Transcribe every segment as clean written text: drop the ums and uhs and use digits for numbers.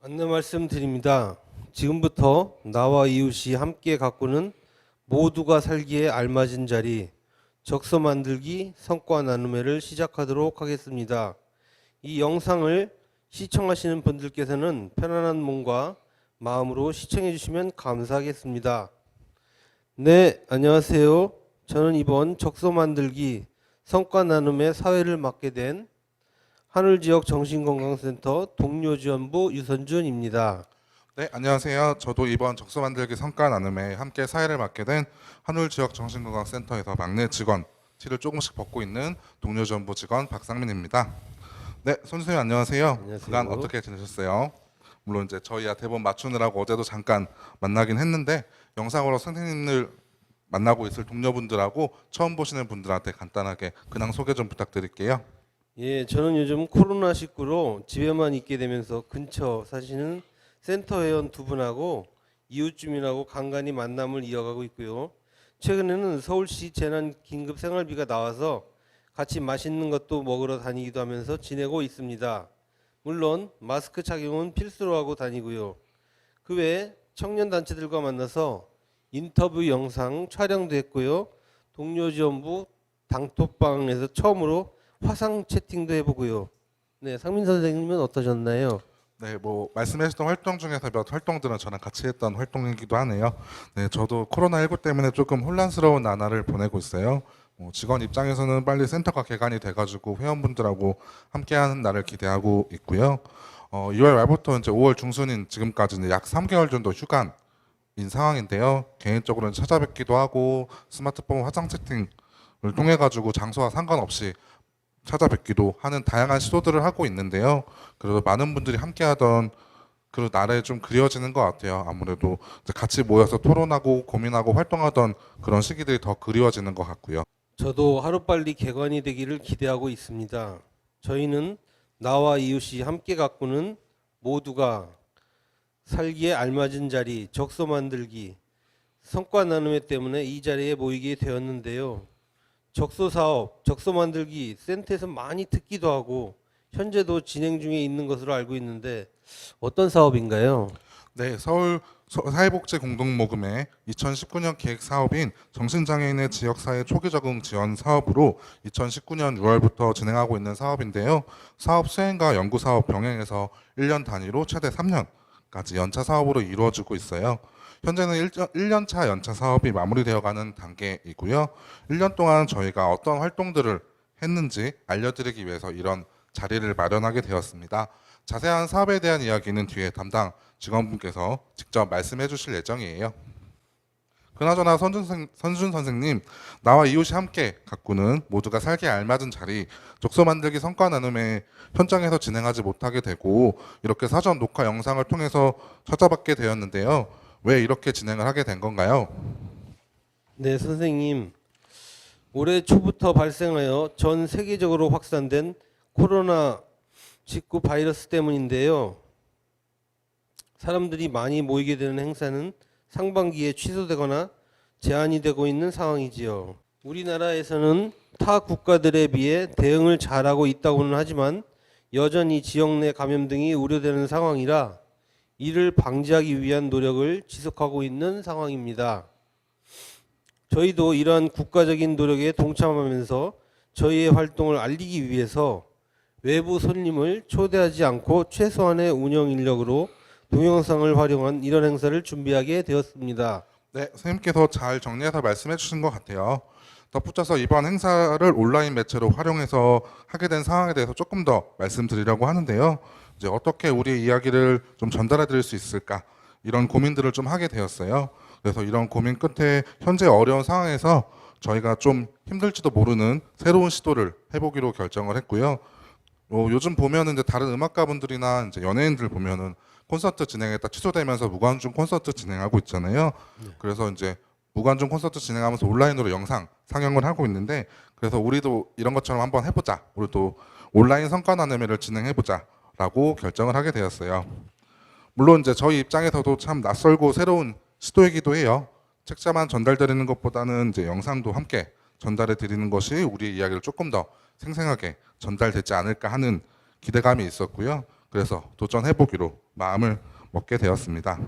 안내 말씀드립니다. 지금부터 나와 이웃이 함께 가꾸는 모두가 살기에 알맞은 자리, 적서 만들기 성과 나눔회를 시작하도록 하겠습니다. 이 영상을 시청하시는 분들께서는 편안한 몸과 마음으로 시청해 주시면 감사하겠습니다. 네, 안녕하세요. 저는 이번 적서 만들기 성과 나눔회 사회를 맡게 된 하늘지역 정신건강센터 동료지원부 유선준입니다. 네, 안녕하세요. 저도 이번 적서 만들기 성과 나눔에 함께 사회를 맡게 된 한울지역 정신건강센터에서 막내 직원 티를 조금씩 벗고 있는 동료지원부 직원 박상민입니다. 네, 선생님 안녕하세요. 안녕하세요. 그간 어떻게 지내셨어요? 물론 이제 저희야 대본 맞추느라고 어제도 잠깐 만나긴 했는데 영상으로 선생님을 만나고 있을 동료분들하고 처음 보시는 분들한테 간단하게 근황 소개 좀 부탁드릴게요. 예, 저는 요즘 코로나19로 집에만 있게 되면서 근처 사시는 센터 회원 두 분하고 이웃 주민하고 간간히 만남을 이어가고 있고요. 최근에는 서울시 재난 긴급 생활비가 나와서 같이 맛있는 것도 먹으러 다니기도 하면서 지내고 있습니다. 물론 마스크 착용은 필수로 하고 다니고요. 그 외에 청년 단체들과 만나서 인터뷰 영상 촬영도 했고요. 동료지원부 당톡방에서 처음으로 화상 채팅도 해보고요. 네, 상민 선생님은 어떠셨나요? 네, 뭐 말씀하셨던 활동 중에서 몇 활동들은 저랑 같이 했던 활동이기도 하네요. 네, 저도 코로나19 때문에 조금 혼란스러운 나날을 보내고 있어요. 직원 입장에서는 빨리 센터가 개관이 돼가지고 회원분들하고 함께하는 날을 기대하고 있고요. 2월 말부터 이제 5월 중순인 지금까지는 약 3개월 정도 휴관인 상황인데요. 개인적으로는 찾아뵙기도 하고 스마트폰 화상 채팅을 통해 가지고 장소와 상관없이 찾아뵙기도 하는 다양한 시도들을 하고 있는데요. 그래도 많은 분들이 함께하던 그 날에 좀 그리워지는 것 같아요. 아무래도 이제 같이 모여서 토론하고 고민하고 활동하던 그런 시기들이 더 그리워지는 것 같고요. 저도 하루빨리 개관이 되기를 기대하고 있습니다. 저희는 나와 이웃이 함께 가꾸는 모두가 살기에 알맞은 자리, 적서 만들기, 성과 나눔회 때문에 이 자리에 모이게 되었는데요. 적서 사업, 적서 만들기 센터에서 많이 듣기도 하고 현재도 진행 중에 있는 것으로 알고 있는데 어떤 사업인가요? 네, 서울 사회복지공동모금의 2019년 기획 사업인 정신장애인의 지역사회 초기 적응 지원 사업으로 2019년 6월부터 진행하고 있는 사업인데요. 사업 수행과 연구 사업 병행해서 1년 단위로 최대 3년까지 연차 사업으로 이루어지고 있어요. 현재는 1년차 연차 사업이 마무리되어가는 단계이고요. 1년 동안 저희가 어떤 활동들을 했는지 알려드리기 위해서 이런 자리를 마련하게 되었습니다. 자세한 사업에 대한 이야기는 뒤에 담당 직원분께서 직접 말씀해 주실 예정이에요. 그나저나 선준 선생님, 나와 이웃이 함께 가꾸는 모두가 살기에 알맞은 자리, 적서 만들기 성과 나눔의 현장에서 진행하지 못하게 되고 이렇게 사전 녹화 영상을 통해서 찾아뵙게 되었는데요. 왜 이렇게 진행을 하게 된 건가요? 네, 선생님. 올해 초부터 발생하여 전 세계적으로 확산된 코로나19 바이러스 때문인데요. 사람들이 많이 모이게 되는 행사는 상반기에 취소되거나 제한이 되고 있는 상황이지요. 우리나라에서는 타 국가들에 비해 대응을 잘하고 있다고는 하지만 여전히 지역 내 감염 등이 우려되는 상황이라 이를 방지하기 위한 노력을 지속하고 있는 상황입니다. 저희도 이러한 국가적인 노력에 동참하면서 저희의 활동을 알리기 위해서 외부 손님을 초대하지 않고 최소한의 운영 인력으로 동영상을 활용한 이런 행사를 준비하게 되었습니다. 네, 선생님께서 잘 정리해서 말씀해 주신 것 같아요. 덧붙여서 이번 행사를 온라인 매체로 활용해서 하게 된 상황에 대해서 조금 더 말씀드리려고 하는데요. 이제 어떻게 우리의 이야기를 좀 전달해 드릴 수 있을까? 이런 고민들을 좀 하게 되었어요. 그래서 이런 고민 끝에 현재 어려운 상황에서 저희가 좀 힘들지도 모르는 새로운 시도를 해보기로 결정을 했고요. 요즘 보면은 이제 다른 음악가분들이나 이제 연예인들 보면은 콘서트 진행했다 취소되면서 무관중 콘서트 진행하고 있잖아요. 그래서 이제 무관중 콘서트 진행하면서 온라인으로 영상 상영을 하고 있는데 그래서 우리도 이런 것처럼 한번 해보자. 우리도 온라인 성과 나눔회를 진행해보자라고 결정을 하게 되었어요. 물론 이제 저희 입장에서도 참 낯설고 새로운 시도이기도 해요. 책자만 전달드리는 것보다는 이제 영상도 함께 전달해 드리는 것이 우리의 이야기를 조금 더 생생하게 전달되지 않을까 하는 기대감이 있었고요. 그래서 도전해보기로 마음을 먹게 되었습니다.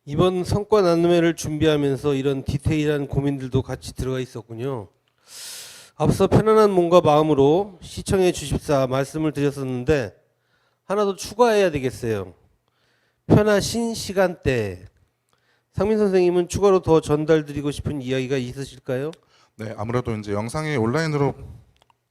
이번 성과 나눔회를 준비하면서 이런 디테일한 고민들도 같이 들어가 있었군요. 앞서 편안한 몸과 마음으로 시청해 주십사 말씀을 드렸었는데 하나 더 추가해야 되겠어요. 편하신 시간대. 상민 선생님은 추가로 더 전달드리고 싶은 이야기가 있으실까요? 네, 아무래도 이제 영상이 온라인으로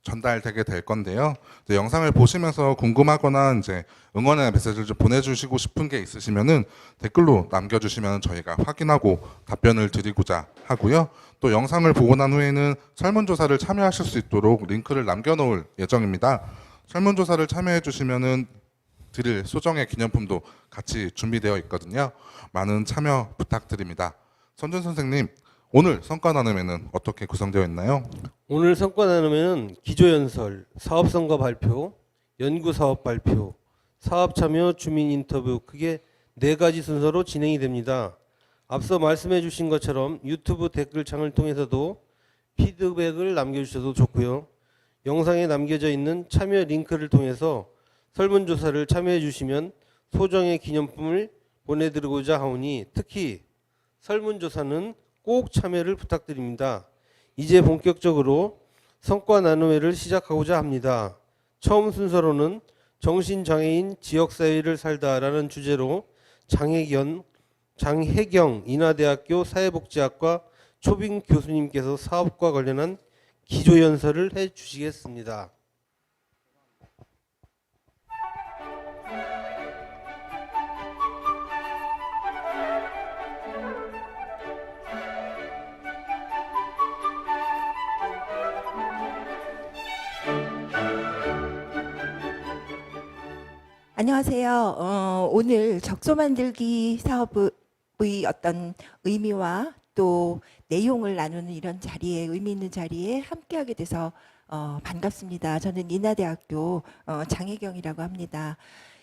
전달되게 될 건데요. 이제 영상을 보시면서 궁금하거나 이제 응원의 메시지를 좀 보내주시고 싶은 게 있으시면은 댓글로 남겨주시면 저희가 확인하고 답변을 드리고자 하고요. 또 영상을 보고 난 후에는 설문조사를 참여하실 수 있도록 링크를 남겨놓을 예정입니다. 설문조사를 참여해주시면은 드릴 소정의 기념품도 같이 준비되어 있거든요. 많은 참여 부탁드립니다. 선준 선생님, 오늘 성과 나눔에는 어떻게 구성되어 있나요? 오늘 성과 나눔에는 기조연설, 사업성과 발표, 연구사업 발표, 사업참여, 주민 인터뷰 크게 4가지 순서로 진행이 됩니다. 앞서 말씀해 주신 것처럼 유튜브 댓글창을 통해서도 피드백을 남겨주셔도 좋고요. 영상에 남겨져 있는 참여 링크를 통해서 설문조사를 참여해 주시면 소정의 기념품을 보내드리고자 하오니 특히 설문조사는 꼭 참여를 부탁드립니다. 이제 본격적으로 성과 나눔회를 시작하고자 합니다. 처음 순서로는 정신장애인 지역사회를 살다라는 주제로 장혜경 인하대학교 사회복지학과 초빙 교수님께서 사업과 관련한 기조연설을 해 주시겠습니다. 안녕하세요. 오늘 적소 만들기 사업의 어떤 의미와 또 내용을 나누는 이런 자리에 의미 있는 자리에 함께하게 돼서 반갑습니다. 저는 인하대학교 장혜경이라고 합니다.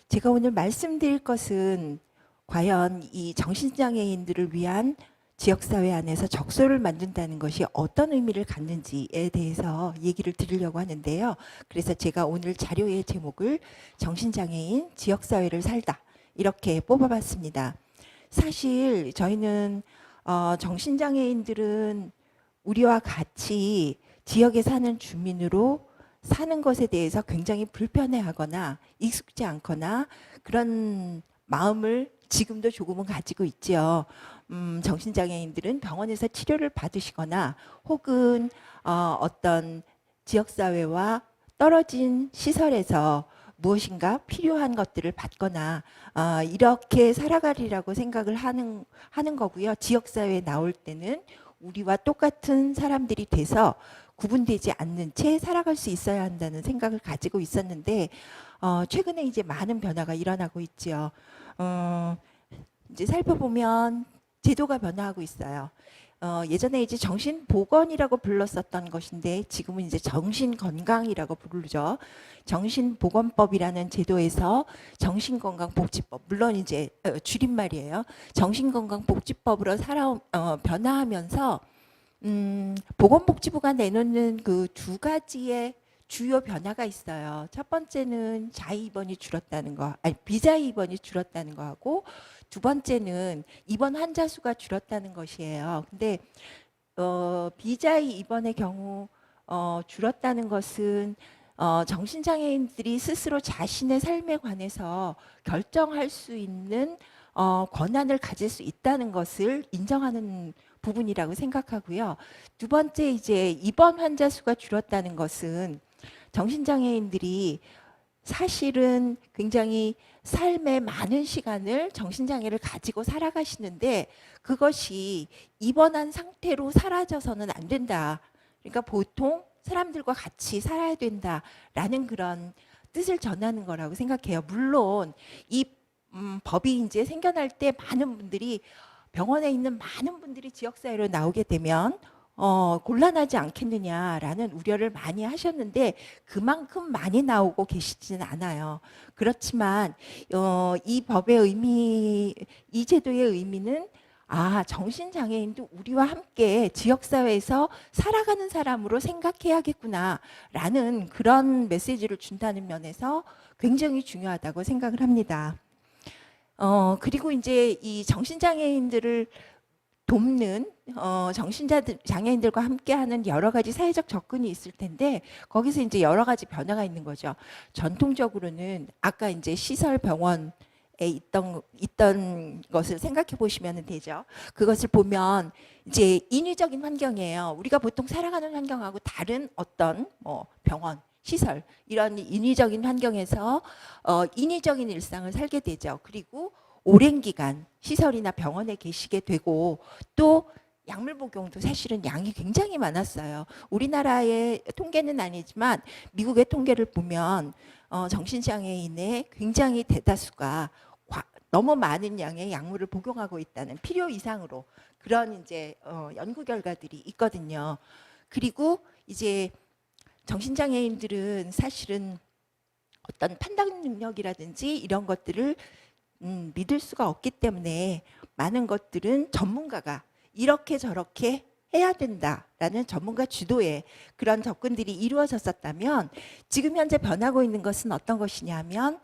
제가 오늘 말씀드릴 것은 과연 이 정신장애인들을 위한 지역사회 안에서 적소를 만든다는 것이 어떤 의미를 갖는지에 대해서 얘기를 드리려고 하는데요. 그래서 제가 오늘 자료의 제목을 정신장애인 지역사회를 살다 이렇게 뽑아봤습니다. 사실 저희는 정신장애인들은 우리와 같이 지역에 사는 주민으로 사는 것에 대해서 굉장히 불편해하거나 익숙지 않거나 그런 마음을 지금도 조금은 가지고 있죠. 정신장애인들은 병원에서 치료를 받으시거나 혹은 어떤 지역사회와 떨어진 시설에서 무엇인가 필요한 것들을 받거나 이렇게 살아가리라고 생각을 하는 거고요. 지역사회에 나올 때는 우리와 똑같은 사람들이 돼서 구분되지 않는 채 살아갈 수 있어야 한다는 생각을 가지고 있었는데 최근에 이제 많은 변화가 일어나고 있죠. 이제 살펴보면 제도가 변화하고 있어요. 예전에 이제 정신보건이라고 불렀었던 것인데 지금은 이제 정신건강이라고 부르죠. 정신보건법이라는 제도에서 정신건강복지법, 물론 이제 줄임말이에요. 정신건강복지법으로 변화하면서 보건복지부가 내놓는 그 2가지의 주요 변화가 있어요. 첫 번째는 자의 입원이 줄었다는 거, 아니 비자의 입원이 줄었다는 거하고 두 번째는 입원 환자 수가 줄었다는 것이에요. 근데 비자의 입원의 경우 줄었다는 것은 정신장애인들이 스스로 자신의 삶에 관해서 결정할 수 있는 권한을 가질 수 있다는 것을 인정하는 부분이라고 생각하고요. 두 번째 이제 입원 환자 수가 줄었다는 것은 정신장애인들이 사실은 굉장히 삶의 많은 시간을 정신장애를 가지고 살아가시는데 그것이 입원한 상태로 사라져서는 안 된다. 그러니까 보통 사람들과 같이 살아야 된다라는 그런 뜻을 전하는 거라고 생각해요. 물론 이 법이 이제 생겨날 때 많은 분들이 병원에 있는 많은 분들이 지역사회로 나오게 되면 곤란하지 않겠느냐라는 우려를 많이 하셨는데 그만큼 많이 나오고 계시지는 않아요. 그렇지만 이 법의 의미, 이 제도의 의미는 정신장애인도 우리와 함께 지역사회에서 살아가는 사람으로 생각해야겠구나라는 그런 메시지를 준다는 면에서 굉장히 중요하다고 생각을 합니다. 그리고 이제 이 정신장애인들을 돕는 장애인들과 함께하는 여러 가지 사회적 접근이 있을 텐데 거기서 이제 여러 가지 변화가 있는 거죠. 전통적으로는 아까 이제 시설 병원에 있던 것을 생각해 보시면 되죠. 그것을 보면 이제 인위적인 환경이에요. 우리가 보통 살아가는 환경하고 다른 어떤 병원, 시설 이런 인위적인 환경에서 인위적인 일상을 살게 되죠. 그리고 오랜 기간 시설이나 병원에 계시게 되고 또 약물 복용도 사실은 양이 굉장히 많았어요. 우리나라의 통계는 아니지만 미국의 통계를 보면 정신장애인의 굉장히 대다수가 너무 많은 양의 약물을 복용하고 있다는 필요 이상으로 그런 이제 연구 결과들이 있거든요. 그리고 이제 정신장애인들은 사실은 어떤 판단 능력이라든지 이런 것들을 믿을 수가 없기 때문에 많은 것들은 전문가가 이렇게 저렇게 해야 된다라는 전문가 주도의 그런 접근들이 이루어졌었다면 지금 현재 변하고 있는 것은 어떤 것이냐면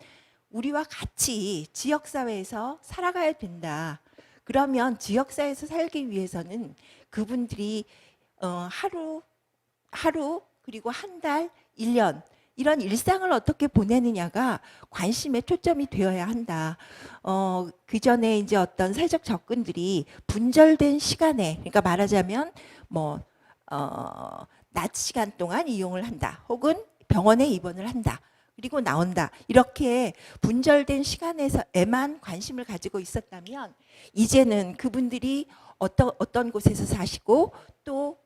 우리와 같이 지역사회에서 살아가야 된다. 그러면 지역사회에서 살기 위해서는 그분들이 하루 그리고 한 달, 1년 이런 일상을 어떻게 보내느냐가 관심의 초점이 되어야 한다. 그 전에 이제 어떤 사회적 접근들이 분절된 시간에, 그러니까 말하자면 낮 시간 동안 이용을 한다, 혹은 병원에 입원을 한다, 그리고 나온다. 이렇게 분절된 시간에서에만 관심을 가지고 있었다면 이제는 그분들이 어떤 곳에서 사시고 또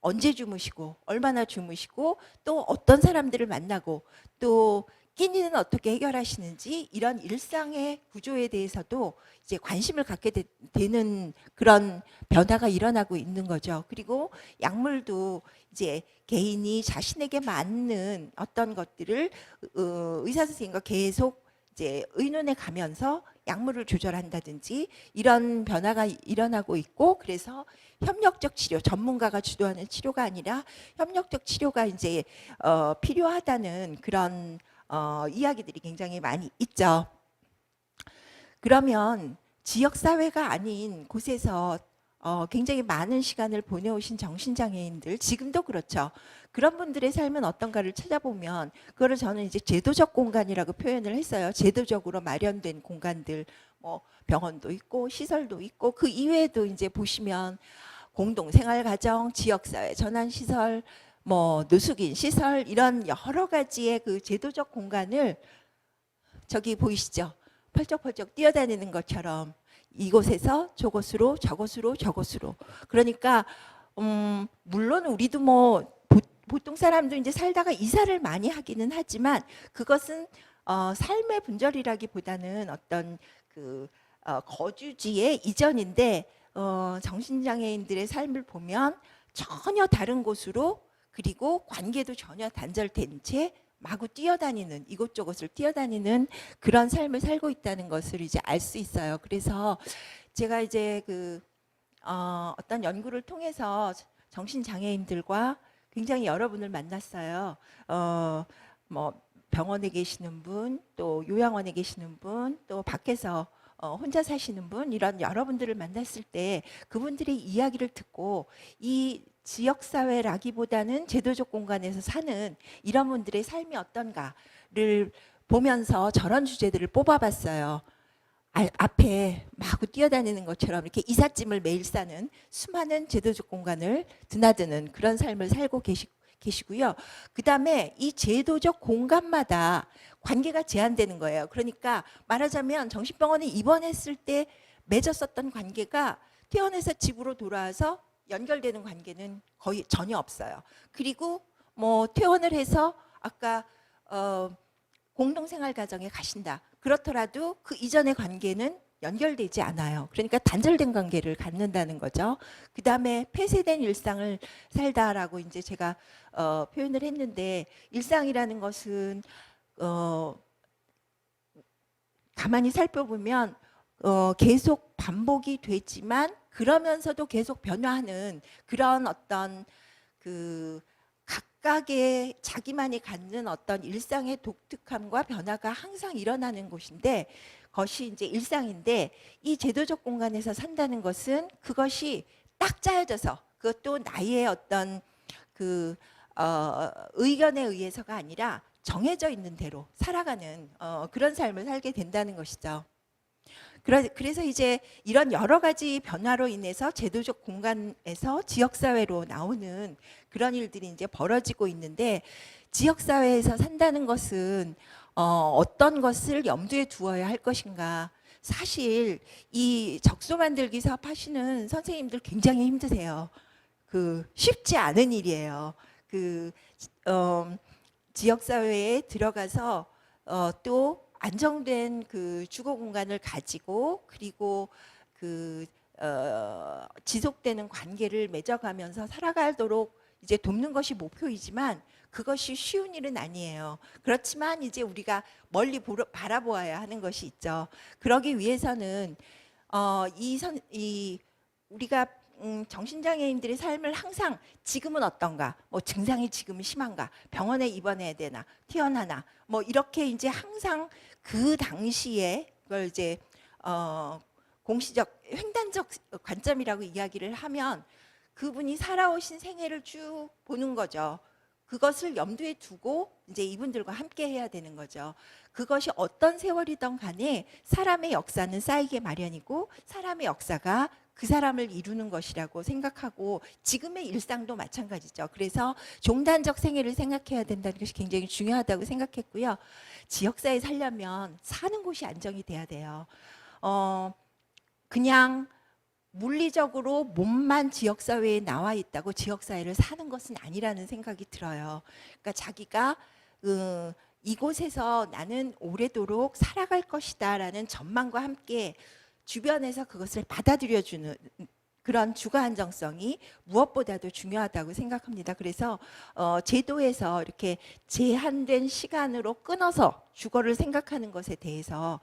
언제 주무시고 얼마나 주무시고 또 어떤 사람들을 만나고 또 끼니는 어떻게 해결하시는지 이런 일상의 구조에 대해서도 이제 관심을 갖게 되는 그런 변화가 일어나고 있는 거죠. 그리고 약물도 이제 개인이 자신에게 맞는 어떤 것들을 의사 선생님과 계속 이제 의논해 가면서 약물을 조절한다든지 이런 변화가 일어나고 있고, 그래서 협력적 치료, 전문가가 주도하는 치료가 아니라 협력적 치료가 이제 필요하다는 그런 이야기들이 굉장히 많이 있죠. 그러면 지역 사회가 아닌 곳에서 굉장히 많은 시간을 보내오신 정신장애인들, 지금도 그렇죠. 그런 분들의 삶은 어떤가를 찾아보면 그거를 저는 이제 제도적 공간이라고 표현을 했어요. 제도적으로 마련된 공간들, 병원도 있고 시설도 있고 그 이외에도 이제 보시면 공동생활가정, 지역사회, 전환시설, 노숙인 시설 이런 여러 가지의 그 제도적 공간을 저기 보이시죠? 펄쩍펄쩍 뛰어다니는 것처럼 이곳에서 저곳으로 저곳으로 저곳으로. 그러니까 물론 우리도 보통 사람도 이제 살다가 이사를 많이 하기는 하지만 그것은 삶의 분절이라기보다는 어떤 그 거주지의 이전인데 정신장애인들의 삶을 보면 전혀 다른 곳으로, 그리고 관계도 전혀 단절된 채 마구 뛰어다니는, 이곳저곳을 뛰어다니는 그런 삶을 살고 있다는 것을 이제 알 수 있어요. 그래서 제가 이제 어떤 연구를 통해서 정신장애인들과 굉장히 여러분을 만났어요. 병원에 계시는 분, 또 요양원에 계시는 분, 또 밖에서 혼자 사시는 분, 이런 여러분들을 만났을 때 그분들의 이야기를 듣고 이 지역사회라기보다는 제도적 공간에서 사는 이런 분들의 삶이 어떤가를 보면서 저런 주제들을 뽑아봤어요. 앞에 마구 뛰어다니는 것처럼 이렇게 이삿짐을 매일 싸는 수많은 제도적 공간을 드나드는 그런 삶을 살고 계시고요. 그 다음에 이 제도적 공간마다 관계가 제한되는 거예요. 그러니까 말하자면 정신병원에 입원했을 때 맺었었던 관계가 퇴원해서 집으로 돌아와서 연결되는 관계는 거의 전혀 없어요. 그리고 퇴원을 해서 아까 공동생활 가정에 가신다. 그렇더라도 그 이전의 관계는 연결되지 않아요. 그러니까 단절된 관계를 갖는다는 거죠. 그 다음에 폐쇄된 일상을 살다라고 이제 제가 표현을 했는데, 일상이라는 것은 가만히 살펴보면 계속 반복이 되지만 그러면서도 계속 변화하는 그런 어떤 그 각각의 자기만이 갖는 어떤 일상의 독특함과 변화가 항상 일어나는 곳인데, 것이 이제 일상인데 이 제도적 공간에서 산다는 것은 그것이 딱 짜여져서 그것도 나의 어떤 그 의견에 의해서가 아니라 정해져 있는 대로 살아가는 그런 삶을 살게 된다는 것이죠. 그래서 이제 이런 여러 가지 변화로 인해서 제도적 공간에서 지역사회로 나오는 그런 일들이 이제 벌어지고 있는데 지역사회에서 산다는 것은 어떤 것을 염두에 두어야 할 것인가. 사실 이 적소 만들기 사업 하시는 선생님들 굉장히 힘드세요. 쉽지 않은 일이에요. 지역사회에 들어가서 또 안정된 주거 공간을 가지고 그리고 지속되는 관계를 맺어가면서 살아가도록 이제 돕는 것이 목표이지만 그것이 쉬운 일은 아니에요. 그렇지만 이제 우리가 멀리 바라보아야 하는 것이 있죠. 그러기 위해서는 우리가 정신장애인들의 삶을 항상 지금은 어떤가, 뭐 증상이 지금은 심한가, 병원에 입원해야 되나, 퇴원하나, 뭐 이렇게 이제 항상 그 당시에 그걸 이제 공시적 횡단적 관점이라고 이야기를 하면 그분이 살아오신 생애를 쭉 보는 거죠. 그것을 염두에 두고 이제 이분들과 함께 해야 되는 거죠. 그것이 어떤 세월이든 간에 사람의 역사는 쌓이게 마련이고 사람의 역사가 그 사람을 이루는 것이라고 생각하고 지금의 일상도 마찬가지죠. 그래서 종단적 생애를 생각해야 된다는 것이 굉장히 중요하다고 생각했고요. 지역사회에 살려면 사는 곳이 안정이 돼야 돼요. 그냥 물리적으로 몸만 지역사회에 나와 있다고 지역사회를 사는 것은 아니라는 생각이 들어요. 그러니까 자기가 이곳에서 나는 오래도록 살아갈 것이다 라는 전망과 함께 주변에서 그것을 받아들여주는 그런 주거 안정성이 무엇보다도 중요하다고 생각합니다. 그래서 제도에서 이렇게 제한된 시간으로 끊어서 주거를 생각하는 것에 대해서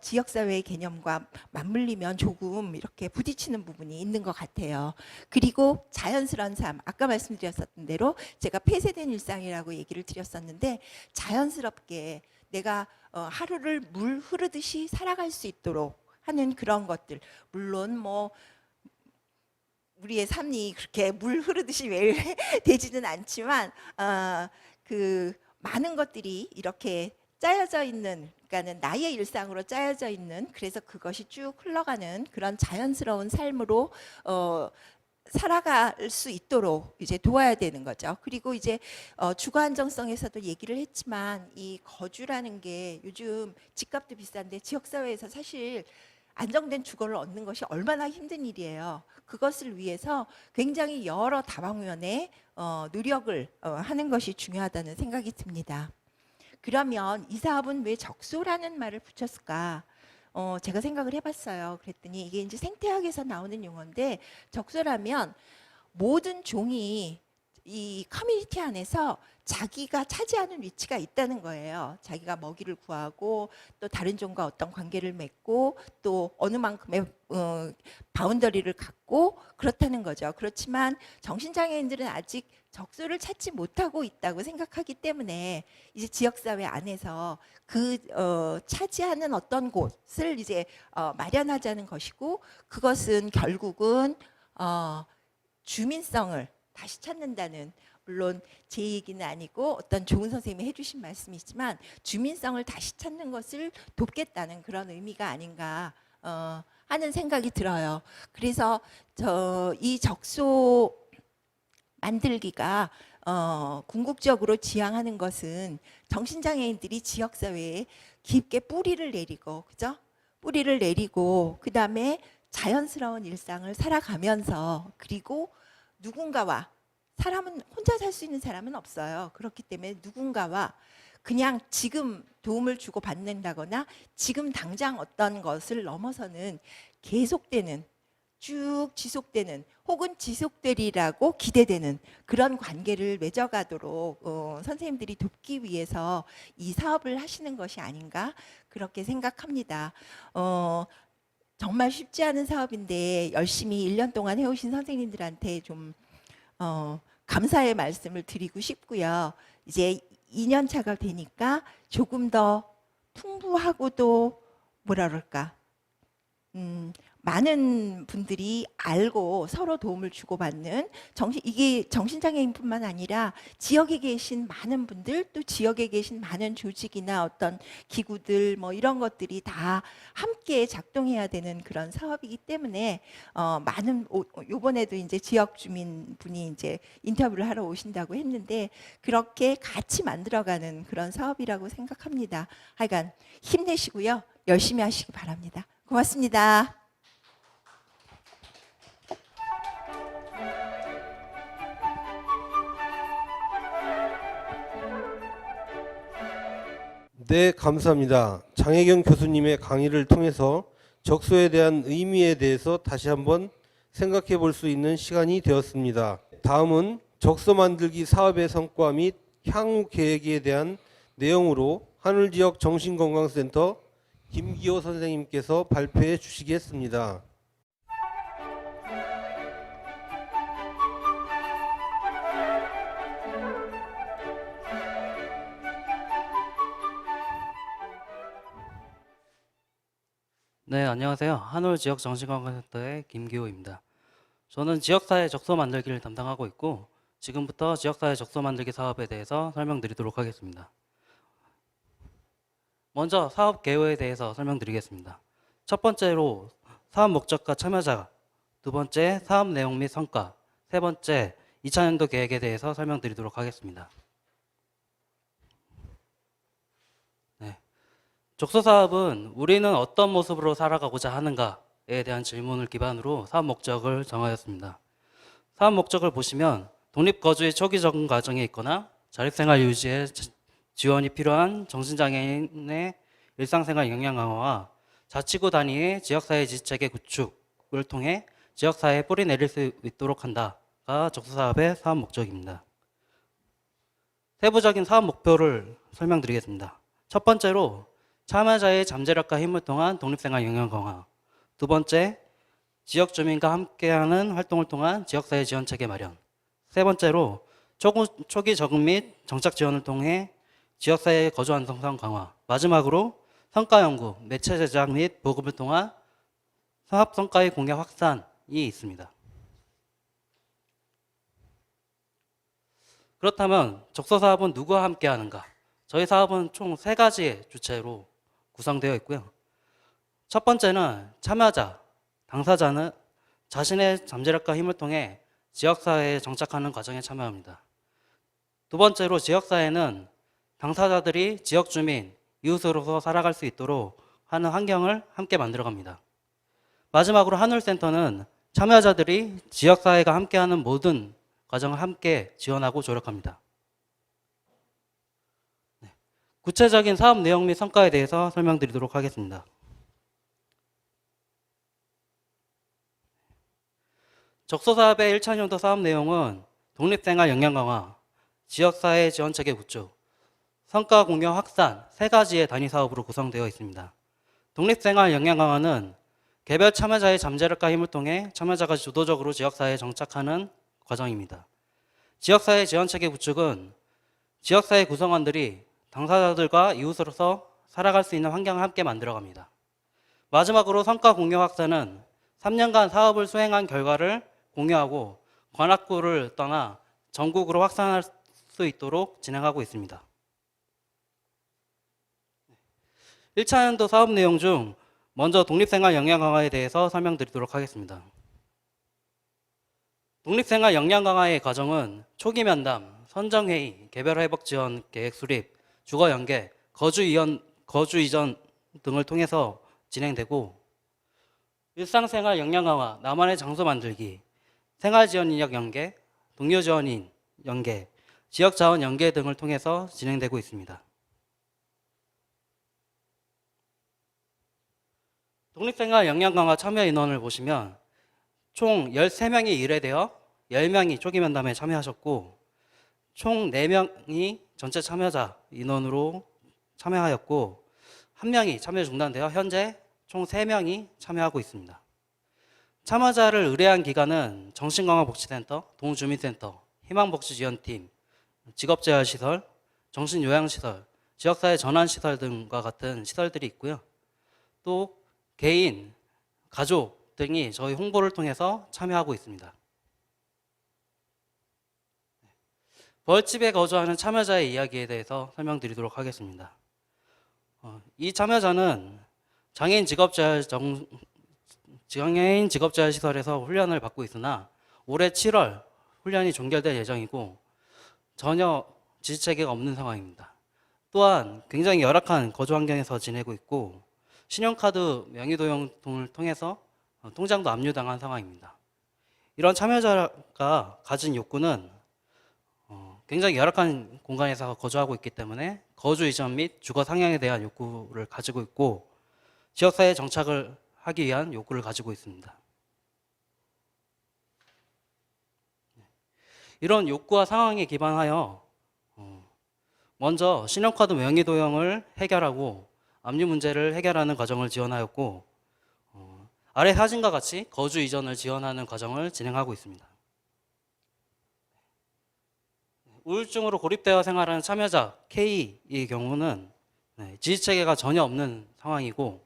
지역사회의 개념과 맞물리면 조금 이렇게 부딪히는 부분이 있는 것 같아요. 그리고 자연스러운 삶, 아까 말씀드렸었던 대로 제가 폐쇄된 일상이라고 얘기를 드렸었는데 자연스럽게 내가 하루를 물 흐르듯이 살아갈 수 있도록 하는 그런 것들, 물론 뭐 우리의 삶이 그렇게 물 흐르듯이 매일 되지는 않지만 많은 것들이 이렇게 짜여져 있는, 그러니까는 나의 일상으로 짜여져 있는, 그래서 그것이 쭉 흘러가는 그런 자연스러운 삶으로 살아갈 수 있도록 이제 도와야 되는 거죠. 그리고 이제 주거 안정성에서도 얘기를 했지만 이 거주라는 게 요즘 집값도 비싼데 지역사회에서 사실 안정된 주거를 얻는 것이 얼마나 힘든 일이에요. 그것을 위해서 굉장히 여러 다방면의 노력을 하는 것이 중요하다는 생각이 듭니다. 그러면 이 사업은 왜 적소라는 말을 붙였을까? 제가 생각을 해봤어요. 그랬더니 이게 이제 생태학에서 나오는 용어인데 적소라면 모든 종이 이 커뮤니티 안에서 자기가 차지하는 위치가 있다는 거예요. 자기가 먹이를 구하고 또 다른 종과 어떤 관계를 맺고 또 어느 만큼의 바운더리를 갖고 그렇다는 거죠. 그렇지만 정신장애인들은 아직 적소를 찾지 못하고 있다고 생각하기 때문에 이제 지역사회 안에서 차지하는 어떤 곳을 이제 마련하자는 것이고 그것은 결국은 주민성을 다시 찾는다는, 물론 제 얘기는 아니고 어떤 좋은 선생님이 해주신 말씀이지만 주민성을 다시 찾는 것을 돕겠다는 그런 의미가 아닌가 하는 생각이 들어요. 그래서 이 적소 만들기가 궁극적으로 지향하는 것은 정신장애인들이 지역사회에 깊게 뿌리를 내리고, 그죠? 뿌리를 내리고 그 다음에 자연스러운 일상을 살아가면서, 그리고 누군가와, 사람은 혼자 살 수 있는 사람은 없어요. 그렇기 때문에 누군가와 그냥 지금 도움을 주고 받는다거나 지금 당장 어떤 것을 넘어서는 계속되는, 쭉 지속되는, 혹은 지속되리라고 기대되는 그런 관계를 맺어가도록 선생님들이 돕기 위해서 이 사업을 하시는 것이 아닌가 그렇게 생각합니다. 정말 쉽지 않은 사업인데 열심히 1년 동안 해오신 선생님들한테 좀 감사의 말씀을 드리고 싶고요. 이제 2년 차가 되니까 조금 더 풍부하고도 뭐라 그럴까? 많은 분들이 알고 서로 도움을 주고받는 이게 정신장애인뿐만 아니라 지역에 계신 많은 분들, 또 지역에 계신 많은 조직이나 어떤 기구들 뭐 이런 것들이 다 함께 작동해야 되는 그런 사업이기 때문에 요번에도 이제 지역 주민 분이 이제 인터뷰를 하러 오신다고 했는데 그렇게 같이 만들어가는 그런 사업이라고 생각합니다. 하여간 힘내시고요. 열심히 하시기 바랍니다. 고맙습니다. 네, 감사합니다. 장혜경 교수님의 강의를 통해서 적소에 대한 의미에 대해서 다시 한번 생각해 볼 수 있는 시간이 되었습니다. 다음은 적소 만들기 사업의 성과 및 향후 계획에 대한 내용으로 하늘지역 정신건강센터 김기호 선생님께서 발표해 주시겠습니다. 네, 안녕하세요. 한울지역정신건강센터의 김기호입니다. 저는 지역사회 적소 만들기를 담당하고 있고 지금부터 지역사회 적소 만들기 사업에 대해서 설명드리도록 하겠습니다. 먼저 사업 개요에 대해서 설명드리겠습니다. 첫 번째로 사업 목적과 참여자, 두 번째 사업 내용 및 성과, 세 번째 2차년도 계획에 대해서 설명드리도록 하겠습니다. 적소 사업은 우리는 어떤 모습으로 살아가고자 하는가에 대한 질문을 기반으로 사업 목적을 정하였습니다. 사업 목적을 보시면 독립거주의 초기 적응 과정에 있거나 자립생활 유지에 지원이 필요한 정신장애인의 일상생활 역량 강화와 자치구 단위의 지역사회 지체계 구축을 통해 지역사회에 뿌리 내릴 수 있도록 한다가 적소 사업의 사업 목적입니다. 세부적인 사업 목표를 설명드리겠습니다. 첫 번째로 참여자의 잠재력과 힘을 통한 독립생활 역량 강화. 두 번째, 지역 주민과 함께하는 활동을 통한 지역사회 지원체계 마련. 세 번째로, 초기 적응 및 정착 지원을 통해 지역사회의 거주 안정성 강화. 마지막으로, 성과 연구, 매체 제작 및 보급을 통한 사업 성과의 공개 확산이 있습니다. 그렇다면 적소 사업은 누구와 함께 하는가? 저희 사업은 총 3가지의 주체로 구성되어 있고요. 첫 번째는 참여자, 당사자는 자신의 잠재력과 힘을 통해 지역사회에 정착하는 과정에 참여합니다. 두 번째로 지역사회는 당사자들이 지역 주민, 이웃으로서 살아갈 수 있도록 하는 환경을 함께 만들어갑니다. 마지막으로 한울센터는 참여자들이 지역사회가 함께하는 모든 과정을 함께 지원하고 조력합니다. 구체적인 사업 내용 및 성과에 대해서 설명드리도록 하겠습니다. 적소 사업의 1차년도 사업 내용은 독립생활 역량 강화, 지역사회 지원체계 구축, 성과 공유 확산 3가지의 단위 사업으로 구성되어 있습니다. 독립생활 역량 강화는 개별 참여자의 잠재력과 힘을 통해 참여자가 주도적으로 지역사회에 정착하는 과정입니다. 지역사회 지원체계 구축은 지역사회 구성원들이 당사자들과 이웃으로서 살아갈 수 있는 환경을 함께 만들어갑니다. 마지막으로 성과 공유 확산은 3년간 사업을 수행한 결과를 공유하고 관악구를 떠나 전국으로 확산할 수 있도록 진행하고 있습니다. 1차년도 사업 내용 중 먼저 독립생활 역량 강화에 대해서 설명드리도록 하겠습니다. 독립생활 역량 강화의 과정은 초기 면담, 선정회의, 개별회복 지원 계획 수립, 주거 연계, 거주 이전 등을 통해서 진행되고 일상생활 역량 강화, 나만의 장소 만들기, 생활지원 인력 연계, 동료 지원인 연계, 지역자원 연계 등을 통해서 진행되고 있습니다. 독립생활 역량 강화 참여 인원을 보시면 총 13명이 의뢰되어 10명이 초기 면담에 참여하셨고 총 4명이 전체 참여자 인원으로 참여하였고 1명이 참여 중단되어 현재 총 3명이 참여하고 있습니다. 참여자를 의뢰한 기관은 정신건강복지센터, 동주민센터, 희망복지지원팀, 직업재활시설, 정신요양시설, 지역사회 전환시설 등과 같은 시설들이 있고요. 또 개인, 가족 등이 저희 홍보를 통해서 참여하고 있습니다. 벌집에 거주하는 참여자의 이야기에 대해서 설명드리도록 하겠습니다. 이 참여자는 장애인 직업재활 시설에서 훈련을 받고 있으나 올해 7월 훈련이 종결될 예정이고 전혀 지지체계가 없는 상황입니다. 또한 굉장히 열악한 거주 환경에서 지내고 있고 신용카드 명의도용 등을 통해서 통장도 압류당한 상황입니다. 이런 참여자가 가진 욕구는 굉장히 열악한 공간에서 거주하고 있기 때문에 거주 이전 및 주거 상향에 대한 욕구를 가지고 있고 지역사회에 정착을 하기 위한 욕구를 가지고 있습니다. 이런 욕구와 상황에 기반하여 먼저 신용카드 명의도용을 해결하고 압류 문제를 해결하는 과정을 지원하였고 아래 사진과 같이 거주 이전을 지원하는 과정을 진행하고 있습니다. 우울증으로 고립되어 생활하는 참여자 K의 경우는 지지체계가 전혀 없는 상황이고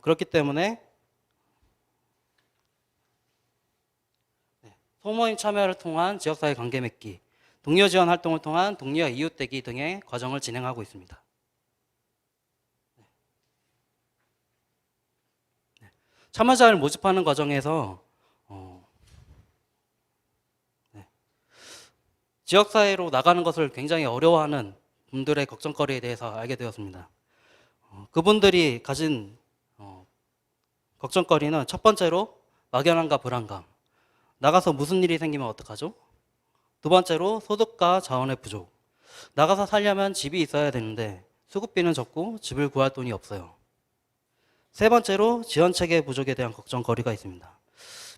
그렇기 때문에 소모임 참여를 통한 지역사회 관계 맺기, 동료 지원 활동을 통한 동료와 이웃되기 등의 과정을 진행하고 있습니다. 참여자를 모집하는 과정에서 지역사회로 나가는 것을 굉장히 어려워하는 분들의 걱정거리에 대해서 알게 되었습니다. 그분들이 가진 걱정거리는 첫 번째로 막연함과 불안감, 나가서 무슨 일이 생기면 어떡하죠? 두 번째로 소득과 자원의 부족, 나가서 살려면 집이 있어야 되는데 수급비는 적고 집을 구할 돈이 없어요. 세 번째로 지원체계 부족에 대한 걱정거리가 있습니다.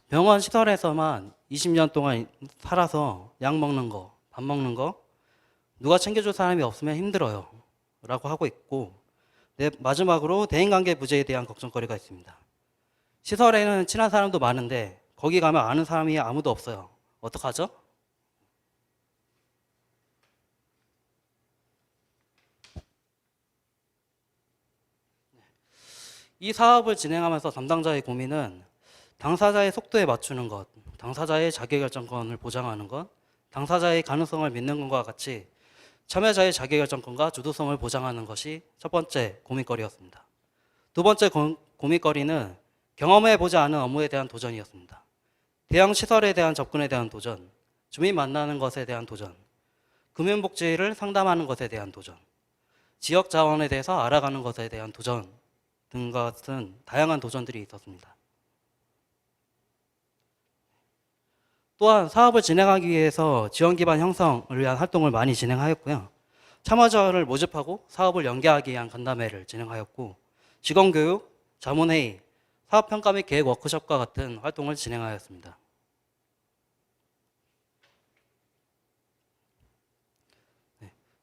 병원 시설에서만 20년 동안 살아서 약 먹는 거, 밥 먹는 거 누가 챙겨줄 사람이 없으면 힘들어요 라고 하고 있고 마지막으로 대인관계 부재에 대한 걱정거리가 있습니다. 시설에는 친한 사람도 많은데 거기 가면 아는 사람이 아무도 없어요. 어떡하죠? 이 사업을 진행하면서 담당자의 고민은 당사자의 속도에 맞추는 것, 당사자의 자기결정권을 보장하는 것, 당사자의 가능성을 믿는 것과 같이 참여자의 자기결정권과 주도성을 보장하는 것이 첫 번째 고민거리였습니다. 두 번째 고민거리는 경험해보지 않은 업무에 대한 도전이었습니다. 대형 시설에 대한 접근에 대한 도전, 주민 만나는 것에 대한 도전, 금융복지를 상담하는 것에 대한 도전, 지역 자원에 대해서 알아가는 것에 대한 도전 등 같은 다양한 도전들이 있었습니다. 또한 사업을 진행하기 위해서 지원 기반 형성을 위한 활동을 많이 진행하였고요. 참여자를 모집하고 사업을 연계하기 위한 간담회를 진행하였고 직원교육, 자문회의, 사업평가 및 계획 워크숍과 같은 활동을 진행하였습니다.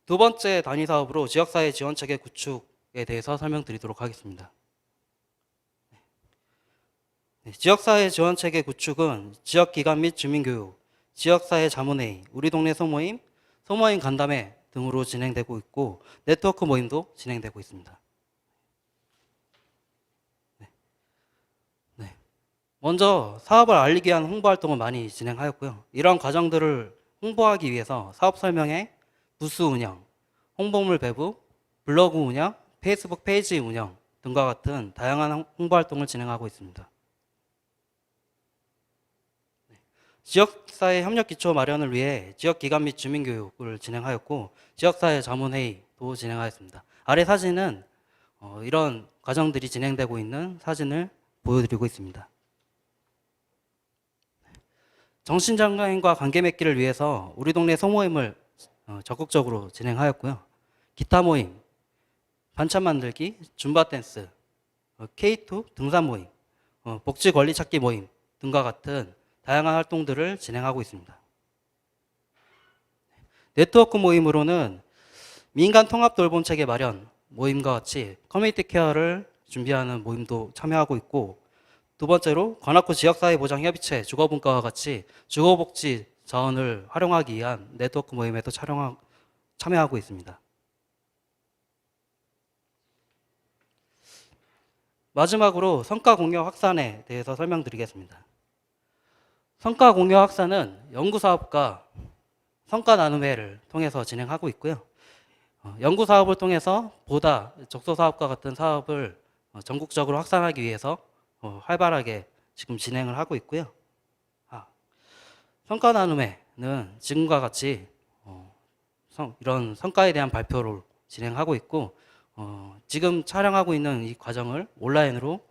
두 번째 단위 사업으로 지역사회 지원체계 구축에 대해서 설명드리도록 하겠습니다. 지역사회 지원체계 구축은 지역기관 및 주민교육, 지역사회 자문회의, 우리 동네 소모임, 소모임 간담회 등으로 진행되고 있고 네트워크 모임도 진행되고 있습니다. 먼저 사업을 알리기 위한 홍보활동을 많이 진행하였고요. 이러한 과정들을 홍보하기 위해서 사업 설명회, 부스 운영, 홍보물 배부, 블로그 운영, 페이스북 페이지 운영 등과 같은 다양한 홍보활동을 진행하고 있습니다. 지역사회 협력기초 마련을 위해 지역기관 및 주민교육을 진행하였고 지역사회 자문회의도 진행하였습니다. 아래 사진은 이런 과정들이 진행되고 있는 사진을 보여드리고 있습니다. 정신장애인과 관계 맺기를 위해서 우리 동네 소모임을 적극적으로 진행하였고요. 기타 모임, 반찬 만들기, 줌바 댄스, K2 등산 모임, 복지 권리 찾기 모임 등과 같은 다양한 활동들을 진행하고 있습니다. 네트워크 모임으로는 민간 통합 돌봄 체계 마련 모임과 같이 커뮤니티 케어를 준비하는 모임도 참여하고 있고 두 번째로 관악구 지역사회보장협의체 주거분과와 같이 주거복지 자원을 활용하기 위한 네트워크 모임에도 참여하고 있습니다. 마지막으로 성과 공유 확산에 대해서 설명드리겠습니다. 성과 공유 확산은 연구 사업과 성과 나눔회를 통해서 진행하고 있고요. 연구 사업을 통해서 보다 적소 사업과 같은 사업을 전국적으로 확산하기 위해서 활발하게 지금 진행을 하고 있고요. 성과 나눔회는 지금과 같이 이런 성과에 대한 발표를 진행하고 있고 지금 촬영하고 있는 이 과정을 온라인으로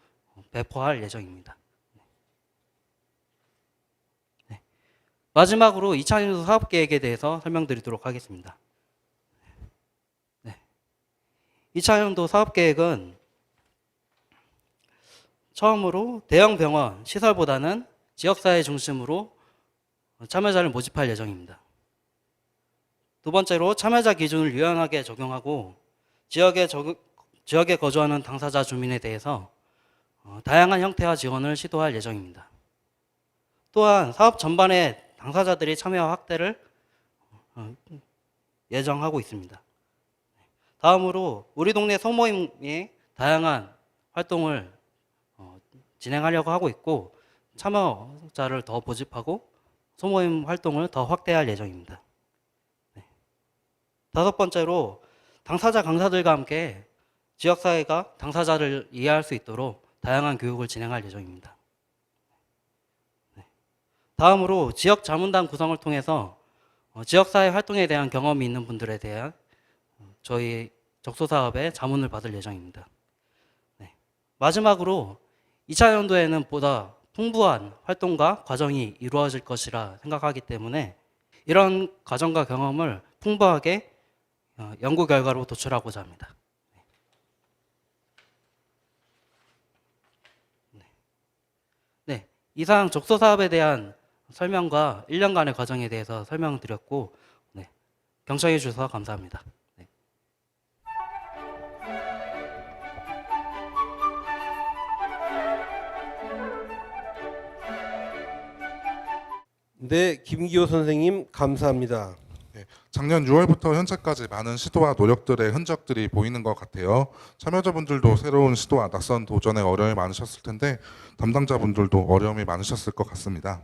배포할 예정입니다. 네. 마지막으로 2차년도 사업계획에 대해서 설명드리도록 하겠습니다. 네. 2차년도 사업계획은 처음으로 대형 병원 시설보다는 지역사회 중심으로 참여자를 모집할 예정입니다. 두 번째로 참여자 기준을 유연하게 적용하고 지역에 거주하는 당사자 주민에 대해서 다양한 형태와 지원을 시도할 예정입니다. 또한 사업 전반에 당사자들이 참여 확대를 예정하고 있습니다. 다음으로 우리 동네 소모임의 다양한 활동을 진행하려고 하고 있고 참여자를 더 모집하고 소모임 활동을 더 확대할 예정입니다. 다섯 번째로 당사자 강사들과 함께 지역사회가 당사자를 이해할 수 있도록 다양한 교육을 진행할 예정입니다. 다음으로 지역 자문단 구성을 통해서 지역사회 활동에 대한 경험이 있는 분들에 대한 저희 적소사업의 자문을 받을 예정입니다. 마지막으로 2차 연도에는 보다 풍부한 활동과 과정이 이루어질 것이라 생각하기 때문에 이런 과정과 경험을 풍부하게 연구 결과로 도출하고자 합니다. 네, 이상 적소 사업에 대한 설명과 1년간의 과정에 대해서 설명드렸고 경청해 주셔서 감사합니다. 네, 김기호 선생님 감사합니다. 작년 6월부터 현재까지 많은 시도와 노력들의 흔적들이 보이는 것 같아요. 참여자분들도 새로운 시도와 낯선 도전에 어려움이 많으셨을 텐데 담당자분들도 어려움이 많으셨을 것 같습니다.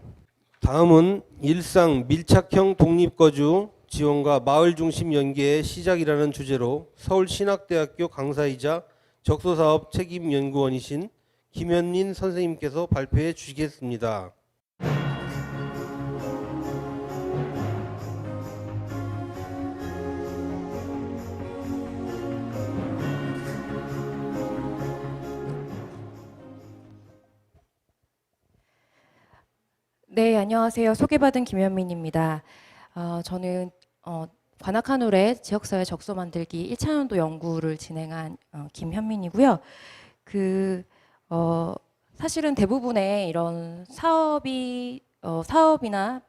다음은 일상 밀착형 독립거주 지원과 마을 중심 연계의 시작이라는 주제로 서울신학대학교 강사이자 적소사업 책임연구원이신 김현민 선생님께서 발표해 주시겠습니다. 네, 안녕하세요. 소개받은 김현민입니다. 저는 관악한울의 지역사회 적소 만들기 1차년도 연구를 진행한 김현민이고요. 사실은 대부분의 이런 사업이나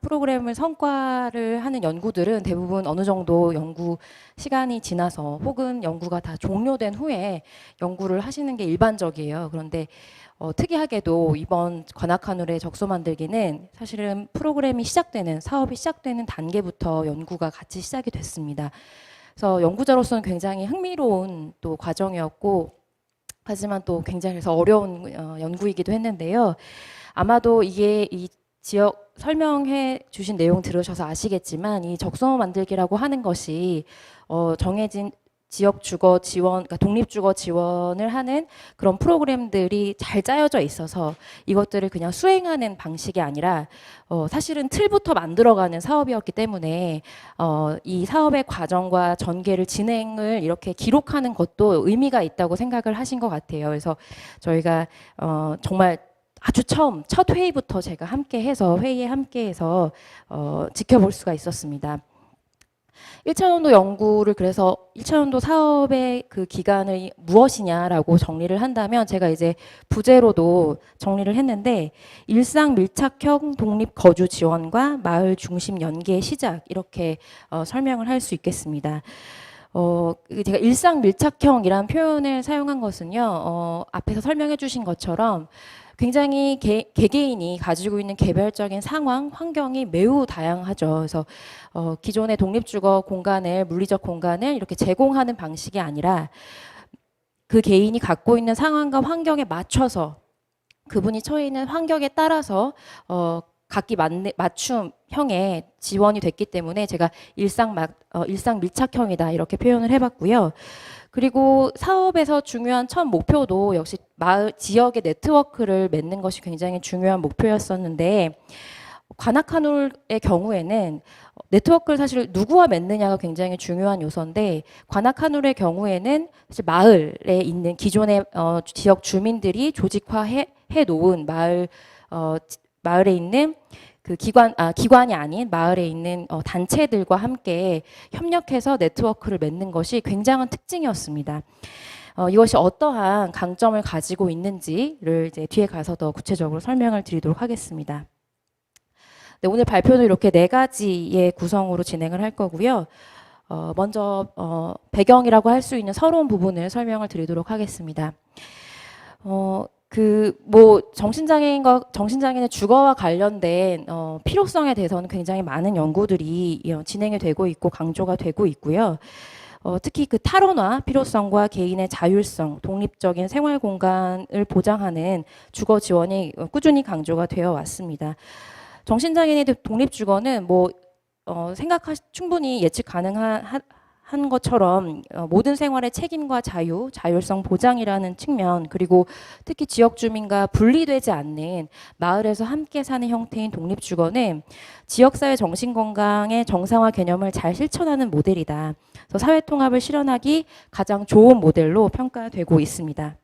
프로그램을 성과를 하는 연구들은 대부분 어느 정도 연구 시간이 지나서 혹은 연구가 다 종료된 후에 연구를 하시는 게 일반적이에요. 그런데 특이하게도 이번 관악한울의 적소 만들기는 사실은 프로그램이 시작되는 사업이 시작되는 단계부터 연구가 같이 시작이 됐습니다. 그래서 연구자로서는 굉장히 흥미로운 또 과정이었고 하지만 또 굉장히 어려운 연구이기도 했는데요. 아마도 이게 이 지역 설명해 주신 내용 들으셔서 아시겠지만 이 적소 만들기라고 하는 것이 정해진 지역 주거 지원, 그러니까 독립 주거 지원을 하는 그런 프로그램들이 잘 짜여져 있어서 이것들을 그냥 수행하는 방식이 아니라 사실은 틀부터 만들어가는 사업이었기 때문에 이 사업의 과정과 전개를 진행을 이렇게 기록하는 것도 의미가 있다고 생각을 하신 것 같아요. 그래서 저희가 정말 아주 처음 첫 회의부터 제가 회의에 함께해서 지켜볼 수가 있었습니다. 1차년도 연구를 그래서 1차년도 사업의 그 기간을 무엇이냐라고 정리를 한다면 제가 이제 부제로도 정리를 했는데 일상 밀착형 독립 거주 지원과 마을 중심 연계 시작 이렇게 설명을 할 수 있겠습니다. 제가 일상 밀착형이라는 표현을 사용한 것은요, 앞에서 설명해 주신 것처럼 굉장히 개개인이 가지고 있는 개별적인 상황, 환경이 매우 다양하죠. 그래서 기존의 독립주거 공간을, 물리적 공간을 이렇게 제공하는 방식이 아니라 그 개인이 갖고 있는 상황과 환경에 맞춰서 그분이 처해 있는 환경에 따라서 각기 맞춤형의 지원이 됐기 때문에 제가 일상 밀착형이다 이렇게 표현을 해봤고요. 그리고 사업에서 중요한 첫 목표도 역시 마을 지역의 네트워크를 맺는 것이 굉장히 중요한 목표였었는데 관악한울의 경우에는 네트워크를 사실 누구와 맺느냐가 굉장히 중요한 요소인데 관악한울의 경우에는 사실 마을에 있는 기존의 지역 주민들이 조직화해 놓은 마을에 있는 그 기관이 아닌 마을에 있는 단체들과 함께 협력해서 네트워크를 맺는 것이 굉장한 특징이었습니다. 이것이 어떠한 강점을 가지고 있는지를 이제 뒤에 가서 더 구체적으로 설명을 드리도록 하겠습니다. 네, 오늘 발표는 이렇게 4가지의 구성으로 진행을 할 거고요. 먼저 배경이라고 할 수 있는 서러운 부분을 설명을 드리도록 하겠습니다. 정신장애인의 주거와 관련된 필요성에 대해서는 굉장히 많은 연구들이 진행이 되고 있고 강조가 되고 있고요. 특히 그 탈원화 필요성과 개인의 자율성, 독립적인 생활 공간을 보장하는 주거 지원이 꾸준히 강조가 되어 왔습니다. 정신장애인의 독립주거는 충분히 예측 가능한 것처럼 모든 생활의 책임과 자율성 보장이라는 측면, 그리고 특히 지역 주민과 분리되지 않는 마을에서 함께 사는 형태인 독립주거는 지역사회 정신건강의 정상화 개념을 잘 실천하는 모델이다. 그래서 사회통합을 실현하기 가장 좋은 모델로 평가되고 있습니다.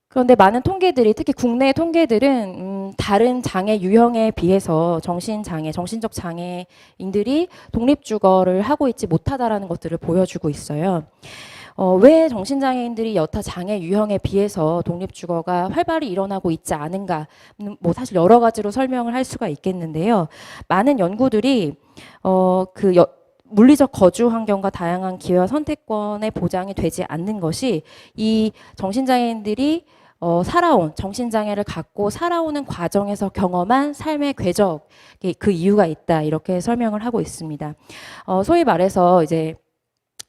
그런데 많은 통계들이, 특히 국내 통계들은 다른 장애 유형에 비해서 정신적 장애인들이 독립주거를 하고 있지 못하다라는 것들을 보여주고 있어요. 왜 정신장애인들이 여타 장애 유형에 비해서 독립주거가 활발히 일어나고 있지 않은가? 사실 여러 가지로 설명을 할 수가 있겠는데요. 많은 연구들이 물리적 거주 환경과 다양한 기회와 선택권의 보장이 되지 않는 것이 이 정신장애인들이 정신장애를 갖고 살아오는 과정에서 경험한 삶의 궤적, 그 이유가 있다, 이렇게 설명을 하고 있습니다. 소위 말해서 이제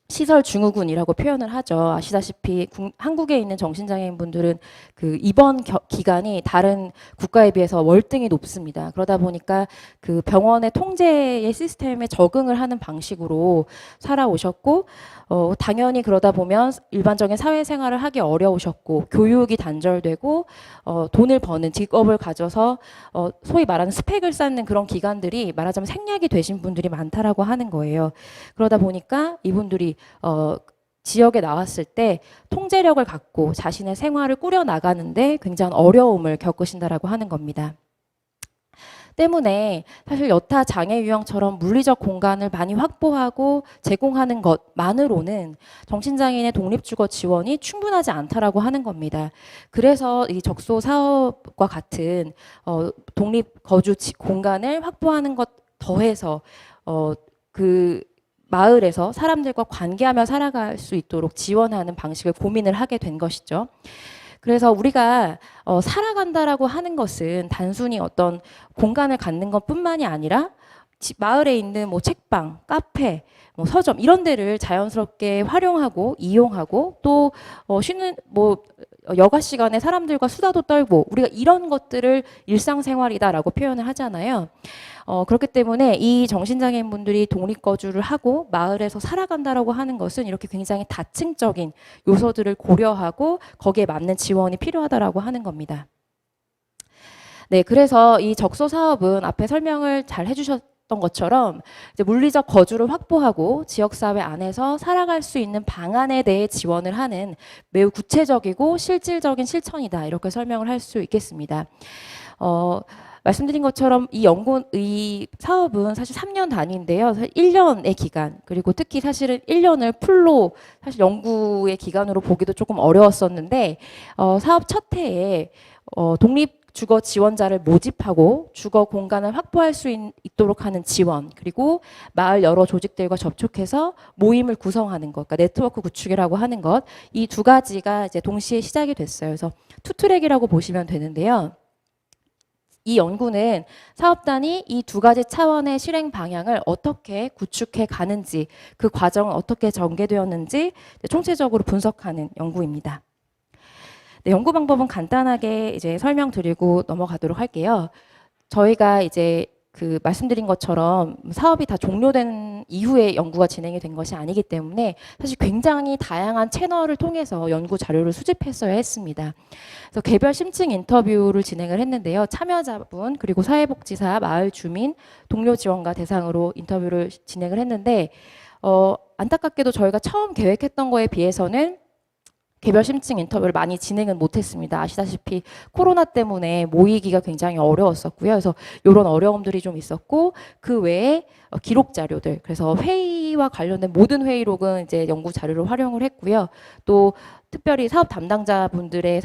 시설 증후군이라고 표현을 하죠. 아시다시피 한국에 있는 정신장애인 분들은 그 입원 기간이 다른 국가에 비해서 월등히 높습니다. 그러다 보니까 그 병원의 통제의 시스템에 적응을 하는 방식으로 살아오셨고, 당연히 그러다 보면 일반적인 사회생활을 하기 어려우셨고, 교육이 단절되고, 돈을 버는 직업을 가져서 소위 말하는 스펙을 쌓는 그런 기간들이 말하자면 생략이 되신 분들이 많다라고 하는 거예요. 그러다 보니까 이분들이 지역에 나왔을 때 통제력을 갖고 자신의 생활을 꾸려 나가는데 굉장한 어려움을 겪으신다라고 하는 겁니다. 때문에 사실 여타 장애 유형처럼 물리적 공간을 많이 확보하고 제공하는 것만으로는 정신장애인의 독립주거 지원이 충분하지 않다라고 하는 겁니다. 그래서 이 적소 사업과 같은 독립 거주 공간을 확보하는 것 더해서 그 마을에서 사람들과 관계하며 살아갈 수 있도록 지원하는 방식을 고민을 하게 된 것이죠. 그래서 우리가 살아간다라고 하는 것은 단순히 어떤 공간을 갖는 것뿐만이 아니라 마을에 있는 책방, 카페, 서점 이런 데를 자연스럽게 활용하고 이용하고 또 쉬는 여가 시간에 사람들과 수다도 떨고 우리가 이런 것들을 일상생활이다라고 표현을 하잖아요. 그렇기 때문에 이 정신장애인 분들이 독립거주를 하고 마을에서 살아간다라고 하는 것은 이렇게 굉장히 다층적인 요소들을 고려하고 거기에 맞는 지원이 필요하다라고 하는 겁니다. 네, 그래서 이 적소 사업은 앞에 설명을 잘 해주셨던 것처럼 이제 물리적 거주를 확보하고 지역사회 안에서 살아갈 수 있는 방안에 대해 지원을 하는 매우 구체적이고 실질적인 실천이다, 이렇게 설명을 할 수 있겠습니다. 말씀드린 것처럼 이 사업은 사실 3년 단위인데요. 1년의 기간, 그리고 특히 사실은 1년을 풀로 사실 연구의 기간으로 보기도 조금 어려웠었는데, 사업 첫 해에 독립 주거 지원자를 모집하고 주거 공간을 확보할 수 있도록 하는 지원, 그리고 마을 여러 조직들과 접촉해서 모임을 구성하는 것, 그러니까 네트워크 구축이라고 하는 것, 이 두 가지가 이제 동시에 시작이 됐어요. 그래서 투트랙이라고 보시면 되는데요. 이 연구는 사업단이 이 두 가지 차원의 실행 방향을 어떻게 구축해 가는지, 그 과정은 어떻게 전개되었는지 총체적으로 분석하는 연구입니다. 네, 연구 방법은 간단하게 이제 설명드리고 넘어가도록 할게요. 저희가 이제 그 말씀드린 것처럼 사업이 다 종료된 이후에 연구가 진행이 된 것이 아니기 때문에 사실 굉장히 다양한 채널을 통해서 연구 자료를 수집했어야 했습니다. 그래서 개별 심층 인터뷰를 진행을 했는데요. 참여자분 그리고 사회복지사, 마을 주민, 동료 지원가 대상으로 인터뷰를 진행을 했는데 안타깝게도 저희가 처음 계획했던 거에 비해서는 개별 심층 인터뷰를 많이 진행은 못했습니다. 아시다시피 코로나 때문에 모이기가 굉장히 어려웠었고요. 그래서 이런 어려움들이 좀 있었고 그 외에 기록 자료들, 그래서 회의와 관련된 모든 회의록은 이제 연구 자료를 활용을 했고요. 또 특별히 사업 담당자분들의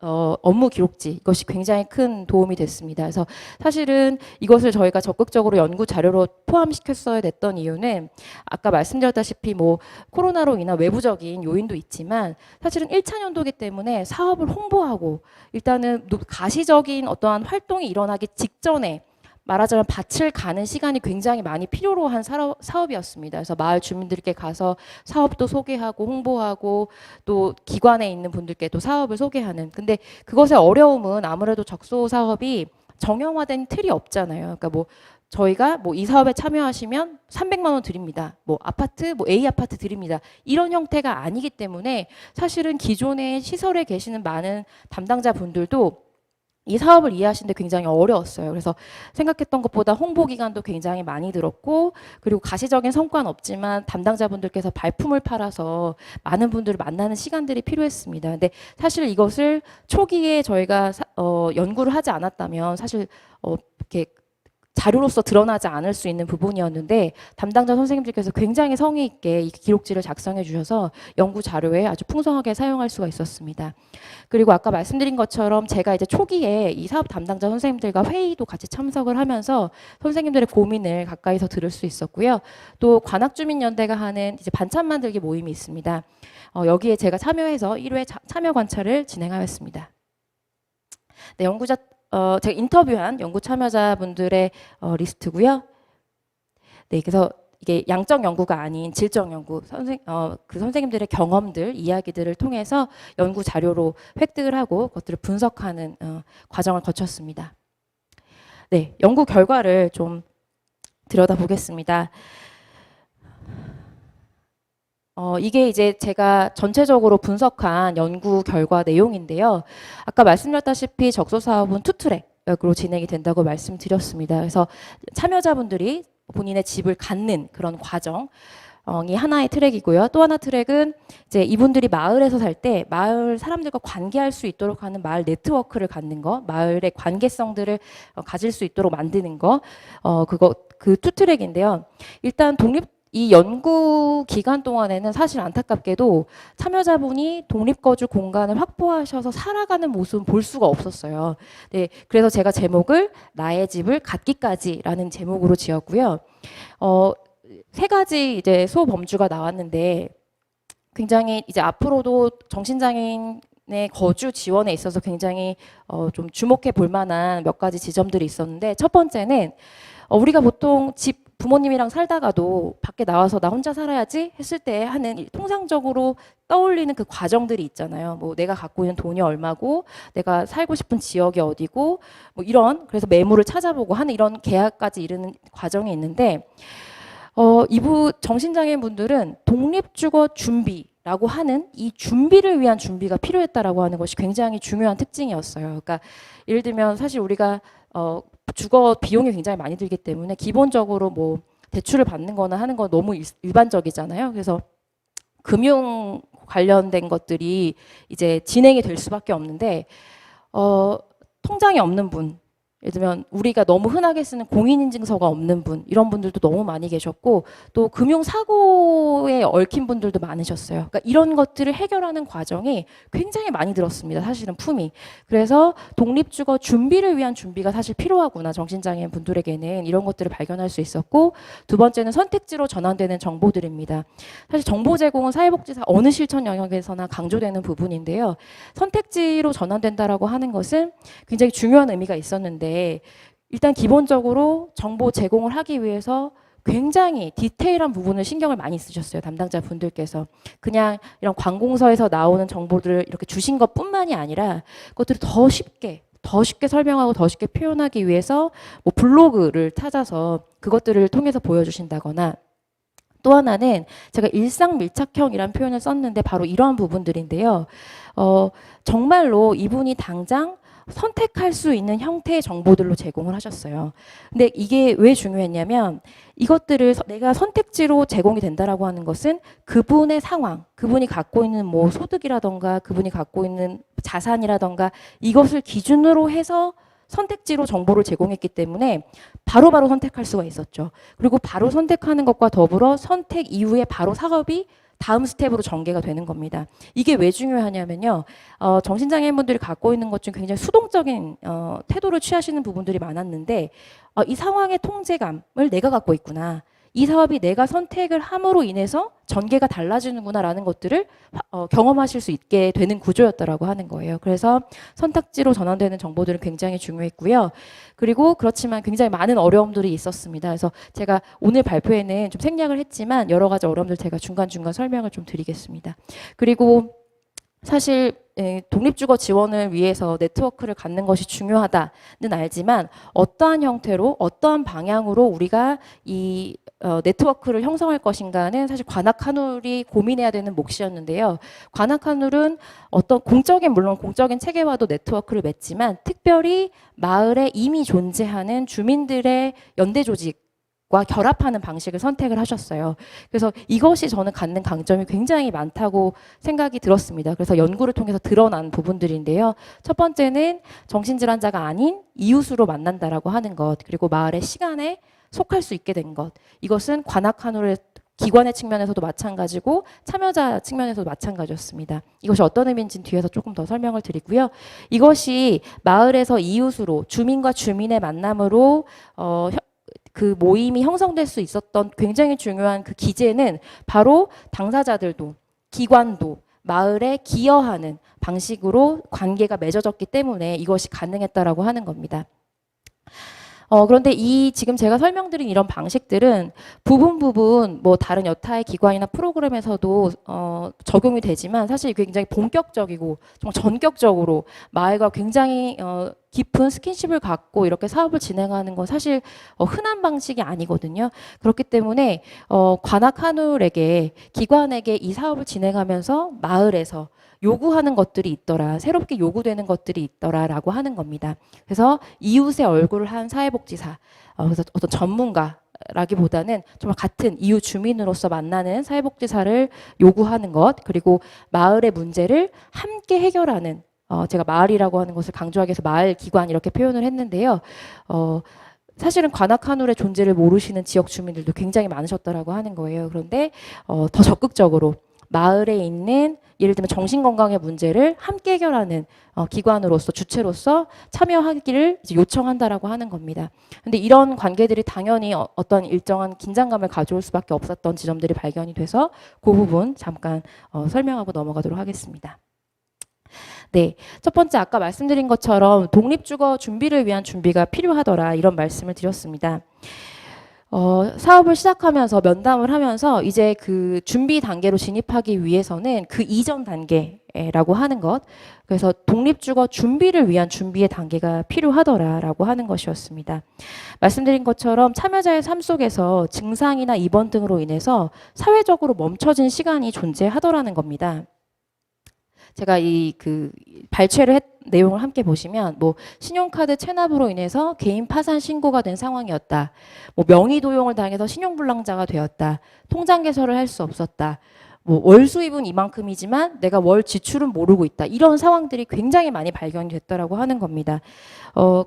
업무 기록지, 이것이 굉장히 큰 도움이 됐습니다. 그래서 사실은 이것을 저희가 적극적으로 연구 자료로 포함시켰어야 됐던 이유는 아까 말씀드렸다시피 뭐 코로나로 인한 외부적인 요인도 있지만 사실은 1차 연도기 때문에 사업을 홍보하고 일단은 가시적인 어떠한 활동이 일어나기 직전에 말하자면 밭을 가는 시간이 굉장히 많이 필요로 한 사업이었습니다. 그래서 마을 주민들께 가서 사업도 소개하고 홍보하고 또 기관에 있는 분들께도 사업을 소개하는. 근데 그것의 어려움은 아무래도 적소 사업이 정형화된 틀이 없잖아요. 그러니까 뭐 저희가 뭐 이 사업에 참여하시면 300만 원 드립니다. 뭐 아파트, 뭐 A 아파트 드립니다. 이런 형태가 아니기 때문에 사실은 기존의 시설에 계시는 많은 담당자분들도 이 사업을 이해하시는데 굉장히 어려웠어요. 그래서 생각했던 것보다 홍보 기간도 굉장히 많이 들었고 그리고 가시적인 성과는 없지만 담당자분들께서 발품을 팔아서 많은 분들을 만나는 시간들이 필요했습니다. 근데 사실 이것을 초기에 저희가 연구를 하지 않았다면 사실 이렇게 자료로서 드러나지 않을 수 있는 부분이었는데 담당자 선생님들께서 굉장히 성의 있게 이 기록지를 작성해 주셔서 연구 자료에 아주 풍성하게 사용할 수가 있었습니다. 그리고 아까 말씀드린 것처럼 제가 이제 초기에 이 사업 담당자 선생님들과 회의도 같이 참석을 하면서 선생님들의 고민을 가까이서 들을 수 있었고요. 또 관악주민연대가 하는 이제 반찬 만들기 모임이 있습니다. 여기에 제가 참여해서 1회 참여 관찰을 진행하였습니다. 네, 제가 인터뷰한 연구 참여자분들의 리스트고요. 네, 그래서 이게 양적 연구가 아닌 질적 연구, 그 선생님들의 경험들, 이야기들을 통해서 연구 자료로 획득을 하고 그것들을 분석하는 과정을 거쳤습니다. 네, 연구 결과를 좀 들여다보겠습니다. 이게 이제 제가 전체적으로 분석한 연구 결과 내용인데요. 아까 말씀드렸다시피 적소 사업은 투트랙으로 진행이 된다고 말씀드렸습니다. 그래서 참여자분들이 본인의 집을 갖는 그런 과정이 하나의 트랙이고요. 또 하나 트랙은 이제 이분들이 마을에서 살 때 마을 사람들과 관계할 수 있도록 하는 마을 네트워크를 갖는 거, 마을의 관계성들을 가질 수 있도록 만드는 거, 그 투 트랙인데요. 일단 이 연구 기간 동안에는 사실 안타깝게도 참여자분이 독립거주 공간을 확보하셔서 살아가는 모습을 볼 수가 없었어요. 네, 그래서 제가 제목을 나의 집을 갖기까지라는 제목으로 지었고요. 세 가지 이제 소범주가 나왔는데 굉장히 이제 앞으로도 정신장애인의 거주 지원에 있어서 굉장히 좀 주목해 볼 만한 몇 가지 지점들이 있었는데 첫 번째는 우리가 보통 부모님이랑 살다가도 밖에 나와서 나 혼자 살아야지 했을 때 하는 통상적으로 떠올리는 그 과정들이 있잖아요. 뭐 내가 갖고 있는 돈이 얼마고 내가 살고 싶은 지역이 어디고 뭐 이런 그래서 매물을 찾아보고 하는 이런 계약까지 이르는 과정이 있는데 정신장애인 분들은 독립주거 준비라고 하는 이 준비를 위한 준비가 필요했다라고 하는 것이 굉장히 중요한 특징이었어요. 그러니까 예를 들면 사실 우리가 주거 비용이 굉장히 많이 들기 때문에 기본적으로 뭐 대출을 받는 거나 하는 건 너무 일반적이잖아요. 그래서 금융 관련된 것들이 이제 진행이 될 수밖에 없는데 통장이 없는 분, 예를 들면 우리가 너무 흔하게 쓰는 공인인증서가 없는 분, 이런 분들도 너무 많이 계셨고 또 금융사고에 얽힌 분들도 많으셨어요. 그러니까 이런 것들을 해결하는 과정이 굉장히 많이 들었습니다. 사실은 품이. 그래서 독립주거 준비를 위한 준비가 사실 필요하구나. 정신장애인 분들에게는 이런 것들을 발견할 수 있었고 두 번째는 선택지로 전환되는 정보들입니다. 사실 정보 제공은 사회복지사 어느 실천 영역에서나 강조되는 부분인데요. 선택지로 전환된다라고 하는 것은 굉장히 중요한 의미가 있었는데 때 일단 기본적으로 정보 제공을 하기 위해서 굉장히 디테일한 부분을 신경을 많이 쓰셨어요. 담당자 분들께서. 그냥 이런 관공서에서 나오는 정보들을 이렇게 주신 것뿐만이 아니라 그것들을 더 쉽게 설명하고 더 쉽게 표현하기 위해서 뭐 블로그를 찾아서 그것들을 통해서 보여주신다거나, 또 하나는 제가 일상 밀착형이라는 표현을 썼는데 바로 이러한 부분들인데요. 정말로 이분이 당장 선택할 수 있는 형태의 정보들로 제공을 하셨어요. 근데 이게 왜 중요했냐면 이것들을 내가 선택지로 제공이 된다라고 하는 것은 그분의 상황, 그분이 갖고 있는 뭐 소득이라던가 그분이 갖고 있는 자산이라던가 이것을 기준으로 해서 선택지로 정보를 제공했기 때문에 바로바로 선택할 수가 있었죠. 그리고 바로 선택하는 것과 더불어 선택 이후에 바로 사업이 다음 스텝으로 전개가 되는 겁니다. 이게 왜 중요하냐면요. 정신장애인분들이 갖고 있는 것 중 굉장히 수동적인 태도를 취하시는 부분들이 많았는데 이 상황의 통제감을 내가 갖고 있구나. 이 사업이 내가 선택을 함으로 인해서 전개가 달라지는구나라는 것들을 경험하실 수 있게 되는 구조였다라고 하는 거예요. 그래서 선택지로 전환되는 정보들은 굉장히 중요했고요. 그리고 그렇지만 굉장히 많은 어려움들이 있었습니다. 그래서 제가 오늘 발표에는 좀 생략을 했지만 여러 가지 어려움들 제가 중간중간 설명을 좀 드리겠습니다. 그리고 사실 독립주거 지원을 위해서 네트워크를 갖는 것이 중요하다는 알지만 어떠한 형태로 어떠한 방향으로 우리가 이 네트워크를 형성할 것인가는 사실 관악한울이 고민해야 되는 몫이었는데요. 관악한울은 어떤 물론 공적인 체계와도 네트워크를 맺지만 특별히 마을에 이미 존재하는 주민들의 연대 조직 과 결합하는 방식을 선택을 하셨어요. 그래서 이것이 저는 갖는 강점이 굉장히 많다고 생각이 들었습니다. 그래서 연구를 통해서 드러난 부분들인데요. 첫 번째는 정신질환자가 아닌 이웃으로 만난다라고 하는 것, 그리고 마을의 시간에 속할 수 있게 된 것. 이것은 관악한울의 기관의 측면에서도 마찬가지고 참여자 측면에서도 마찬가지였습니다. 이것이 어떤 의미인지는 뒤에서 조금 더 설명을 드리고요. 이것이 마을에서 이웃으로 주민과 주민의 만남으로 그 모임이 형성될 수 있었던 굉장히 중요한 그 기제는 바로 당사자들도 기관도 마을에 기여하는 방식으로 관계가 맺어졌기 때문에 이것이 가능했다라고 하는 겁니다. 그런데 지금 제가 설명드린 이런 방식들은 부분 뭐 다른 여타의 기관이나 프로그램에서도 적용이 되지만 사실 굉장히 본격적이고 정말 전격적으로 마을과 굉장히 깊은 스킨십을 갖고 이렇게 사업을 진행하는 건 사실 흔한 방식이 아니거든요. 그렇기 때문에 관악한울에게 기관에게 이 사업을 진행하면서 마을에서 요구하는 것들이 있더라, 새롭게 요구되는 것들이 있더라라고 하는 겁니다. 그래서 이웃의 얼굴을 한 사회복지사, 그래서 어떤 전문가라기보다는 정말 같은 이웃 주민으로서 만나는 사회복지사를 요구하는 것, 그리고 마을의 문제를 함께 해결하는, 제가 마을이라고 하는 것을 강조하기 위해서 마을 기관 이렇게 표현을 했는데요. 사실은 관악한울의 존재를 모르시는 지역 주민들도 굉장히 많으셨다라고 하는 거예요. 그런데 더 적극적으로 마을에 있는 예를 들면 정신건강의 문제를 함께 해결하는 기관으로서 주체로서 참여하기를 이제 요청한다라고 하는 겁니다. 그런데 이런 관계들이 당연히 어떤 일정한 긴장감을 가져올 수밖에 없었던 지점들이 발견이 돼서 그 부분 잠깐 설명하고 넘어가도록 하겠습니다. 네, 첫 번째 아까 말씀드린 것처럼 독립주거 준비를 위한 준비가 필요하더라 이런 말씀을 드렸습니다. 사업을 시작하면서 면담을 하면서 이제 그 준비 단계로 진입하기 위해서는 그 이전 단계라고 하는 것, 그래서 독립주거 준비를 위한 준비의 단계가 필요하더라라고 하는 것이었습니다. 말씀드린 것처럼 참여자의 삶 속에서 증상이나 입원 등으로 인해서 사회적으로 멈춰진 시간이 존재하더라는 겁니다. 제가 발췌를 내용을 함께 보시면 뭐 신용카드 체납으로 인해서 개인 파산 신고가 된 상황이었다. 뭐 명의 도용을 당해서 신용불량자가 되었다. 통장 개설을 할 수 없었다. 뭐 월 수입은 이만큼이지만 내가 월 지출은 모르고 있다. 이런 상황들이 굉장히 많이 발견이 됐다라고 하는 겁니다.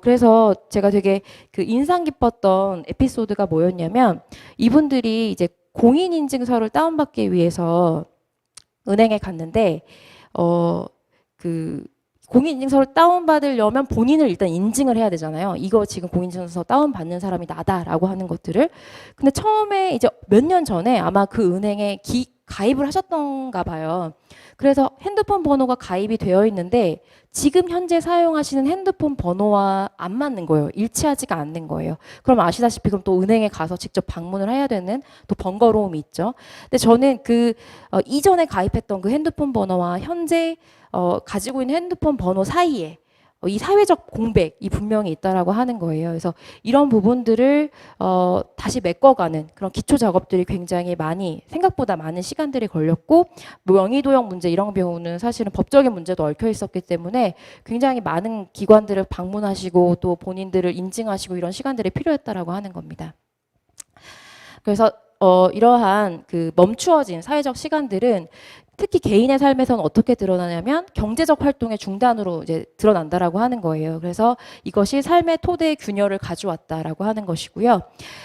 그래서 제가 되게 그 인상 깊었던 에피소드가 뭐였냐면 이분들이 이제 공인인증서를 다운받기 위해서 은행에 갔는데 그 공인인증서를 다운받으려면 본인을 일단 인증을 해야 되잖아요. 이거 지금 공인인증서 다운받는 사람이 나다라고 하는 것들을. 근데 처음에 이제 몇 년 전에 아마 그 은행의 가입을 하셨던가 봐요. 그래서 핸드폰 번호가 가입이 되어 있는데 지금 현재 사용하시는 핸드폰 번호와 안 맞는 거예요. 일치하지가 않는 거예요. 그럼 아시다시피 그럼 또 은행에 가서 직접 방문을 해야 되는 또 번거로움이 있죠. 근데 저는 이전에 가입했던 그 핸드폰 번호와 현재 가지고 있는 핸드폰 번호 사이에 이 사회적 공백이 분명히 있다라고 하는 거예요. 그래서 이런 부분들을 다시 메꿔가는 그런 기초 작업들이 굉장히 많이 생각보다 많은 시간들이 걸렸고 명의도용 문제 이런 경우는 사실은 법적인 문제도 얽혀 있었기 때문에 굉장히 많은 기관들을 방문하시고 또 본인들을 인증하시고 이런 시간들이 필요했다라고 하는 겁니다. 그래서 이러한 그 멈추어진 사회적 시간들은 특히 개인의 삶에서는 어떻게 드러나냐면 경제적 활동의 중단으로 이제 드러난다라고 하는 거예요. 그래서 이것이 삶의 토대의 균열을 가져왔다라고 하는 것이고요.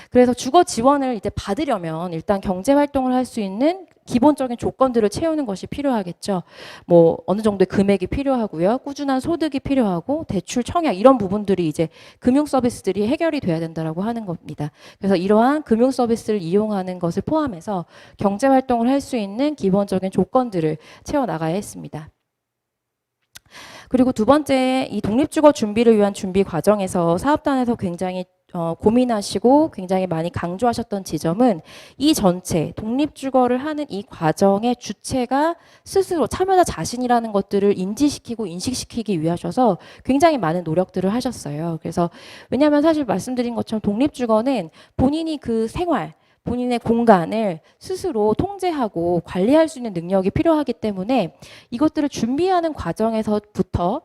그래서 주거 지원을 이제 받으려면 일단 경제 활동을 할 수 있는 기본적인 조건들을 채우는 것이 필요하겠죠. 뭐 어느 정도의 금액이 필요하고요. 꾸준한 소득이 필요하고 대출 청약 이런 부분들이 이제 금융 서비스들이 해결이 돼야 된다라고 하는 겁니다. 그래서 이러한 금융 서비스를 이용하는 것을 포함해서 경제 활동을 할 수 있는 기본적인 조건들을 채워 나가야 했습니다. 그리고 두 번째, 이 독립주거 준비를 위한 준비 과정에서 사업단에서 굉장히 고민하시고 굉장히 많이 강조하셨던 지점은 이 전체 독립주거를 하는 이 과정의 주체가 스스로 참여자 자신이라는 것들을 인지시키고 인식시키기 위하셔서 굉장히 많은 노력들을 하셨어요. 그래서 왜냐하면 사실 말씀드린 것처럼 독립주거는 본인이 그 생활 본인의 공간을 스스로 통제하고 관리할 수 있는 능력이 필요하기 때문에 이것들을 준비하는 과정에서부터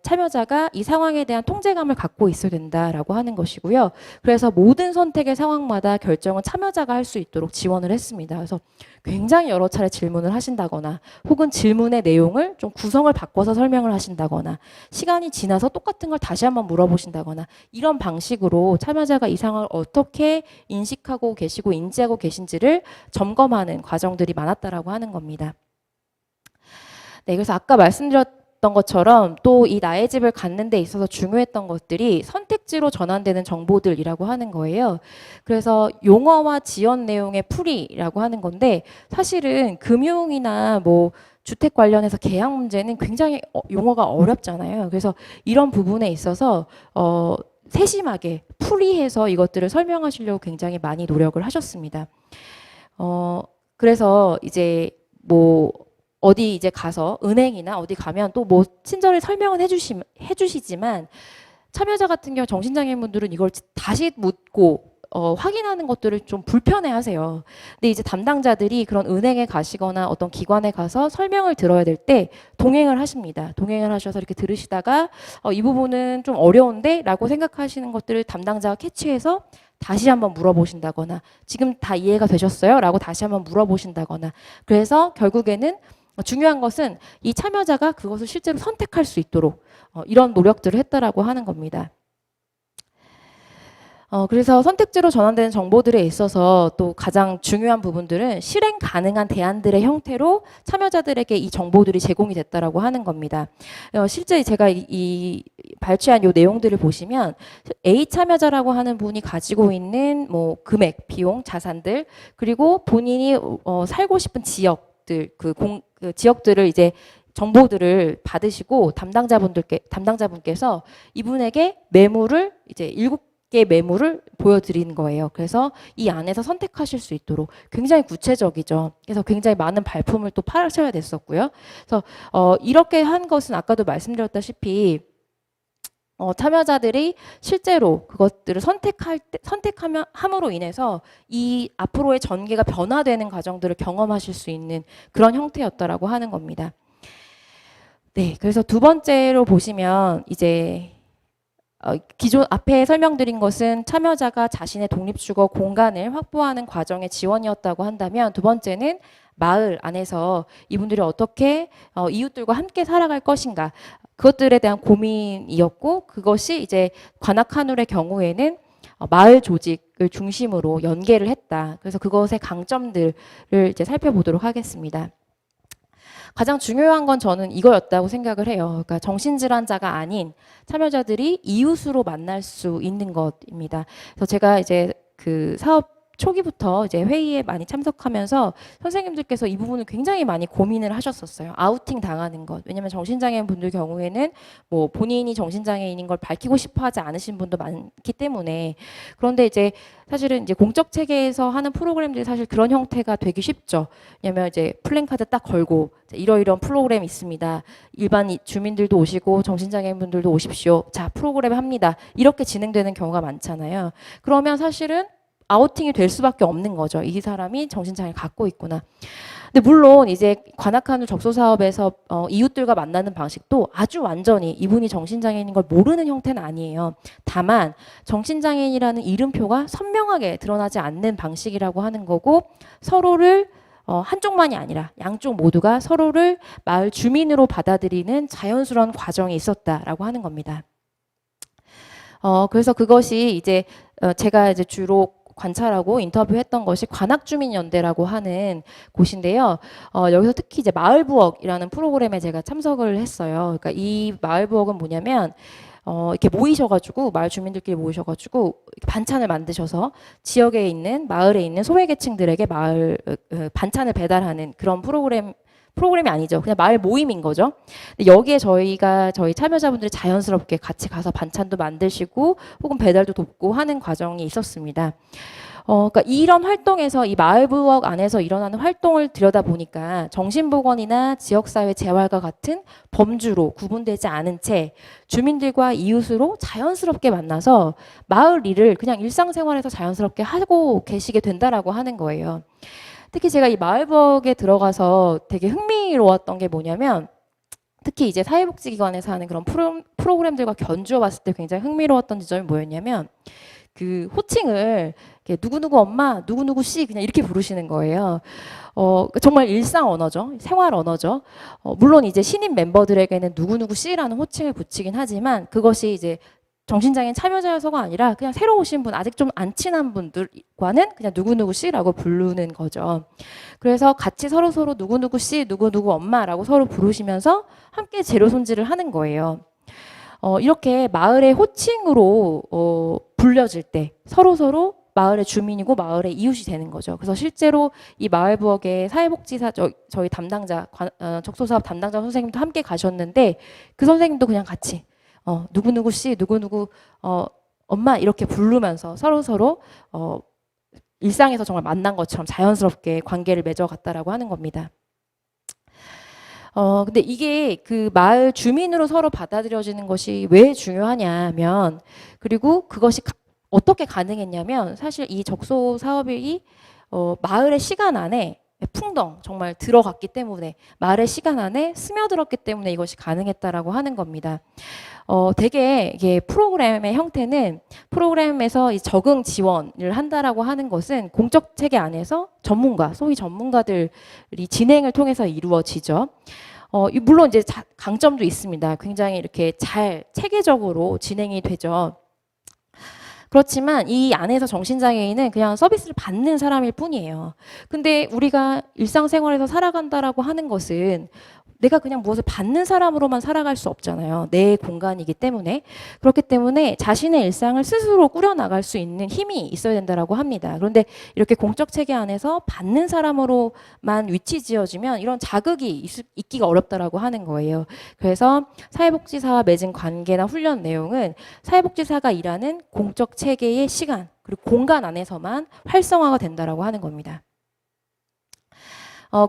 참여자가 이 상황에 대한 통제감을 갖고 있어야 된다라고 하는 것이고요. 그래서 모든 선택의 상황마다 결정은 참여자가 할 수 있도록 지원을 했습니다. 그래서 굉장히 여러 차례 질문을 하신다거나 혹은 질문의 내용을 좀 구성을 바꿔서 설명을 하신다거나 시간이 지나서 똑같은 걸 다시 한번 물어보신다거나 이런 방식으로 참여자가 이 상황을 어떻게 인식하고 계시고 인지하고 계신지를 점검하는 과정들이 많았다라고 하는 겁니다. 네, 그래서 아까 말씀드렸던 것처럼 또 이 나의 집을 갖는 데 있어서 중요했던 것들이 선택지로 전환되는 정보들이라고 하는 거예요. 그래서 용어와 지원 내용의 풀이라고 하는 건데 사실은 금융이나 뭐 주택 관련해서 계약 문제는 굉장히 용어가 어렵잖아요. 그래서 이런 부분에 있어서 세심하게 풀이해서 이것들을 설명하시려고 굉장히 많이 노력을 하셨습니다. 그래서 이제 뭐 어디 이제 가서 은행이나 어디 가면 또 뭐 친절히 설명은 해주시지만 참여자 같은 경우 정신장애인분들은 이걸 다시 묻고 확인하는 것들을 좀 불편해하세요. 근데 이제 담당자들이 그런 은행에 가시거나 어떤 기관에 가서 설명을 들어야 될 때 동행을 하십니다. 동행을 하셔서 이렇게 들으시다가 이 부분은 좀 어려운데라고 생각하시는 것들을 담당자가 캐치해서 다시 한번 물어보신다거나 지금 다 이해가 되셨어요? 라고 다시 한번 물어보신다거나 그래서 결국에는 중요한 것은 이 참여자가 그것을 실제로 선택할 수 있도록 이런 노력들을 했다라고 하는 겁니다. 그래서 선택지로 전환되는 정보들에 있어서 또 가장 중요한 부분들은 실행 가능한 대안들의 형태로 참여자들에게 이 정보들이 제공이 됐다라고 하는 겁니다. 실제 제가 이 발췌한 이 내용들을 보시면 A 참여자라고 하는 분이 가지고 있는 뭐 금액, 비용, 자산들 그리고 본인이 살고 싶은 지역들 그 지역들을 이제 정보들을 받으시고 담당자분께서 이분에게 매물을 이제 7개 매물을 보여드리는 거예요. 그래서 이 안에서 선택하실 수 있도록 굉장히 구체적이죠. 그래서 굉장히 많은 발품을 또 파셔야 됐었고요. 그래서 이렇게 한 것은 아까도 말씀드렸다시피 참여자들이 실제로 그것들을 함으로 인해서 이 앞으로의 전개가 변화되는 과정들을 경험하실 수 있는 그런 형태였다라고 하는 겁니다. 네, 그래서 두 번째로 보시면 이제 기존 앞에 설명드린 것은 참여자가 자신의 독립주거 공간을 확보하는 과정의 지원이었다고 한다면 두 번째는 마을 안에서 이분들이 어떻게 이웃들과 함께 살아갈 것인가 그것들에 대한 고민이었고 그것이 이제 관악한울의 경우에는 마을 조직을 중심으로 연계를 했다. 그래서 그것의 강점들을 이제 살펴보도록 하겠습니다. 가장 중요한 건 저는 이거였다고 생각을 해요. 그러니까 정신질환자가 아닌 참여자들이 이웃으로 만날 수 있는 것입니다. 그래서 제가 이제 그 사업 초기부터 이제 회의에 많이 참석하면서 선생님들께서 이 부분을 굉장히 많이 고민을 하셨었어요. 아우팅 당하는 것. 왜냐하면 정신장애인 분들 경우에는 뭐 본인이 정신장애인인 걸 밝히고 싶어하지 않으신 분도 많기 때문에 그런데 이제 사실은 이제 공적 체계에서 하는 프로그램들이 사실 그런 형태가 되기 쉽죠. 왜냐하면 이제 플랜카드 딱 걸고 이러이러한 프로그램이 있습니다. 일반 주민들도 오시고 정신장애인 분들도 오십시오. 자, 프로그램 합니다. 이렇게 진행되는 경우가 많잖아요. 그러면 사실은 아우팅이 될 수밖에 없는 거죠. 이 사람이 정신장애를 갖고 있구나. 근데 물론 이제 관악한우 접수 사업에서 이웃들과 만나는 방식도 아주 완전히 이분이 정신장애인인 걸 모르는 형태는 아니에요. 다만 정신장애인이라는 이름표가 선명하게 드러나지 않는 방식이라고 하는 거고 서로를 한쪽만이 아니라 양쪽 모두가 서로를 마을 주민으로 받아들이는 자연스러운 과정이 있었다라고 하는 겁니다. 그래서 그것이 이제 제가 이제 주로 관찰하고 인터뷰했던 것이 관악주민연대라고 하는 곳인데요. 여기서 특히 이제 마을부엌이라는 프로그램에 제가 참석을 했어요. 그러니까 이 마을부엌은 뭐냐면 이렇게 모이셔가지고 마을 주민들끼리 모이셔가지고 반찬을 만드셔서 지역에 있는 마을에 있는 소외계층들에게 마을 반찬을 배달하는 그런 프로그램이 아니죠. 그냥 마을 모임인 거죠. 근데 여기에 저희 참여자분들이 자연스럽게 같이 가서 반찬도 만드시고 혹은 배달도 돕고 하는 과정이 있었습니다. 그러니까 이런 활동에서 이 마을부엌 안에서 일어나는 활동을 들여다보니까 정신보건이나 지역사회 재활과 같은 범주로 구분되지 않은 채 주민들과 이웃으로 자연스럽게 만나서 마을 일을 그냥 일상생활에서 자연스럽게 하고 계시게 된다라고 하는 거예요. 특히 제가 이 마을부엌에 들어가서 되게 흥미로웠던 게 뭐냐면 특히 이제 사회복지기관에서 하는 그런 프로그램들과 견주어 봤을 때 굉장히 흥미로웠던 지점이 뭐였냐면 그 호칭을 이렇게 누구누구 엄마, 누구누구 씨 그냥 이렇게 부르시는 거예요. 정말 일상 언어죠. 생활 언어죠. 물론 이제 신입 멤버들에게는 누구누구 씨라는 호칭을 붙이긴 하지만 그것이 이제 정신장애인 참여자여서가 아니라 그냥 새로 오신 분, 아직 좀 안 친한 분들과는 그냥 누구누구 씨라고 부르는 거죠. 그래서 같이 서로 누구누구 씨, 누구누구 엄마라고 서로 부르시면서 함께 재료 손질을 하는 거예요. 이렇게 마을의 호칭으로 불려질 때 서로 마을의 주민이고 마을의 이웃이 되는 거죠. 그래서 실제로 이 마을부엌에 사회복지사 저희 담당자, 적소사업 담당자 선생님도 함께 가셨는데 그 선생님도 그냥 같이 누구누구 씨, 누구누구 엄마 이렇게 부르면서 서로 일상에서 정말 만난 것처럼 자연스럽게 관계를 맺어갔다라고 하는 겁니다. 근데 이게 그 마을 주민으로 서로 받아들여지는 것이 왜 중요하냐면 그리고 그것이 어떻게 가능했냐면 사실 이 적소 사업이 마을의 시간 안에 풍덩 정말 들어갔기 때문에 마을의 시간 안에 스며들었기 때문에 이것이 가능했다라고 하는 겁니다. 되게 이게 프로그램의 형태는 프로그램에서 이 적응 지원을 한다라고 하는 것은 공적 체계 안에서 소위 전문가들이 진행을 통해서 이루어지죠. 물론 이제 강점도 있습니다. 굉장히 이렇게 잘 체계적으로 진행이 되죠. 그렇지만 이 안에서 정신장애인은 그냥 서비스를 받는 사람일 뿐이에요. 근데 우리가 일상생활에서 살아간다라고 하는 것은 내가 그냥 무엇을 받는 사람으로만 살아갈 수 없잖아요. 내 공간이기 때문에. 그렇기 때문에 자신의 일상을 스스로 꾸려나갈 수 있는 힘이 있어야 된다라고 합니다. 그런데 이렇게 공적 체계 안에서 받는 사람으로만 위치 지어지면 이런 자극이 있기가 어렵다라고 하는 거예요. 그래서 사회복지사와 맺은 관계나 훈련 내용은 사회복지사가 일하는 공적 체계의 시간 그리고 공간 안에서만 활성화가 된다라고 하는 겁니다.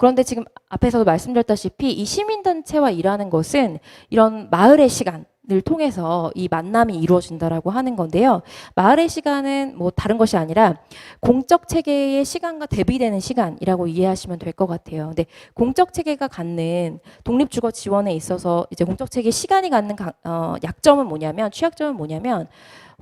그런데 지금 앞에서도 말씀드렸다시피 이 시민단체와 일하는 것은 이런 마을의 시간을 통해서 이 만남이 이루어진다라고 하는 건데요. 마을의 시간은 뭐 다른 것이 아니라 공적 체계의 시간과 대비되는 시간이라고 이해하시면 될 것 같아요. 근데 공적 체계가 갖는 독립주거 지원에 있어서 이제 공적 체계 시간이 갖는 약점은 뭐냐면 취약점은 뭐냐면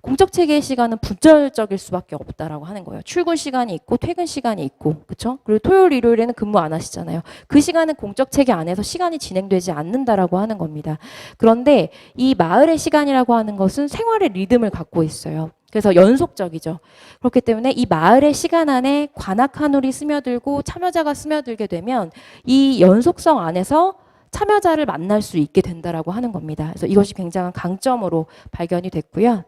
공적 체계의 시간은 분절적일 수밖에 없다라고 하는 거예요. 출근 시간이 있고 퇴근 시간이 있고, 그렇죠? 그리고 토요일, 일요일에는 근무 안 하시잖아요. 그 시간은 공적 체계 안에서 시간이 진행되지 않는다라고 하는 겁니다. 그런데 이 마을의 시간이라고 하는 것은 생활의 리듬을 갖고 있어요. 그래서 연속적이죠. 그렇기 때문에 이 마을의 시간 안에 관악한울이 스며들고 참여자가 스며들게 되면 이 연속성 안에서 참여자를 만날 수 있게 된다라고 하는 겁니다. 그래서 이것이 굉장한 강점으로 발견이 됐고요.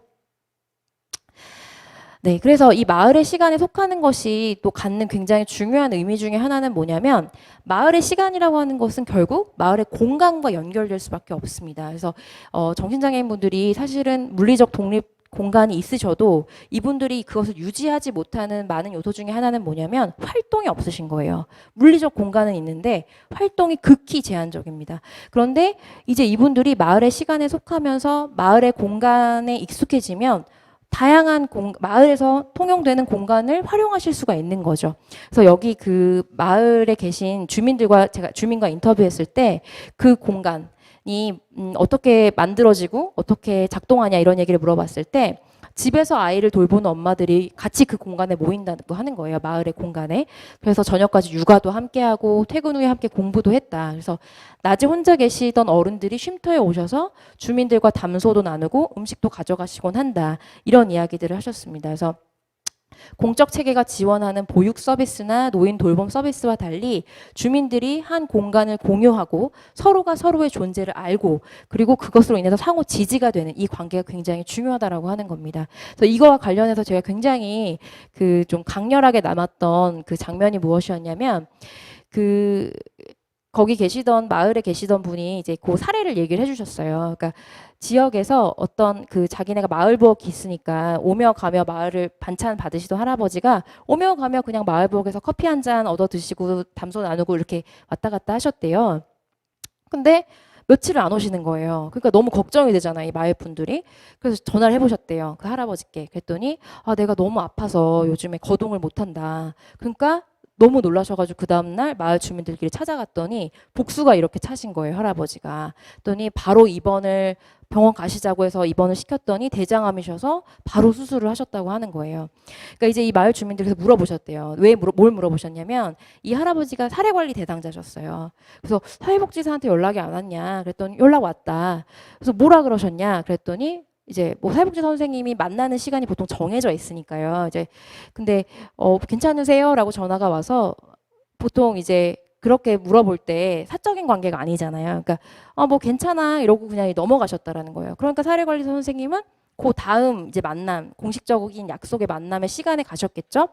네, 그래서 이 마을의 시간에 속하는 것이 또 갖는 굉장히 중요한 의미 중에 하나는 뭐냐면 마을의 시간이라고 하는 것은 결국 마을의 공간과 연결될 수밖에 없습니다. 그래서 정신장애인분들이 사실은 물리적 독립 공간이 있으셔도 이분들이 그것을 유지하지 못하는 많은 요소 중에 하나는 뭐냐면 활동이 없으신 거예요. 물리적 공간은 있는데 활동이 극히 제한적입니다. 그런데 이제 이분들이 마을의 시간에 속하면서 마을의 공간에 익숙해지면 다양한 마을에서 통용되는 공간을 활용하실 수가 있는 거죠. 그래서 여기 그 마을에 계신 주민들과 제가 주민과 인터뷰했을 때 그 공간이 어떻게 만들어지고 어떻게 작동하냐 이런 얘기를 물어봤을 때 집에서 아이를 돌보는 엄마들이 같이 그 공간에 모인다고 하는 거예요. 마을의 공간에. 그래서 저녁까지 육아도 함께하고 퇴근 후에 함께 공부도 했다. 그래서 낮에 혼자 계시던 어른들이 쉼터에 오셔서 주민들과 담소도 나누고 음식도 가져가시곤 한다. 이런 이야기들을 하셨습니다. 그래서 공적 체계가 지원하는 보육 서비스나 노인 돌봄 서비스와 달리 주민들이 한 공간을 공유하고 서로가 서로의 존재를 알고 그리고 그것으로 인해서 상호 지지가 되는 이 관계가 굉장히 중요하다라고 하는 겁니다. 그래서 이거와 관련해서 제가 굉장히 그 좀 강렬하게 남았던 그 장면이 무엇이었냐면 그 거기 계시던 마을에 계시던 분이 이제 그 사례를 얘기를 해주셨어요. 그러니까 지역에서 어떤 그 자기네가 마을 부엌이 있으니까 오며 가며 마을을 반찬 받으시던 할아버지가 오며 가며 그냥 마을 부엌에서 커피 한 잔 얻어 드시고 담소 나누고 이렇게 왔다 갔다 하셨대요. 근데 며칠을 안 오시는 거예요. 그러니까 너무 걱정이 되잖아요, 이 마을 분들이. 그래서 전화를 해보셨대요, 그 할아버지께. 그랬더니 아, 내가 너무 아파서 요즘에 거동을 못한다. 그러니까 너무 놀라셔가지고 그 다음날 마을 주민들끼리 찾아갔더니 복수가 이렇게 차신 거예요, 할아버지가. 그랬더니 바로 입원을 병원 가시자고 해서 입원을 시켰더니 대장암이셔서 바로 수술을 하셨다고 하는 거예요. 그러니까 이제 이 마을 주민들께서 물어보셨대요. 뭘 물어보셨냐면 이 할아버지가 사례관리 대상자셨어요. 그래서 사회복지사한테 연락이 안 왔냐 그랬더니 연락 왔다. 그래서 뭐라 그러셨냐 그랬더니 이제 뭐 사회복지 선생님이 만나는 시간이 보통 정해져 있으니까요. 이제 근데 괜찮으세요라고 전화가 와서 보통 이제 그렇게 물어볼 때 사적인 관계가 아니잖아요. 그러니까 뭐 괜찮아 이러고 그냥 넘어가셨다라는 거예요. 그러니까 사례관리사 선생님은 그 다음 이제 만남, 공식적인 약속의 만남의 시간에 가셨겠죠.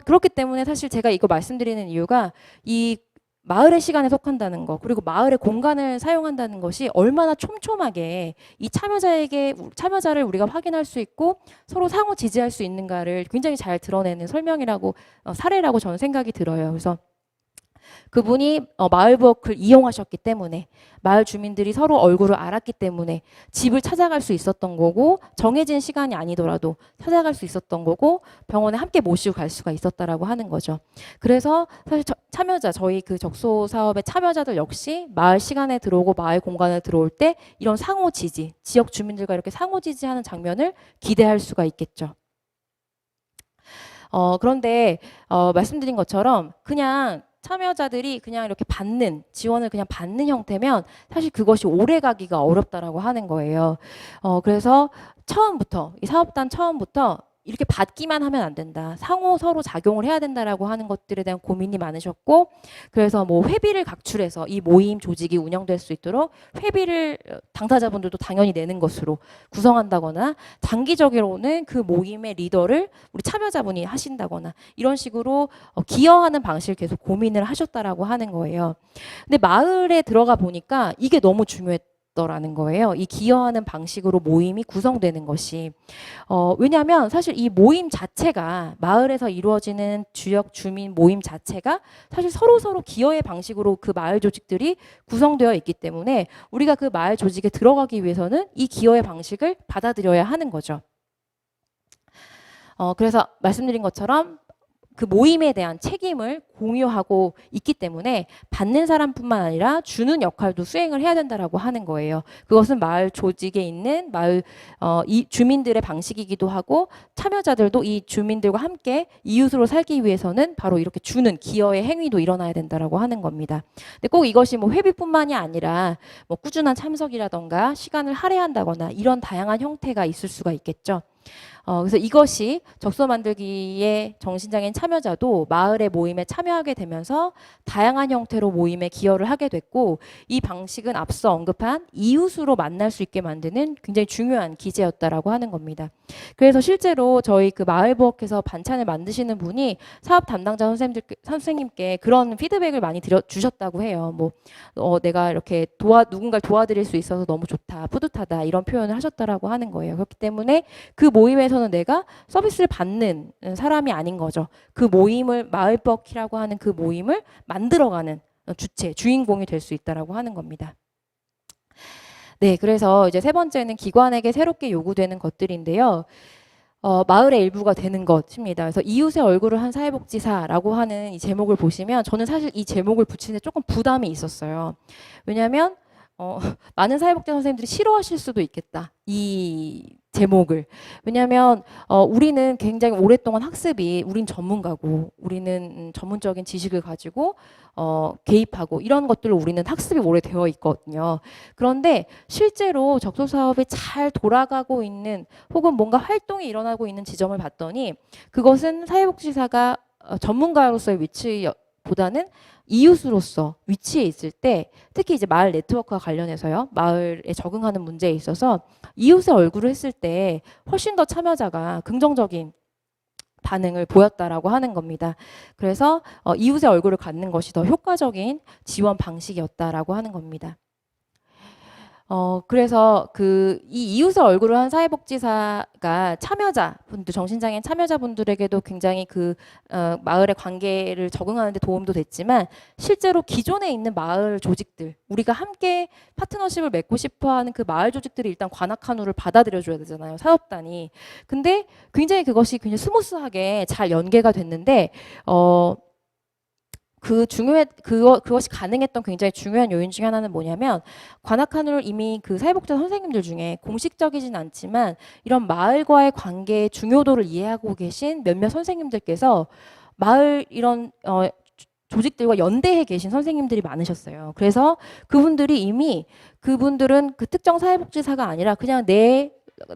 그렇기 때문에 사실 제가 이거 말씀드리는 이유가 이 마을의 시간에 속한다는 거 그리고 마을의 공간을 사용한다는 것이 얼마나 촘촘하게 이 참여자를 우리가 확인할 수 있고 서로 상호 지지할 수 있는가를 굉장히 잘 드러내는 설명이라고 사례라고 저는 생각이 들어요. 그래서 그분이 마을 부엌을 이용하셨기 때문에 마을 주민들이 서로 얼굴을 알았기 때문에 집을 찾아갈 수 있었던 거고 정해진 시간이 아니더라도 찾아갈 수 있었던 거고 병원에 함께 모시고 갈 수가 있었다라고 하는 거죠. 그래서 사실 저희 그 적소 사업의 참여자들 역시 마을 시간에 들어오고 마을 공간에 들어올 때 이런 상호 지지, 지역 주민들과 이렇게 상호 지지하는 장면을 기대할 수가 있겠죠. 그런데 말씀드린 것처럼 그냥 참여자들이 그냥 이렇게 지원을 그냥 받는 형태면 사실 그것이 오래 가기가 어렵다라고 하는 거예요. 그래서 이 사업단 처음부터 이렇게 받기만 하면 안 된다. 상호 서로 작용을 해야 된다라고 하는 것들에 대한 고민이 많으셨고 그래서 뭐 회비를 각출해서 이 모임 조직이 운영될 수 있도록 회비를 당사자분들도 당연히 내는 것으로 구성한다거나 장기적으로는 그 모임의 리더를 우리 참여자분이 하신다거나 이런 식으로 기여하는 방식을 계속 고민을 하셨다라고 하는 거예요. 근데 마을에 들어가 보니까 이게 너무 중요했더라는 거예요. 이 기여하는 방식으로 모임이 구성되는 것이. 왜냐하면 사실 이 모임 자체가 마을에서 이루어지는 지역 주민 모임 자체가 사실 서로 기여의 방식으로 그 마을 조직들이 구성되어 있기 때문에 우리가 그 마을 조직에 들어가기 위해서는 이 기여의 방식을 받아들여야 하는 거죠. 그래서 말씀드린 것처럼 그 모임에 대한 책임을 공유하고 있기 때문에 받는 사람뿐만 아니라 주는 역할도 수행을 해야 된다라고 하는 거예요. 그것은 마을 조직에 있는 이 주민들의 방식이기도 하고 참여자들도 이 주민들과 함께 이웃으로 살기 위해서는 바로 이렇게 주는 기여의 행위도 일어나야 된다라고 하는 겁니다. 근데 꼭 이것이 뭐 회비뿐만이 아니라 뭐 꾸준한 참석이라던가 시간을 할애한다거나 이런 다양한 형태가 있을 수가 있겠죠. 그래서 이것이 적소 만들기의 정신장애인 참여자도 마을의 모임에 참여하게 되면서 다양한 형태로 모임에 기여를 하게 됐고, 이 방식은 앞서 언급한 이웃으로 만날 수 있게 만드는 굉장히 중요한 기제였다라고 하는 겁니다. 그래서 실제로 저희 그 마을부엌에서 반찬을 만드시는 분이 사업 담당자 선생님께 그런 피드백을 많이 주셨다고 해요. 내가 이렇게 누군가를 도와드릴 수 있어서 너무 좋다, 뿌듯하다, 이런 표현을 하셨다라고 하는 거예요. 그렇기 때문에 그 모임에서는 내가 서비스를 받는 사람이 아닌 거죠. 그 모임을, 마을버키라고 하는 그 모임을 만들어가는 주인공이 될 수 있다라고 하는 겁니다. 네, 그래서 이제 세 번째는 기관에게 새롭게 요구되는 것들인데요. 마을의 일부가 되는 것입니다. 그래서 이웃의 얼굴을 한 사회복지사라고 하는 이 제목을 보시면 저는 사실 이 제목을 붙이는데 조금 부담이 있었어요. 왜냐하면 많은 사회복지 선생님들이 싫어하실 수도 있겠다, 이 제목을. 왜냐하면 우리는 굉장히 오랫동안 우린 전문가고, 우리는 전문적인 지식을 가지고 개입하고, 이런 것들로 우리는 학습이 오래되어 있거든요. 그런데 실제로 적소 사업이 잘 돌아가고 있는, 혹은 뭔가 활동이 일어나고 있는 지점을 봤더니, 그것은 사회복지사가 전문가로서의 위치보다는 이웃으로서 위치에 있을 때, 특히 이제 마을 네트워크와 관련해서요, 마을에 적응하는 문제에 있어서 이웃의 얼굴을 했을 때 훨씬 더 참여자가 긍정적인 반응을 보였다라고 하는 겁니다. 그래서 이웃의 얼굴을 갖는 것이 더 효과적인 지원 방식이었다라고 하는 겁니다. 그래서 이 이웃의 얼굴을 한 사회복지사가 참여자분들, 정신장애인 참여자분들에게도 굉장히 마을의 관계를 적응하는 데 도움도 됐지만, 실제로 기존에 있는 마을 조직들, 우리가 함께 파트너십을 맺고 싶어하는 그 마을 조직들이 일단 관악한우를 받아들여줘야 되잖아요, 사업단이. 근데 굉장히 그것이 굉장히 스무스하게 잘 연계가 됐는데, 그것이 가능했던 굉장히 중요한 요인 중에 하나는 뭐냐면, 관악한우를 이미 그 사회복지사 선생님들 중에 공식적이진 않지만 이런 마을과의 관계의 중요도를 이해하고 계신 몇몇 선생님들께서 마을 이런 조직들과 연대해 계신 선생님들이 많으셨어요. 그래서 그분들은 그 특정 사회복지사가 아니라 그냥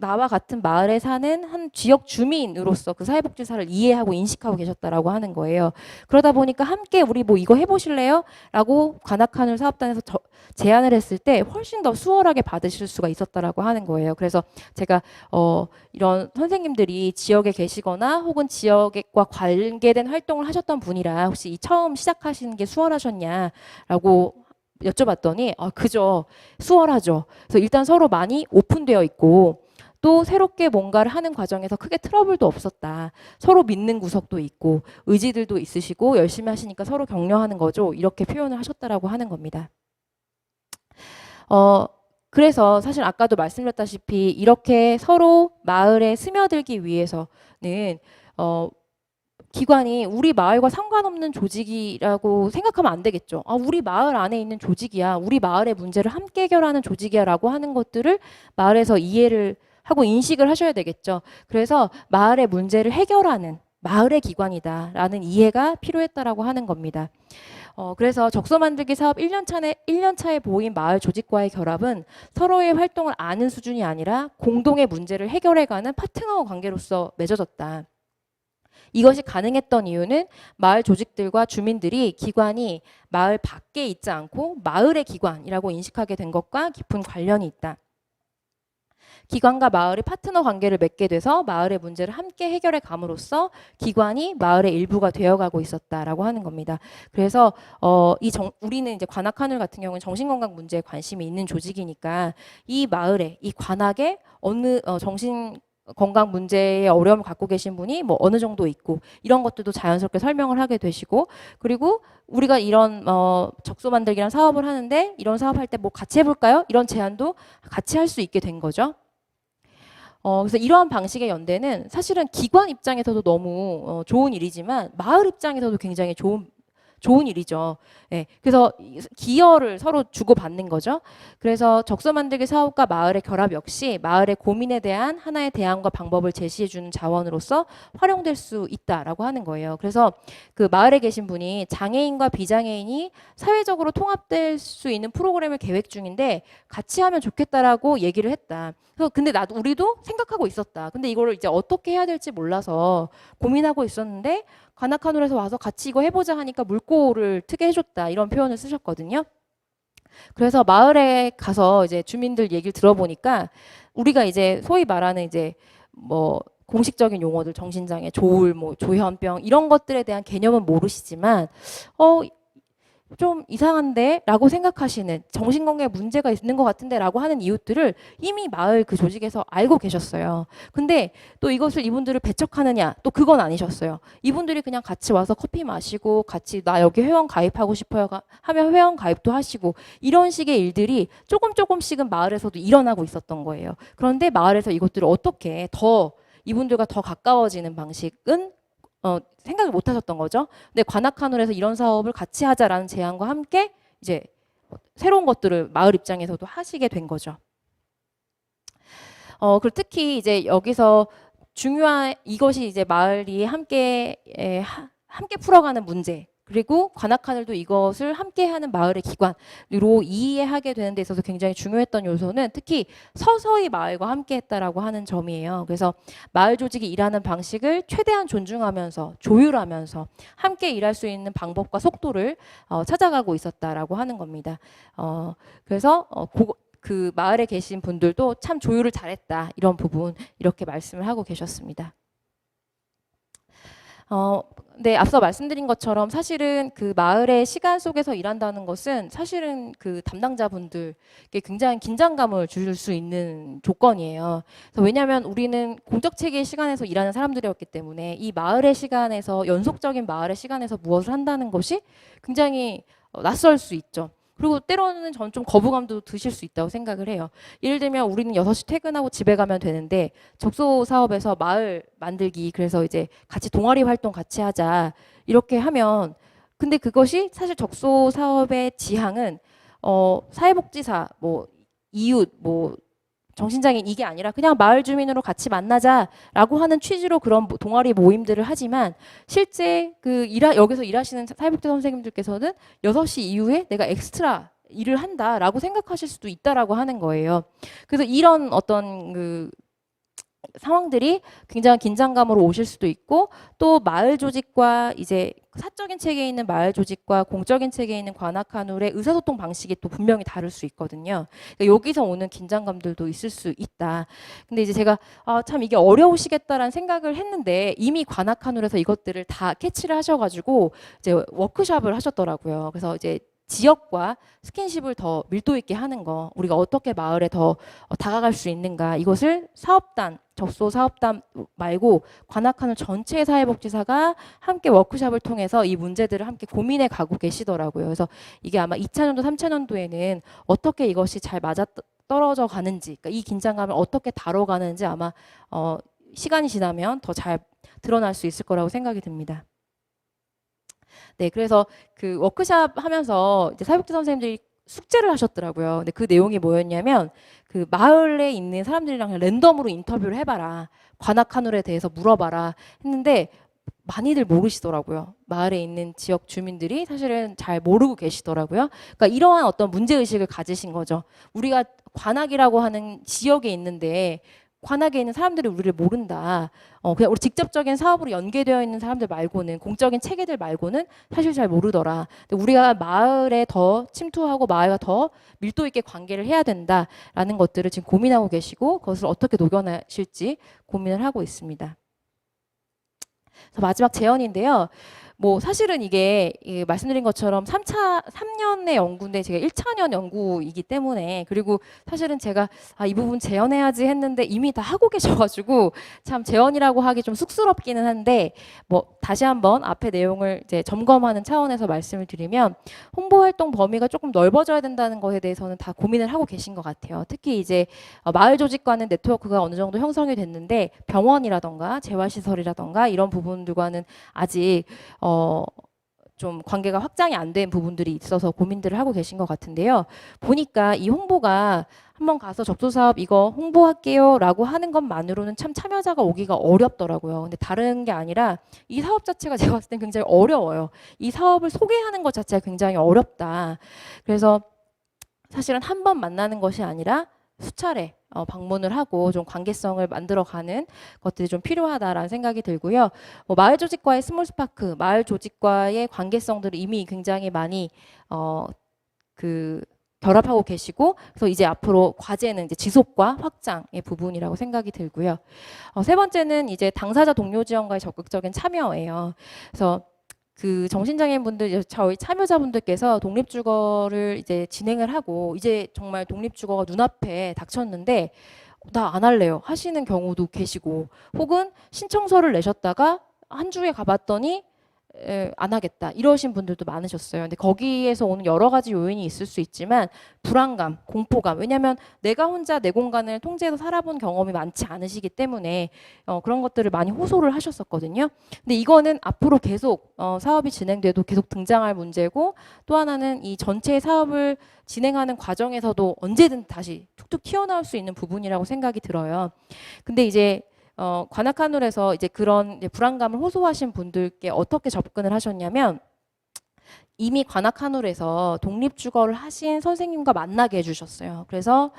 나와 같은 마을에 사는 한 지역 주민으로서 그 사회복지사를 이해하고 인식하고 계셨다라고 하는 거예요. 그러다 보니까 함께 우리 이거 해보실래요? 라고 관악한울 사업단에서 제안을 했을 때 훨씬 더 수월하게 받으실 수가 있었다라고 하는 거예요. 그래서 제가 이런 선생님들이 지역에 계시거나 혹은 지역과 관계된 활동을 하셨던 분이라 혹시 처음 시작하시는 게 수월하셨냐라고 여쭤봤더니 그죠, 수월하죠. 그래서 일단 서로 많이 오픈되어 있고, 또 새롭게 뭔가를 하는 과정에서 크게 트러블도 없었다. 서로 믿는 구석도 있고 의지들도 있으시고 열심히 하시니까 서로 격려하는 거죠. 이렇게 표현을 하셨다라고 하는 겁니다. 그래서 사실 아까도 말씀드렸다시피 이렇게 서로 마을에 스며들기 위해서는 기관이 우리 마을과 상관없는 조직이라고 생각하면 안 되겠죠. 우리 마을 안에 있는 조직이야, 우리 마을의 문제를 함께 해결하는 조직이야 라고 하는 것들을 마을에서 이해를 하고 인식을 하셔야 되겠죠. 그래서 마을의 문제를 해결하는 마을의 기관이다라는 이해가 필요했다라고 하는 겁니다. 그래서 적소 만들기 사업 1년차에 보인 마을 조직과의 결합은 서로의 활동을 아는 수준이 아니라 공동의 문제를 해결해가는 파트너 관계로서 맺어졌다. 이것이 가능했던 이유는 마을 조직들과 주민들이 기관이 마을 밖에 있지 않고 마을의 기관이라고 인식하게 된 것과 깊은 관련이 있다. 기관과 마을이 파트너 관계를 맺게 돼서 마을의 문제를 함께 해결해 감으로써 기관이 마을의 일부가 되어가고 있었다라고 하는 겁니다. 그래서 우리는 이제 관악한울 같은 경우는 정신건강 문제에 관심이 있는 조직이니까 이 마을에, 이 관악에 어느 정신건강 문제에 어려움을 갖고 계신 분이 어느 정도 있고, 이런 것들도 자연스럽게 설명을 하게 되시고, 그리고 우리가 이런 적소 만들기란 사업을 하는데 이런 사업할 때 같이 해볼까요? 이런 제안도 같이 할 수 있게 된 거죠. 그래서 이러한 방식의 연대는 사실은 기관 입장에서도 너무 좋은 일이지만 마을 입장에서도 굉장히 좋은 좋은 일이죠. 예, 그래서 기여를 서로 주고받는 거죠. 그래서 적서 만들기 사업과 마을의 결합 역시 마을의 고민에 대한 하나의 대안과 방법을 제시해주는 자원으로서 활용될 수 있다라고 하는 거예요. 그래서 그 마을에 계신 분이 장애인과 비장애인이 사회적으로 통합될 수 있는 프로그램을 계획 중인데 같이 하면 좋겠다라고 얘기를 했다. 그래서 근데 우리도 생각하고 있었다. 근데 이거를 이제 어떻게 해야 될지 몰라서 고민하고 있었는데 관악하늘에서 와서 같이 이거 해보자 하니까 물꼬를 트게 해줬다 이런 표현을 쓰셨거든요. 그래서 마을에 가서 이제 주민들 얘기를 들어보니까 우리가 이제 소위 말하는 이제 뭐 공식적인 용어들 정신장애, 조울, 뭐 조현병 이런 것들에 대한 개념은 모르시지만 좀 이상한데? 라고 생각하시는 정신건강에 문제가 있는 것 같은데? 라고 하는 이웃들을 이미 마을 그 조직에서 알고 계셨어요. 근데 또 이것을 이분들을 배척하느냐? 또 그건 아니셨어요. 이분들이 그냥 같이 와서 커피 마시고 같이 나 여기 회원 가입하고 싶어요 하면 회원 가입도 하시고 이런 식의 일들이 조금씩은 마을에서도 일어나고 있었던 거예요. 그런데 마을에서 이것들을 어떻게 더 이분들과 더 가까워지는 방식은 생각을 못 하셨던 거죠. 근데 관악하늘에서 이런 사업을 같이 하자라는 제안과 함께 이제 새로운 것들을 마을 입장에서도 하시게 된 거죠. 그리고 특히 이제 여기서 중요한 이것이 이제 마을이 함께 풀어가는 문제. 그리고 관악하늘도 이것을 함께하는 마을의 기관으로 이해하게 되는 데 있어서 굉장히 중요했던 요소는 특히 서서히 마을과 함께했다라고 하는 점이에요. 그래서 마을 조직이 일하는 방식을 최대한 존중하면서 조율하면서 함께 일할 수 있는 방법과 속도를 찾아가고 있었다라고 하는 겁니다. 그래서 그 마을에 계신 분들도 참 조율을 잘했다 이런 부분 이렇게 말씀을 하고 계셨습니다. 네, 앞서 말씀드린 것처럼 사실은 그 마을의 시간 속에서 일한다는 것은 사실은 그 담당자분들께 굉장히 긴장감을 줄 수 있는 조건이에요. 그래서 왜냐하면 우리는 공적 체계의 시간에서 일하는 사람들이었기 때문에 이 마을의 시간에서 연속적인 마을의 시간에서 무엇을 한다는 것이 굉장히 낯설 수 있죠. 그리고 때로는 저는 좀 거부감도 드실 수 있다고 생각을 해요. 예를 들면 우리는 6시 퇴근하고 집에 가면 되는데 적소 사업에서 마을 만들기 그래서 이제 같이 동아리 활동 같이 하자 이렇게 하면 근데 그것이 사실 적소 사업의 지향은 사회복지사 뭐 이웃 뭐 정신장애인 이게 아니라 그냥 마을 주민으로 같이 만나자라고 하는 취지로 그런 동아리 모임들을 하지만 실제 여기서 일하시는 사회복지 선생님들께서는 6시 이후에 내가 엑스트라 일을 한다라고 생각하실 수도 있다라고 하는 거예요. 그래서 이런 어떤 그 상황들이 굉장히 긴장감으로 오실 수도 있고 또 마을 조직과 이제 사적인 체계에 있는 마을 조직과 공적인 체계에 있는 관악하늘의 의사소통 방식이 또 분명히 다를 수 있거든요. 그러니까 여기서 오는 긴장감들도 있을 수 있다. 근데 이제 제가 참 이게 어려우시겠다라는 생각을 했는데 이미 관악하늘에서 이것들을 다 캐치를 하셔가지고 이제 워크숍을 하셨더라고요. 그래서 이제 지역과 스킨십을 더 밀도 있게 하는 거, 우리가 어떻게 마을에 더 다가갈 수 있는가, 이것을 사업단, 적소 사업단 말고 관악하늘 전체 사회복지사가 함께 워크숍을 통해서 이 문제들을 함께 고민해 가고 계시더라고요. 그래서 이게 아마 2차년도, 3차년도에는 어떻게 이것이 잘 맞아 떨어져 가는지, 그러니까 이 긴장감을 어떻게 다뤄가는지 아마 시간이 지나면 더 잘 드러날 수 있을 거라고 생각이 듭니다. 네, 그래서 그 워크숍 하면서 이제 사회복지 선생님들이 숙제를 하셨더라고요. 근데 그 내용이 뭐였냐면 그 마을에 있는 사람들이랑 그냥 랜덤으로 인터뷰를 해봐라. 관악하늘에 대해서 물어봐라 했는데 많이들 모르시더라고요. 마을에 있는 지역 주민들이 사실은 잘 모르고 계시더라고요. 그러니까 이러한 어떤 문제의식을 가지신 거죠. 우리가 관악이라고 하는 지역에 있는데 관악에 있는 사람들이 우리를 모른다. 그냥 우리 직접적인 사업으로 연계되어 있는 사람들 말고는 공적인 체계들 말고는 사실 잘 모르더라. 근데 우리가 마을에 더 침투하고 마을과 더 밀도 있게 관계를 해야 된다라는 것들을 지금 고민하고 계시고 그것을 어떻게 녹여내실지 고민을 하고 있습니다. 그래서 마지막 제언인데요. 뭐 사실은 이게 말씀드린 것처럼 3년의 연구인데 제가 1차년 연구이기 때문에 그리고 사실은 제가 이 부분 재연해야지 했는데 이미 다 하고 계셔가지고 참 재연이라고 하기 좀 쑥스럽기는 한데 뭐 다시 한번 앞에 내용을 이제 점검하는 차원에서 말씀을 드리면 홍보 활동 범위가 조금 넓어져야 된다는 것에 대해서는 다 고민을 하고 계신 것 같아요. 특히 이제 마을 조직과는 네트워크가 어느 정도 형성이 됐는데 병원이라던가 재활시설이라던가 이런 부분들과는 아직 좀 관계가 확장이 안 된 부분들이 있어서 고민들을 하고 계신 것 같은데요. 보니까 이 홍보가 한번 가서 접수사업 이거 홍보할게요라고 하는 것만으로는 참 참여자가 오기가 어렵더라고요. 근데 다른 게 아니라 이 사업 자체가 제가 봤을 땐 굉장히 어려워요. 이 사업을 소개하는 것 자체가 굉장히 어렵다. 그래서 사실은 한 번 만나는 것이 아니라 수차례 방문을 하고 좀 관계성을 만들어가는 것들이 좀 필요하다라는 생각이 들고요. 마을 조직과의 스몰 스파크, 마을 조직과의 관계성들을 이미 굉장히 많이 결합하고 계시고, 그래서 이제 앞으로 과제는 이제 지속과 확장의 부분이라고 생각이 들고요. 세 번째는 이제 당사자 동료 지원과의 적극적인 참여예요. 그래서 그 정신장애인분들, 저희 참여자분들께서 독립주거를 이제 진행을 하고 이제 정말 독립주거가 눈앞에 닥쳤는데 나 안 할래요 하시는 경우도 계시고, 혹은 신청서를 내셨다가 한 주에 가봤더니 안 하겠다 이러신 분들도 많으셨어요. 근데 거기에서 오는 여러 가지 요인이 있을 수 있지만 불안감, 공포감, 왜냐하면 내가 혼자 내 공간을 통제해서 살아본 경험이 많지 않으시기 때문에 그런 것들을 많이 호소를 하셨었거든요. 근데 이거는 앞으로 계속 사업이 진행돼도 계속 등장할 문제고, 또 하나는 이 전체 사업을 진행하는 과정에서도 언제든 다시 툭툭 튀어나올 수 있는 부분이라고 생각이 들어요. 근데 이제 관악하늘에서 이제 그런 이제 불안감을 호소하신 분들께 어떻게 접근을 하셨냐면, 이미 관악하늘에서 독립주거를 하신 선생님과 만나게 해주셨어요. 그래서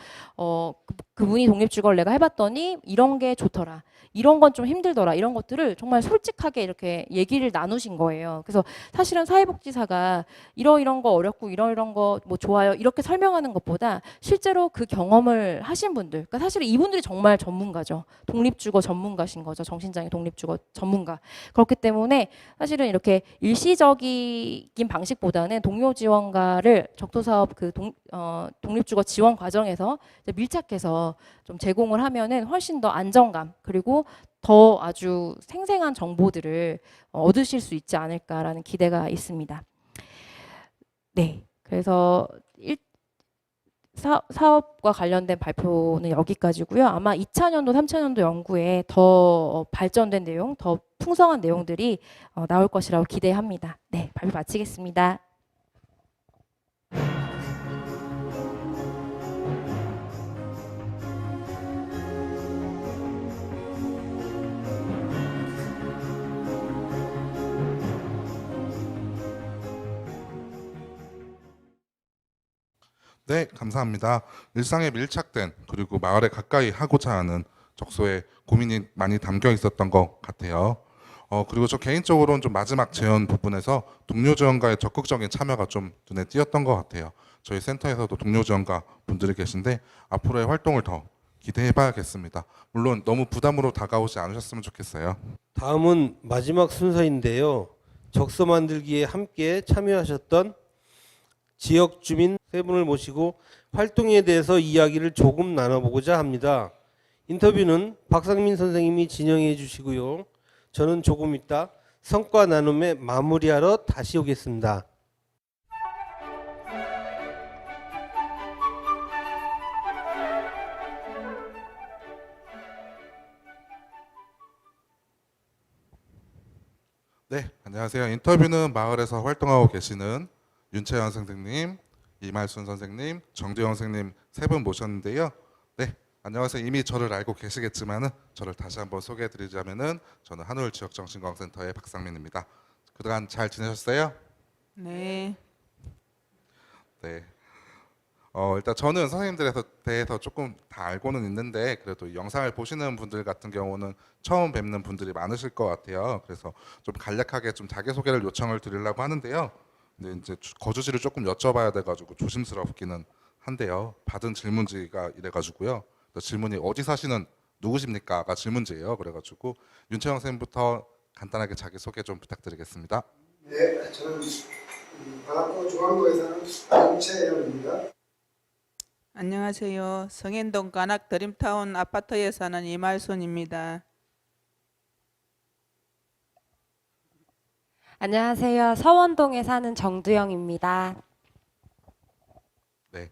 그분이 독립주거를 내가 해봤더니 이런 게 좋더라, 이런 건 좀 힘들더라, 이런 것들을 정말 솔직하게 이렇게 얘기를 나누신 거예요. 그래서 사실은 사회복지사가 이런 거 어렵고 이런 거 뭐 좋아요 이렇게 설명하는 것보다 실제로 그 경험을 하신 분들, 그러니까 사실은 이분들이 정말 전문가죠. 독립주거 전문가신 거죠. 정신장애 독립주거 전문가. 그렇기 때문에 사실은 이렇게 일시적인 방식보다는 동료 지원가를 적토사업 독립주거 지원 과정에서 이제 밀착해서 좀 제공을 하면은 훨씬 더 안정감, 그리고 더 아주 생생한 정보들을 얻으실 수 있지 않을까라는 기대가 있습니다. 네, 그래서 사업과 관련된 발표는 여기까지고요. 아마 2차년도, 3차년도 연구에 더 발전된 내용, 더 풍성한 내용들이 나올 것이라고 기대합니다. 네, 발표 마치겠습니다. 네, 감사합니다. 일상에 밀착된 그리고 마을에 가까이 하고자 하는 적소에 고민이 많이 담겨 있었던 것 같아요. 그리고 저 개인적으로는 좀 마지막 제언 부분에서 동료 지원가의 적극적인 참여가 좀 눈에 띄었던 것 같아요. 저희 센터에서도 동료 지원가 분들이 계신데 앞으로의 활동을 더 기대해 봐야겠습니다. 물론 너무 부담으로 다가오지 않으셨으면 좋겠어요. 다음은 마지막 순서인데요. 적서 만들기에 함께 참여하셨던 지역 주민 세 분을 모시고 활동에 대해서 이야기를 조금 나눠보고자 합니다. 인터뷰는 박상민 선생님이 진행해 주시고요. 저는 조금 이따 성과 나눔에 마무리하러 다시 오겠습니다. 네, 안녕하세요. 인터뷰는 마을에서 활동하고 계시는 윤채연 선생님, 이말순 선생님, 정두영 선생님 세 분 모셨는데요. 네, 안녕하세요. 이미 저를 알고 계시겠지만은 저를 다시 한번 소개해드리자면은 저는 한울 지역정신건강센터의 박상민입니다. 그동안 잘 지내셨어요? 네. 네. 일단 저는 선생님들에 대해서 조금 다 알고는 있는데 그래도 영상을 보시는 분들 같은 경우는 처음 뵙는 분들이 많으실 것 같아요. 그래서 좀 간략하게 좀 자기소개를 요청을 드리려고 하는데요. 근데 이제 거주지를 조금 여쭤봐야 돼가지고 조심스럽기는 한데요. 받은 질문지가 이래가지고요. 질문이 어디 사시는 누구십니까?가 질문지예요. 그래가지고 윤채영 선생님부터 간단하게 자기소개 좀 부탁드리겠습니다. 네, 저는 관악구 중앙구에 사는 윤채영입니다. 안녕하세요. 성현동 관악 드림타운 아파트에 사는 이말순입니다. 안녕하세요. 서원동에 사는 정두영입니다. 네.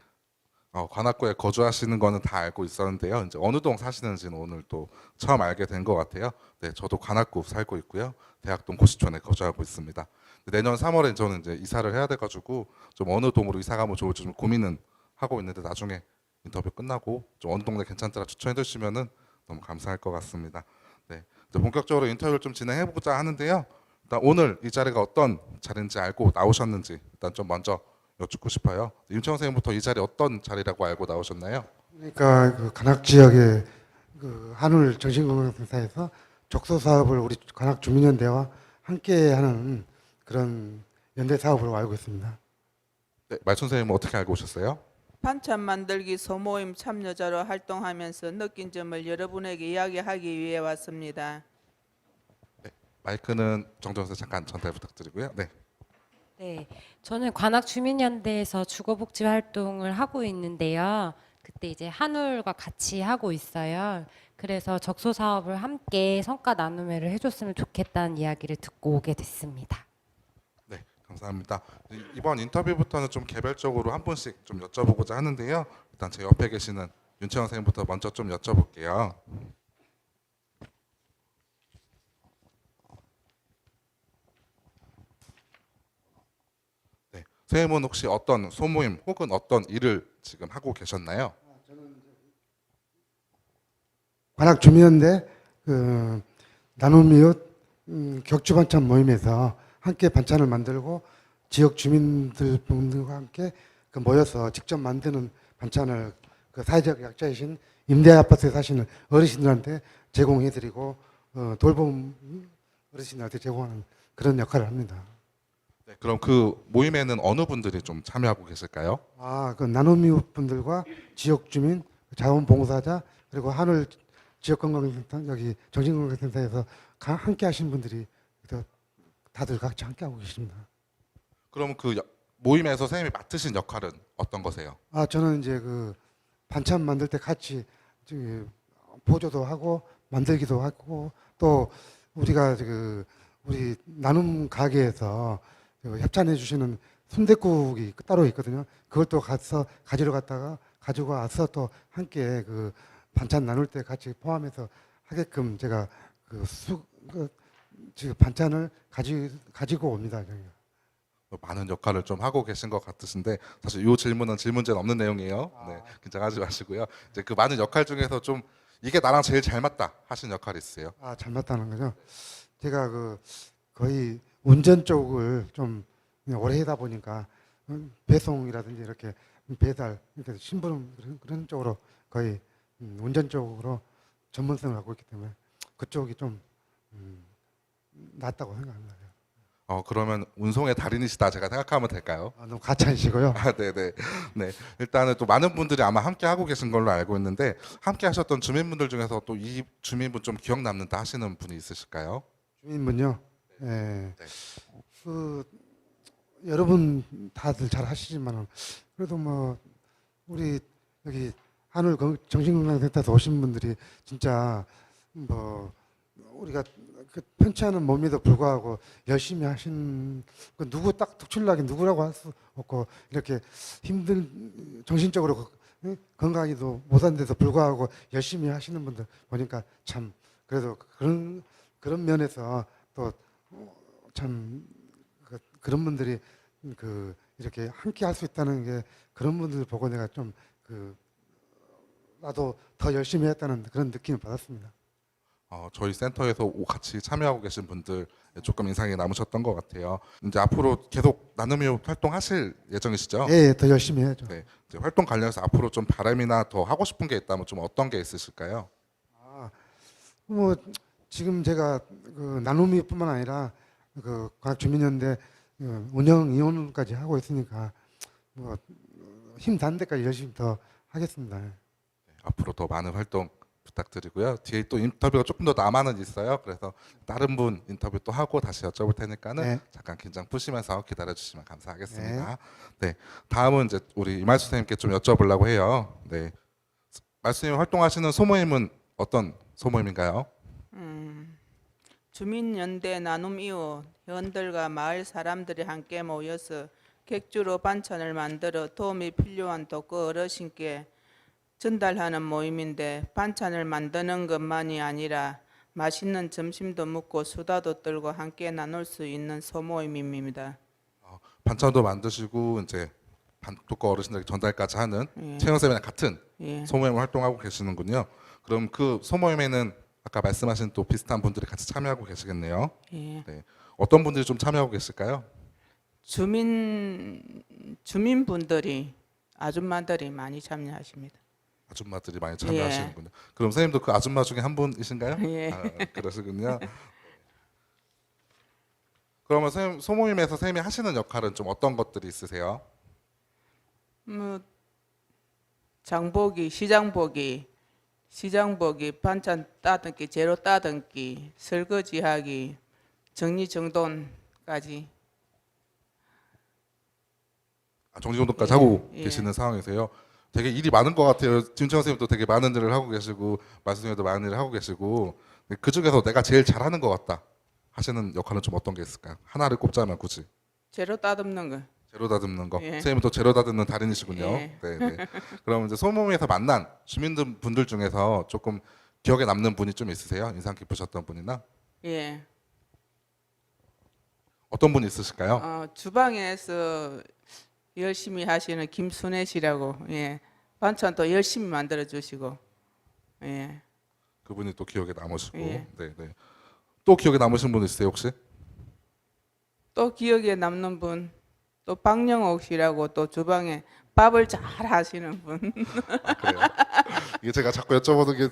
관악구에 거주하시는 거는 다 알고 있었는데요. 이제 어느 동 사시는지는 오늘 또 처음 알게 된 것 같아요. 네, 저도 관악구 살고 있고요. 대학동 고시촌에 거주하고 있습니다. 내년 3월에 저는 이제 이사를 해야 돼가지고 좀 어느 동으로 이사 가면 좋을지 좀 고민은 하고 있는데 나중에 인터뷰 끝나고 좀 어느 동네 괜찮더라 추천해 주시면은 너무 감사할 것 같습니다. 네, 이제 본격적으로 인터뷰를 좀 진행해 보자 하는데요. 일단 오늘 이 자리가 어떤 자리인지 알고 나오셨는지 일단 좀 먼저 여쭙고 싶어요. 임채원 선생님부터 이 자리 어떤 자리라고 알고 나오셨나요? 그러니까 그 관악 지역의 그 한울 정신건강센터에서 적소 사업을 우리 관악 주민연대와 함께하는 그런 연대 사업으로 알고 있습니다. 네, 말춘 선생님은 어떻게 알고 오셨어요? 반찬 만들기 소모임 참여자로 활동하면서 느낀 점을 여러분에게 이야기하기 위해 왔습니다. 마이크는 정정 선생 잠깐 전달 부탁드리고요. 네. 네, 저는 관악 주민연대에서 주거복지 활동을 하고 있는데요. 그때 이제 한울과 같이 하고 있어요. 그래서 적소 사업을 함께 성과 나눔회를 해줬으면 좋겠다는 이야기를 듣고 오게 됐습니다. 네, 감사합니다. 이번 인터뷰부터는 좀 개별적으로 한 분씩 좀 여쭤보고자 하는데요. 일단 제 옆에 계시는 윤채원 선생님부터 먼저 좀 여쭤볼게요. 네, 선생님은 혹시 어떤 소모임 혹은 어떤 일을 지금 하고 계셨나요? 관악 주민연대 그 나눔 이웃 격주 반찬 모임에서 함께 반찬을 만들고 지역 주민들 분들과 함께 그 모여서 직접 만드는 반찬을 그 사회적 약자이신 임대 아파트에 사시는 어르신들한테 제공해드리고 돌봄 어르신들한테 제공하는 그런 역할을 합니다. 네, 그럼 그 모임에는 어느 분들이 좀 참여하고 계실까요? 그 나눔 이웃 분들과 지역 주민, 자원봉사자 그리고 한울 지역건강센터 여기 정신건강센터에서 함께 하신 분들이 다들 같이 함께 하고 계십니다. 그럼 그 모임에서 선생님이 맡으신 역할은 어떤 거세요? 저는 이제 그 반찬 만들 때 같이 저기 보조도 하고 만들기도 하고 또 우리가 그 우리 나눔 가게에서 그 협찬해 주시는 순댓국이 따로 있거든요. 그걸 또 가서 가지러 갔다가 가지고 와서 또 함께 그 반찬 나눌 때 같이 포함해서 하게끔 제가 지금 반찬을 가지고 옵니다. 저희가. 많은 역할을 좀 하고 계신 것 같으신데 사실 이 질문은 질문제는 없는 내용이에요. 네, 긴장하지 마시고요. 이제 그 많은 역할 중에서 좀 이게 나랑 제일 잘 맞다 하신 역할이 있어요. 잘 맞다는 거죠. 제가 그 거의 운전 쪽을 좀 오래 하다 보니까 배송이라든지 이렇게 배달 이렇게 심부름 그런 쪽으로 거의 운전 쪽으로 전문성을 갖고 있기 때문에 그쪽이 좀 낫다고 생각합니다. 그러면 운송의 달인이시다 제가 생각하면 될까요? 너무 가찬이시고요. 네네. 네. 일단은 또 많은 분들이 아마 함께 하고 계신 걸로 알고 있는데 함께 하셨던 주민분들 중에서 또 이 주민분 좀 기억 남는다 하시는 분이 있으실까요? 주민분요. 네. 그 여러분 다들 잘 하시지만 그래도 뭐 우리 여기 한울 정신건강센터에서 오신 분들이 진짜 뭐 우리가 그 편치 않은 몸에도 불구하고 열심히 하신 그 누구 딱 특출나게 누구라고 할 수 없고 이렇게 힘든 정신적으로 건강하기도 못한 데도 불구하고 열심히 하시는 분들 보니까 참 그래도 그런 면에서 또 참 그런 분들이 이렇게 함께 할 수 있다는 게 그런 분들 보고 내가 좀 나도 더 열심히 했다는 그런 느낌을 받았습니다. 저희 센터에서 같이 참여하고 계신 분들 조금 인상이 남으셨던 것 같아요. 이제 앞으로 계속 나눔이 활동하실 예정이시죠? 예, 더 열심히 해야죠. 네. 이제 활동 관련해서 앞으로 좀 바람이나 더 하고 싶은 게 있다면 좀 어떤 게 있으실까요? 뭐 지금 제가 그 나눔이뿐만 아니라 그 관악 주민연대 운영 위원까지 하고 있으니까 뭐 힘 닿는 데까지 열심히 더 하겠습니다. 네, 앞으로 더 많은 활동 부탁드리고요. 뒤에 또 인터뷰가 조금 더 남아는 있어요. 그래서 다른 분 인터뷰 또 하고 다시 여쭤볼 테니까는 네. 잠깐 긴장 푸시면서 기다려 주시면 감사하겠습니다. 네. 다음은 이제 우리 이말수 선생님께 좀 여쭤보려고 해요. 네. 말수님 활동하시는 소모임은 어떤 소모임인가요? 주민연대 나눔 이후 회원들과 마을 사람들이 함께 모여서 객주로 반찬을 만들어 도움이 필요한 독거 어르신께 전달하는 모임인데 반찬을 만드는 것만이 아니라 맛있는 점심도 먹고 수다도 떨고 함께 나눌 수 있는 소모임입니다. 반찬도 만드시고 이제 반독거 어르신들에게 전달까지 하는 예. 채영쌤이랑 같은 예. 소모임을 활동하고 계시는군요. 그럼 그 소모임에는 아까 말씀하신 또 비슷한 분들이 같이 참여하고 계시겠네요. 예. 네. 어떤 분들이 좀 참여하고 계실까요? 주민분들이 아줌마들이 많이 참여하십니다. 아줌마들이 많이 참여하시는군요. 그럼 선생님도 그 아줌마 중에 한 분이신가요? 예. 그러시군요. 그러면 선생님, 소모임에서 선생님이 하시는 역할은 좀 어떤 것들이 있으세요? 뭐 장보기, 시장보기, 반찬 따듬기, 재료 따듬기, 설거지하기, 정리정돈까지. 정리정돈까지 하고 예. 계시는 상황이세요. 되게 일이 많은 것 같아요. 김채영 선생님도 되게 많은 일을 하고 계시고 말씀님도 많은 일을 하고 계시고 그 중에서 내가 제일 잘하는 것 같다 하시는 역할은 좀 어떤 게 있을까요? 하나를 꼽자면 굳이 재료 따듬는 거. 재료 다듬는 거. 예. 선생님은 또 재료 다듬는 달인이시군요. 예. 네, 네. 그럼 이제 소모임에서 만난 주민분들 중에서 조금 기억에 남는 분이 좀 있으세요? 인상 깊으셨던 분이나 예. 어떤 분이 있으실까요? 주방에서 열심히 하시는 김순애 씨라고, 예. 반찬도 열심히 만들어 주시고, 예. 그분이 또 기억에 남으시고, 예. 네, 네. 또 기억에 남으신 분 있으세요 혹시? 또 기억에 남는 분, 또 박영옥 씨라고 또 주방에 밥을 잘 하시는 분. 아, 그래요? 이게 제가 자꾸 여쭤보는 게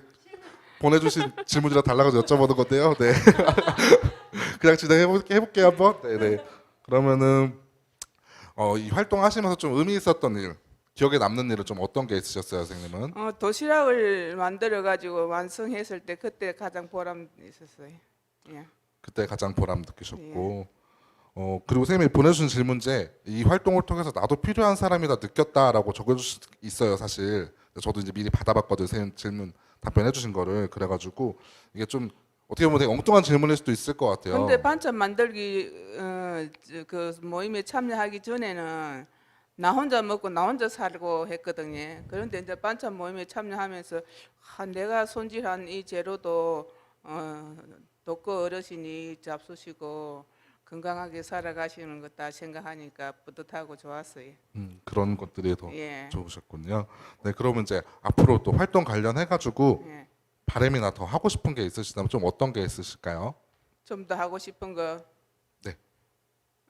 보내주신 질문이라 달라고 여쭤보는 건데요. 네. 그냥 진행해볼게요 한번. 네네. 그러면은 이 활동하시면서 좀 의미 있었던 일, 기억에 남는 일은 좀 어떤 게 있으셨어요, 선생님은? 도시락을 만들어 가지고 완성했을 때 그때 가장 보람 있었어요. 예. 그때 가장 보람 느끼셨고, 그리고 선생님이 보내주신 질문제 이 활동을 통해서 나도 필요한 사람이다 느꼈다라고 적어주시 있어요, 사실. 저도 이제 미리 받아봤거든요, 선생님 질문 답변해주신 거를. 그래가지고 이게 좀 어떻게 보면 되게 엉뚱한 질문일 수도 있을 것 같아요. 근데 반찬 만들기 그 모임에 참여하기 전에는 나 혼자 먹고 나 혼자 살고 했거든요. 그런데 이제 반찬 모임에 참여하면서 내가 손질한 이 재료도 독거 어르신이 잡수시고 건강하게 살아가시는 것 다 생각하니까 뿌듯하고 좋았어요. 그런 것들이 더 예. 좋으셨군요. 네, 그러면 이제 앞으로 또 활동 관련해가지고 예. 바람이나 더 하고 싶은 게 있으시다면 좀 어떤 게 있으실까요? 좀 더 하고 싶은 거. 네.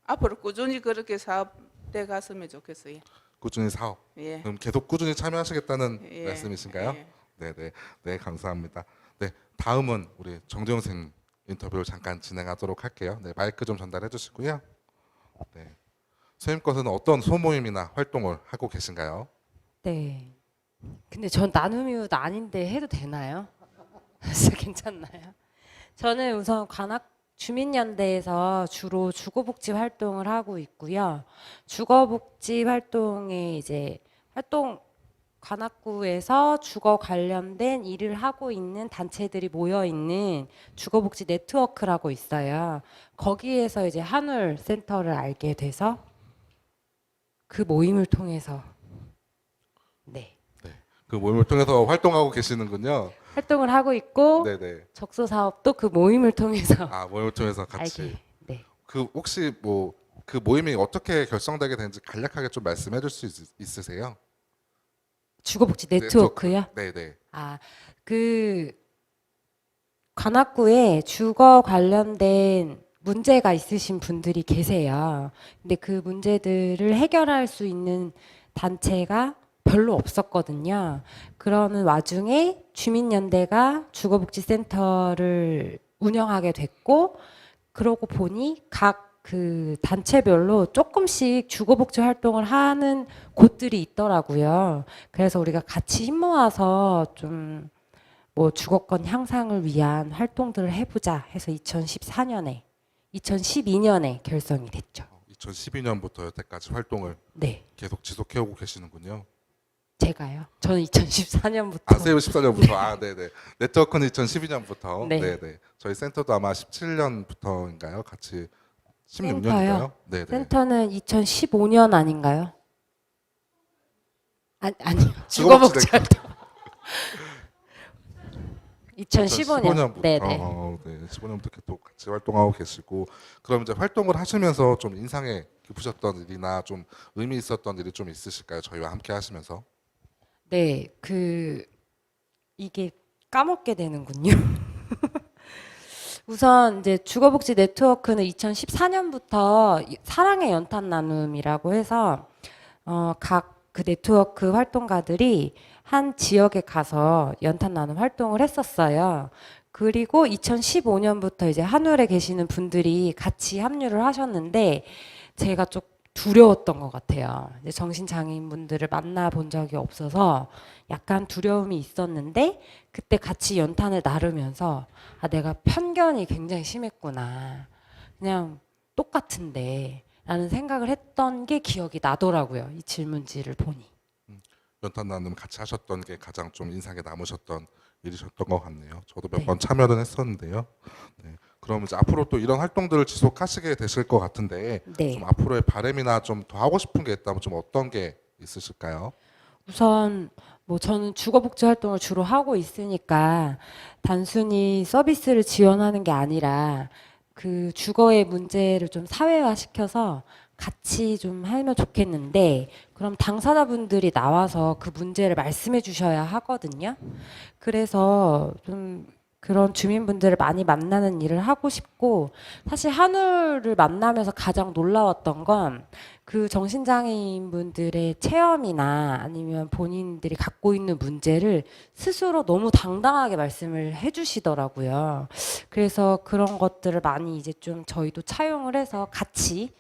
앞으로 꾸준히 그렇게 사업돼 갔으면 좋겠어요. 꾸준히 사업. 예. 그럼 계속 꾸준히 참여하시겠다는 예. 말씀이신가요? 예. 네네. 네, 감사합니다. 네, 다음은 우리 정재영 선생님 인터뷰를 잠깐 진행하도록 할게요. 네, 마이크 좀 전달해 주시고요. 네, 선생님 것은 어떤 소모임이나 활동을 하고 계신가요? 네. 근데 전 나눔 이웃 아닌데 해도 되나요? 그래서 괜찮나요? 저는 우선 관악 주민연대에서 주로 주거복지 활동을 하고 있고요. 주거복지 활동에 이제 관악구에서 주거 관련된 일을 하고 있는 단체들이 모여 있는 주거복지 네트워크라고 있어요. 거기에서 이제 한울 센터를 알게 돼서 그 모임을 통해서 네. 그 모임을 통해서 활동하고 계시는군요. 활동을 하고 있고 네네. 적소 사업도 그 모임을 통해서 아, 모임을 통해서 같이. 알게. 네. 그 혹시 뭐 그 모임이 어떻게 결성되게 되는지 간략하게 좀 말씀해 줄 수 있으세요? 주거복지 네트워크요? 네네. 아, 그 관악구에 주거 관련된 문제가 있으신 분들이 계세요. 근데 그 문제들을 해결할 수 있는 단체가 별로 없었거든요. 그러는 와중에 주민연대가 주거복지센터를 운영하게 됐고, 그러고 보니 각 그 단체별로 조금씩 주거복지 활동을 하는 곳들이 있더라고요. 그래서 우리가 같이 힘 모아서 좀 뭐 주거권 향상을 위한 활동들을 해보자 해서 2012년에 결성이 됐죠. 2012년부터 여태까지 활동을 네, 계속 지속해 오고 계시는군요. 제가요. 저는 2014년부터. 아, 세이브 14년부터. 아, 네네. 네트워크는 2012년부터. 네. 네네. 저희 센터도 아마 17년부터인가요? 같이 센터요? 16년인가요? 네네. 센터는 2015년 아닌가요? 아니요. 주거복지 주거복지 활동. 2015년. 2015년부터. 네네. 네, 15년부터 이렇게 또 같이 활동하고 계시고 그럼 이제 활동을 하시면서 좀 인상에 깊으셨던 일이나 좀 의미 있었던 일이 좀 있으실까요? 저희와 함께 하시면서. 네, 이게 까먹게 되는군요. 우선 이제 주거복지 네트워크는 2014년부터 사랑의 연탄 나눔이라고 해서 각 그 네트워크 활동가들이 한 지역에 가서 연탄 나눔 활동을 했었어요. 그리고 2015년부터 이제 한울에 계시는 분들이 같이 합류를 하셨는데 제가 좀 두려웠던 것 같아요. 이제 정신장애인 분들을 만나본 적이 없어서 약간 두려움이 있었는데 그때 같이 연탄을 나르면서 아, 내가 편견이 굉장히 심했구나. 그냥 똑같은데 라는 생각을 했던 게 기억이 나더라고요. 이 질문지를 보니. 연탄 나눔 같이 하셨던 게 가장 좀 인상에 남으셨던 일이셨던 것 같네요. 저도 몇 네. 번 참여를 했었는데요. 네. 그럼 이제 앞으로 또 이런 활동들을 지속하시게 되실 것 같은데 네. 좀 앞으로의 바람이나 좀 더 하고 싶은 게 있다면 좀 어떤 게 있으실까요? 우선 뭐 저는 주거복지 활동을 주로 하고 있으니까 단순히 서비스를 지원하는 게 아니라 그 주거의 문제를 좀 사회화시켜서 같이 좀 하면 좋겠는데 그럼 당사자분들이 나와서 그 문제를 말씀해 주셔야 하거든요. 그래서 좀 그런 주민분들을 많이 만나는 일을 하고 싶고 사실 한울을 만나면서 가장 놀라웠던 건 그 정신장애인 분들의 체험이나 아니면 본인들이 갖고 있는 문제를 스스로 너무 당당하게 말씀을 해주시더라고요. 그래서 그런 것들을 많이 이제 좀 저희도 차용을 해서 같이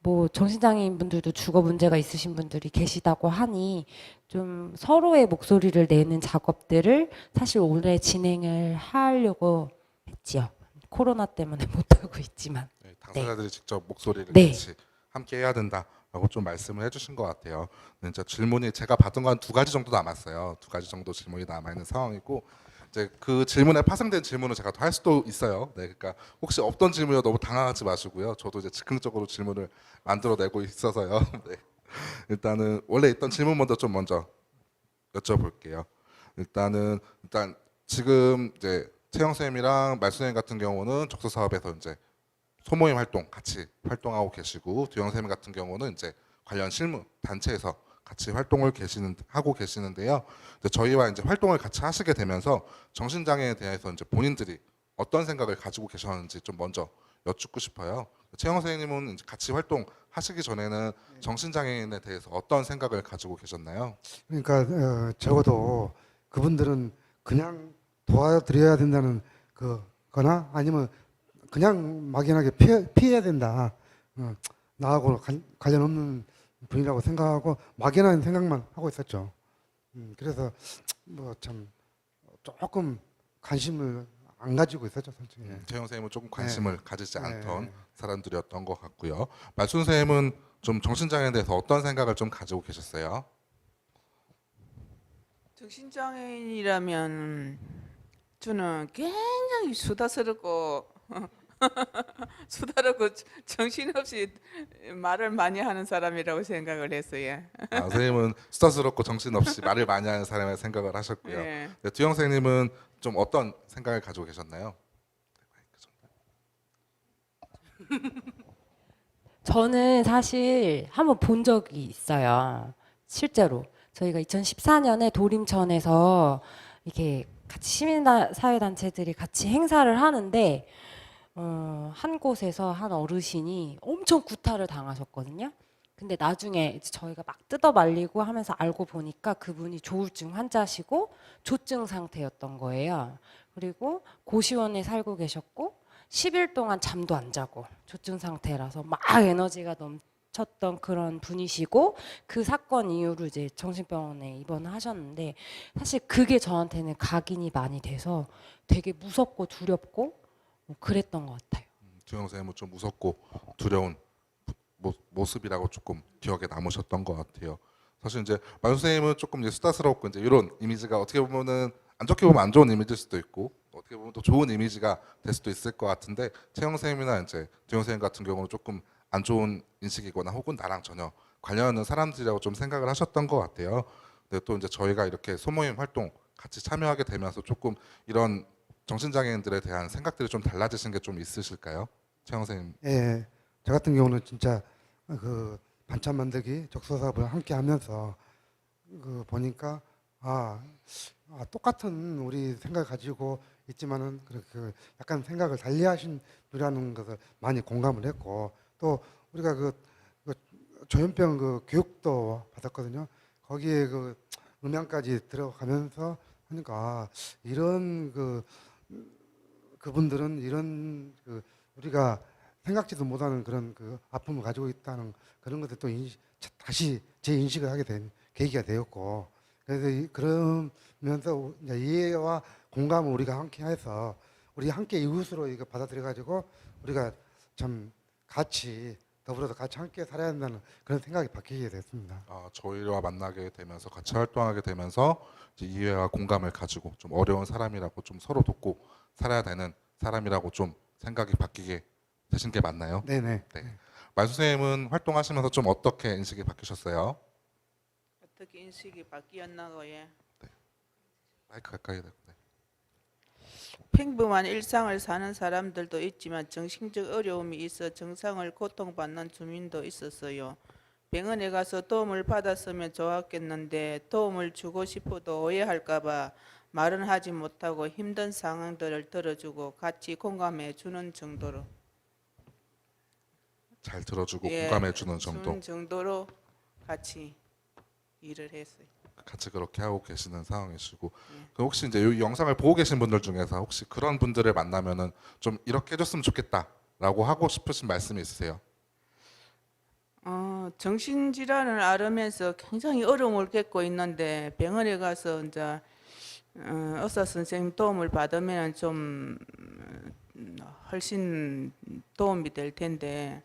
뭐 정신장애인 분들도 주거 문제가 있으신 분들이 계시다고 하니 좀 서로의 목소리를 내는 작업들을 사실 올해 진행을 하려고 했지요. 코로나 때문에 못하고 있지만. 네, 당사자들이 직접 목소리를 네. 같이 함께 해야 된다라고 좀 말씀을 해주신 것 같아요. 네, 이제 질문이 제가 받은 건 두 가지 정도 남았어요. 두 가지 정도 질문이 남아 있는 상황이고 이제 그 질문에 파생된 질문을 제가 더 할 수도 있어요. 네, 그러니까 혹시 없던 질문이라 너무 당황하지 마시고요. 저도 이제 즉흥적으로 질문을 만들어내고 있어서요. 네. 일단은 원래 있던 질문 먼저 여쭤볼게요. 일단 지금 이제 채영 쌤이랑 말순 쌤 같은 경우는 적서 사업에서 이제 소모임 활동 같이 활동하고 계시고 두영 쌤 같은 경우는 이제 관련 실무 단체에서 같이 활동을 하고 계시는데요. 이제 저희와 이제 활동을 같이 하시게 되면서 정신장애에 대해서 이제 본인들이 어떤 생각을 가지고 계셨는지 좀 먼저 여쭙고 싶어요. 채영 선생님은 이제 같이 활동하시기 전에는 정신장애인에 대해서 어떤 생각을 가지고 계셨나요? 그러니까 적어도 그분들은 그냥 도와드려야 된다는 거나 아니면 그냥 막연하게 피해야 된다. 나하고 관련 없는 분이라고 생각하고 막연한 생각만 하고 있었죠. 그래서 뭐 참 조금 관심을 안 가지고 있었죠, 솔직히. 채영 선생님은 조금 관심을 가지지 않던 네. 사람들이었던 것 같고요. 말순 선생님은 좀 정신장애에 대해서 어떤 생각을 좀 가지고 계셨어요? 정신장애인이라면 저는 굉장히 수다스럽고 수다롭고 정신없이 말을 많이 하는 사람이라고 생각을 했어요. 선생님은 수다스럽고 정신없이 말을 많이 하는 사람의 생각을 하셨고요. 네. 네, 두영 선생님은 좀 어떤 생각을 가지고 계셨나요? 저는 사실 한번 본 적이 있어요. 실제로 저희가 2014년에 도림천에서 이렇게 같이 시민사회단체들이 같이 행사를 하는데 한 곳에서 한 어르신이 엄청 구타를 당하셨거든요. 근데 나중에 이제 저희가 막 뜯어 말리고 하면서 알고 보니까 그분이 조울증 환자시고 조증 상태였던 거예요. 그리고 고시원에 살고 계셨고 10일 동안 잠도 안 자고 조증 상태라서 막 에너지가 넘쳤던 그런 분이시고 그 사건 이후로 이제 정신병원에 입원을 하셨는데 사실 그게 저한테는 각인이 많이 돼서 되게 무섭고 두렵고 뭐 그랬던 것 같아요. 두영 선생님은 좀 무섭고 두려운 모습이라고 조금 기억에 남으셨던 것 같아요. 사실 이제 만 선생님은 조금 이제 수다스럽고 이제 이런 이미지가 어떻게 보면은 안 좋게 보면 안 좋은 이미지일 수도 있고 어떻게 보면 또 좋은 이미지가 될 수도 있을 것 같은데 채영 선생님이나 이제 두영 선생님 같은 경우는 조금 안 좋은 인식이거나 혹은 나랑 전혀 관련 없는 사람들이라고 좀 생각을 하셨던 것 같아요. 근데 또 이제 저희가 이렇게 소모임 활동 같이 참여하게 되면서 조금 이런 정신장애인들에 대한 생각들이 좀 달라지신 게 좀 있으실까요? 최영 선생님. 예, 저 같은 경우는 진짜 그 반찬 만들기 적소 사업을 함께 하면서 그 보니까 똑같은 우리 생각 가지고 있지만은 그 약간 생각을 달리하신 분이라는 것을 많이 공감을 했고, 또 우리가 그 조현병 그 교육도 받았거든요. 거기에 그 음향까지 들어가면서 하니까 이런 그분들은 이런 그 우리가 생각지도 못하는 그런 그 아픔을 가지고 있다는 그런 것들 또 다시 재인식을 하게 된 계기가 되었고, 그래서 그러면서 이제 이해와 공감을 우리가 함께 해서 우리 함께 이웃으로 이거 받아들여 가지고 우리가 참 같이 더불어서 같이 함께 살아야 한다는 그런 생각이 바뀌게 됐습니다. 저희와 만나게 되면서 같이 활동하게 되면서 이제 이해와 공감을 가지고 좀 어려운 사람이라고 좀 서로 돕고 살아야 되는 사람이라고 좀 생각이 바뀌게 되신 게 맞나요? 네네. 네. 말 선생님은 활동하시면서 좀 어떻게 인식이 바뀌셨어요? 어떻게 인식이 바뀌었나고 예. 마이크 가까이 대고. 네. 평범한 일상을 사는 사람들도 있지만 정신적 어려움이 있어 정상을 고통받는 주민도 있었어요. 병원에 가서 도움을 받았으면 좋았겠는데 도움을 주고 싶어도 오해할까봐 말은 하지 못하고 힘든 상황들을 들어주고 같이 공감해 주는 정도로. 잘 들어주고 예, 공감해 주는 정도. 주는 정도로 같이 일을 했어요. 같이 그렇게 하고 계시는 상황이시고, 예. 그럼 혹시 이제 이 영상을 보고 계신 분들 중에서 혹시 그런 분들을 만나면은 좀 이렇게 해줬으면 좋겠다라고 하고 싶으신 말씀이 있으세요? 정신질환을 앓으면서 굉장히 어려움을 겪고 있는데 병원에 가서 이제 의사 선생님 도움을 받으면 좀 훨씬 도움이 될 텐데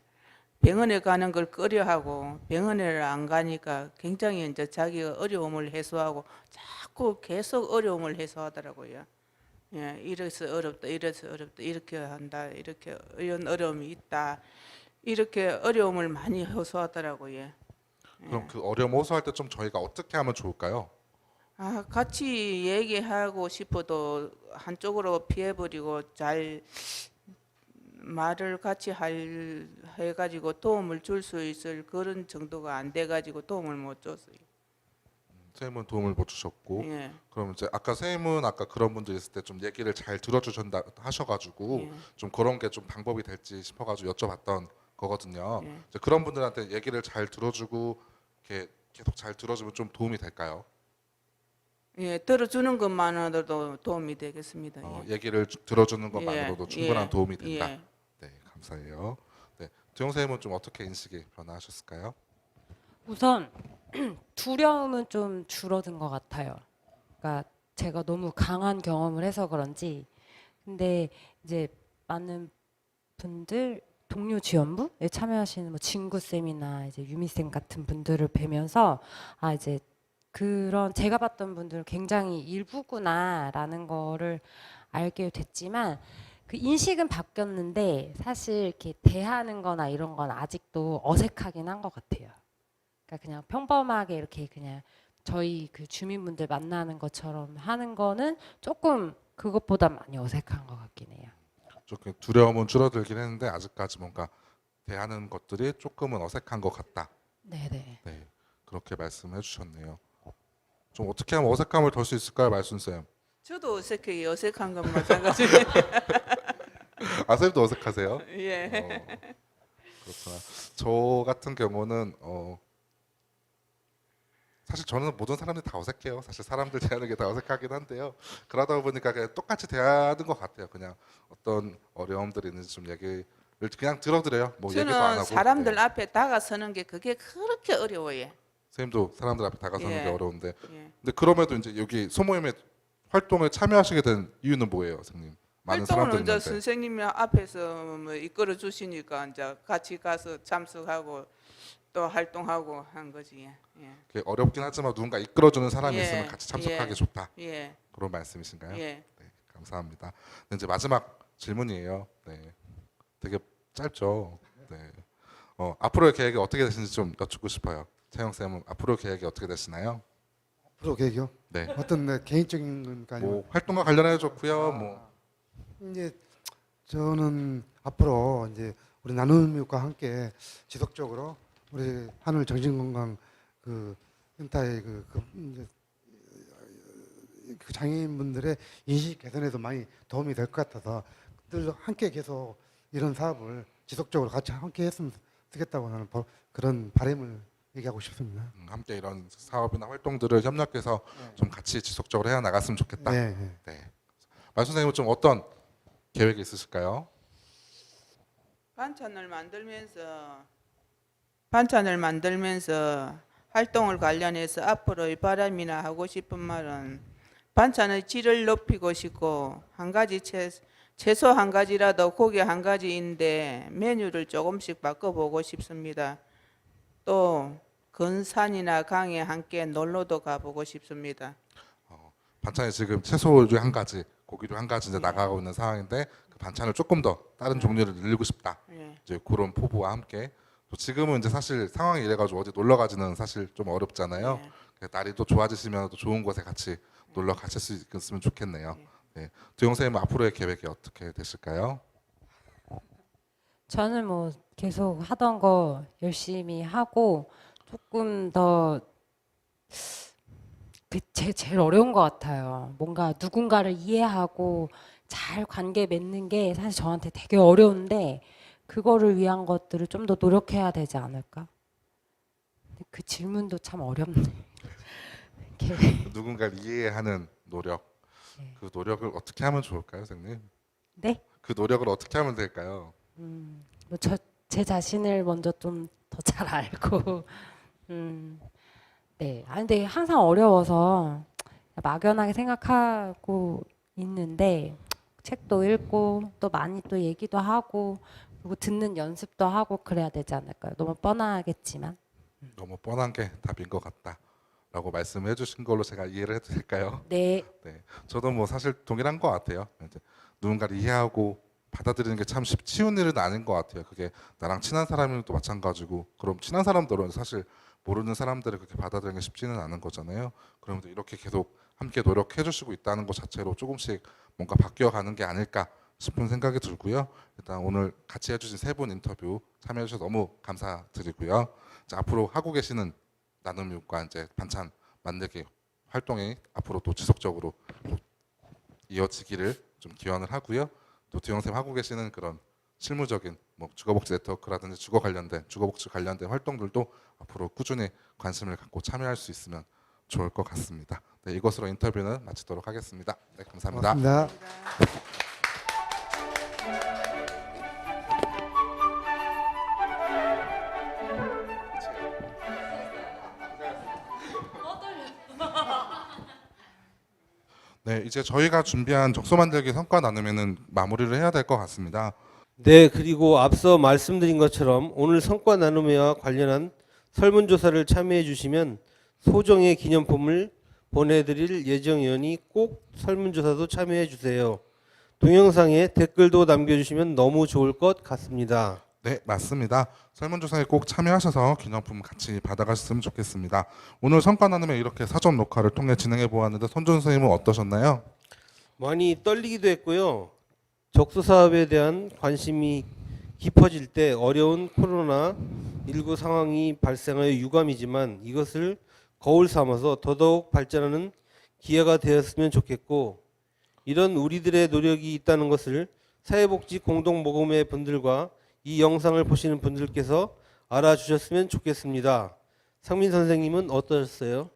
병원에 가는 걸 꺼려하고 병원에 안 가니까 굉장히 이제 자기가 어려움을 해소하고 자꾸 계속 어려움을 해소하더라고요. 예, 이래서 어렵다, 이래서 어렵다, 이렇게 한다, 이렇게 이런 어려움이 있다, 이렇게 어려움을 많이 호소하더라고요. 그럼 그 어려움 호소할 때 좀 저희가 어떻게 하면 좋을까요? 같이 얘기하고 싶어도 한쪽으로 피해버리고 잘 말을 같이 해가지고 도움을 줄 수 있을 그런 정도가 안 돼가지고 도움을 못 줬어요. 선생님은 도움을 못 주셨고, 예, 그럼 이제 아까 선생님은 아까 그런 분들 있을 때 좀 얘기를 잘 들어주신다 하셔가지고 예, 좀 그런 게 좀 방법이 될지 싶어가지고 여쭤봤던 거거든요. 예. 이제 그런 분들한테 얘기를 잘 들어주고 이렇게 계속 잘 들어주면 좀 도움이 될까요? 예, 들어주는 것만으로도 도움이 되겠습니다. 예. 얘기를 들어주는 것만으로도 예, 충분한 예, 도움이 된다. 예. 네, 감사해요. 네, 두영 선생님은 좀 어떻게 인식이 변화하셨을까요? 우선 두려움은 좀 줄어든 것 같아요. 그러니까 제가 너무 강한 경험을 해서 그런지, 근데 이제 많은 분들 동료 지원부에 참여하시는 뭐 진구 쌤이나 이제 유미 쌤 같은 분들을 뵈면서 이제 그런 제가 봤던 분들은 굉장히 일부구나라는 거를 알게 됐지만 그 인식은 바뀌었는데 사실 이렇게 대하는 거나 이런 건 아직도 어색하긴 한 것 같아요. 그러니까 그냥 평범하게 이렇게 그냥 저희 그 주민분들 만나는 것처럼 하는 거는 조금 그것보다 많이 어색한 것 같긴 해요. 조금 두려움은 줄어들긴 했는데 아직까지 뭔가 대하는 것들이 조금은 어색한 것 같다. 네네. 네, 그렇게 말씀해 주셨네요. 좀 어떻게 하면 어색함을 덜 수 있을까요, 말순 쌤? 저도 어색해요. 어색한 건 마찬가지예요. 쌤도 어색하세요? 예. 그렇구나. 저 같은 경우는 사실 저는 모든 사람들이 다 어색해요. 사실 사람들 대하는 게 다 어색하긴 한데요. 그러다 보니까 그냥 똑같이 대하는 것 같아요. 그냥 어떤 어려움들이 있는지 좀 얘기를 그냥 들어드려요. 뭐 얘기도 안 저는 하고. 사람들 네. 앞에 다가서는 게 그게 그렇게 어려워요. 선생님도 사람들 앞에 다가서는 예. 게 어려운데, 예. 근데 그럼에도 이제 여기 소모임에 활동에 참여하시게 된 이유는 뭐예요, 선생님? 많은 활동은 사람들이 이제 있는데. 선생님이 앞에서 뭐 이끌어 주시니까 이제 같이 가서 참석하고 또 활동하고 한 거지. 예. 그게 어렵긴 하지만 누군가 이끌어주는 사람이 예. 있으면 같이 참석하기 예. 좋다. 예. 그런 말씀이신가요? 예. 네, 감사합니다. 네, 이제 마지막 질문이에요. 네, 되게 짧죠. 네, 앞으로의 계획이 어떻게 되시는지 좀 여쭙고 싶어요. 채영 쌤은 앞으로 계획이 어떻게 되시나요? 프로 계획이요? 네, 어떤 개인적인 건가요? 뭐 활동과 관련해 좋고요. 뭐 이제 저는 앞으로 이제 우리 나눔교육과 함께 지속적으로 우리 하늘 정신건강 그 센터의 이제 그 장애인분들의 인식 개선에도 많이 도움이 될 것 같아서 늘 함께 계속 이런 사업을 지속적으로 같이 함께 했으면 좋겠다고 하는 그런 바람을 얘기하고 싶습니다. 함께 이런 사업이나 활동들을 협력해서 좀 같이 지속적으로 해 나갔으면 좋겠다. 네, 네. 네. 말 선생님은 좀 어떤 계획이 있으실까요? 반찬을 만들면서 활동을 관련해서 앞으로의 바람이나 하고 싶은 말은 반찬의 질을 높이고 싶고 한 가지 채소 한 가지라도 고기 한 가지인데 메뉴를 조금씩 바꿔보고 싶습니다. 또 근산이나 강에 함께 놀러도 가보고 싶습니다. 반찬이 지금 채소류 한 가지, 고기류 한 가지 이제 나가고 있는 상황인데 그 반찬을 조금 더 다른 종류를 늘리고 싶다. 예. 이제 그런 포부와 함께 또 지금은 이제 사실 상황이 이래가지고 어디 놀러 가지는 사실 좀 어렵잖아요. 예. 날이 또 좋아지시면 또 좋은 곳에 같이 놀러 가실 수 있으면 좋겠네요. 네. 두영 선생님 앞으로의 계획이 어떻게 되실까요? 저는 뭐 계속 하던 거 열심히 하고 조금 더 제일 어려운 것 같아요. 뭔가 누군가를 이해하고 잘 관계 맺는 게 사실 저한테 되게 어려운데 그거를 위한 것들을 좀 더 노력해야 되지 않을까? 그 질문도 참 어렵네. 이렇게. 누군가를 이해하는 노력. 네. 그 노력을 어떻게 하면 좋을까요, 선생님? 네? 그 노력을 어떻게 하면 될까요? 뭐 제 자신을 먼저 좀 더 잘 알고, 네. 아 근데 항상 어려워서 막연하게 생각하고 있는데 책도 읽고 또 많이 또 얘기도 하고 그리고 듣는 연습도 하고 그래야 되지 않을까요? 너무 뻔하겠지만. 너무 뻔한 게 답인 것 같다라고 말씀해 주신 걸로 제가 이해를 해도 될까요? 네. 네, 저도 뭐 사실 동일한 것 같아요. 이제 누군가를 이해하고 받아들이는 게 참 쉬운 일은 아닌 것 같아요. 그게 나랑 친한 사람이도 마찬가지고, 그럼 친한 사람들은 사실 모르는 사람들을 그렇게 받아들이는 게 쉽지는 않은 거잖아요. 그러면 이렇게 계속 함께 노력해 주시고 있다는 것 자체로 조금씩 뭔가 바뀌어가는 게 아닐까 싶은 생각이 들고요. 일단 오늘 같이 해주신 세 분 인터뷰 참여해 주셔서 너무 감사드리고요. 자, 앞으로 하고 계시는 나눔육과 이제 반찬 만들기 활동이 앞으로 또 지속적으로 또 이어지기를 좀 기원을 하고요. 또 두영 쌤 하고 계시는 그런 실무적인 뭐 주거복지 네트워크라든지 주거복지 관련된 활동들도 앞으로 꾸준히 관심을 갖고 참여할 수 있으면 좋을 것 같습니다. 네, 이것으로 인터뷰는 마치도록 하겠습니다. 네, 감사합니다. 고맙습니다. 네, 이제 저희가 준비한 적소 만들기 성과 나눔에는 마무리를 해야 될 것 같습니다. 네, 그리고 앞서 말씀드린 것처럼 오늘 성과 나눔회와 관련한 설문조사를 참여해 주시면 소정의 기념품을 보내드릴 예정이오니 꼭 설문조사도 참여해 주세요. 동영상에 댓글도 남겨주시면 너무 좋을 것 같습니다. 네, 맞습니다. 설문조사에 꼭 참여하셔서 기념품 같이 받아가셨으면 좋겠습니다. 오늘 성과 나눔에 이렇게 사전 녹화를 통해 진행해 보았는데 손준 선생님은 어떠셨나요? 많이 떨리기도 했고요. 적소 사업에 대한 관심이 깊어질 때 어려운 코로나19 상황이 발생하여 유감이지만 이것을 거울 삼아서 더더욱 발전하는 기회가 되었으면 좋겠고, 이런 우리들의 노력이 있다는 것을 사회복지 공동모금회 분들과 이 영상을 보시는 분들께서 알아주셨으면 좋겠습니다. 상민 선생님은 어떠셨어요?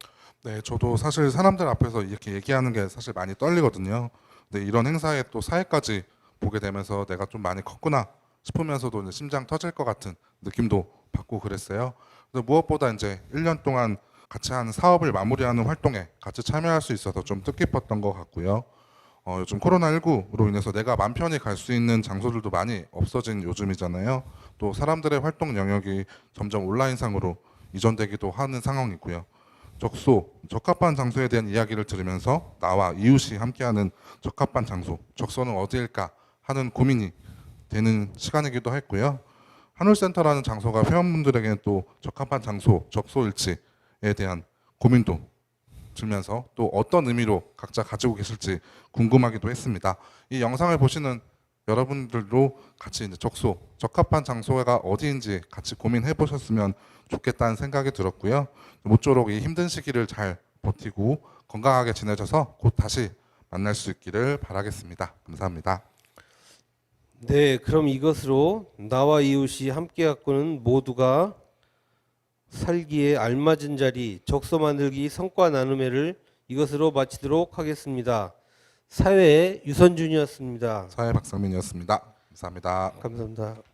네, 저도 사실 사람들 앞에서 이렇게 얘기하는 게 사실 많이 떨리거든요. 근데 이런 행사에 또 사회까지 보게 되면서 내가 좀 많이 컸구나 싶으면서도 이제 심장 터질 것 같은 느낌도 받고 그랬어요. 근데 무엇보다 이제 1년 동안 같이 하는 사업을 마무리하는 활동에 같이 참여할 수 있어서 좀 뜻깊었던 것 같고요. 요즘 코로나19로 인해서 내가 맘 편히 갈 수 있는 장소들도 많이 없어진 요즘이잖아요. 또 사람들의 활동 영역이 점점 온라인상으로 이전되기도 하는 상황이고요. 적소, 적합한 장소에 대한 이야기를 들으면서 나와 이웃이 함께하는 적합한 장소, 적소는 어디일까 하는 고민이 되는 시간이기도 했고요. 한울센터라는 장소가 회원분들에게는 또 적합한 장소, 적소일지에 대한 고민도 들면서 또 어떤 의미로 각자 가지고 계실지 궁금하기도 했습니다. 이 영상을 보시는 여러분들도 같이 이제 적합한 장소가 어디인지 같이 고민해 보셨으면 좋겠다는 생각이 들었고요. 모쪼록 이 힘든 시기를 잘 버티고 건강하게 지내셔서 곧 다시 만날 수 있기를 바라겠습니다. 감사합니다. 네, 그럼 이것으로 나와 이웃이 함께 갖고는 모두가 살기에 알맞은 자리 적서 만들기 성과 나눔회를 이것으로 마치도록 하겠습니다. 사회 유선준이었습니다. 사회 박상민이었습니다. 감사합니다. 감사합니다.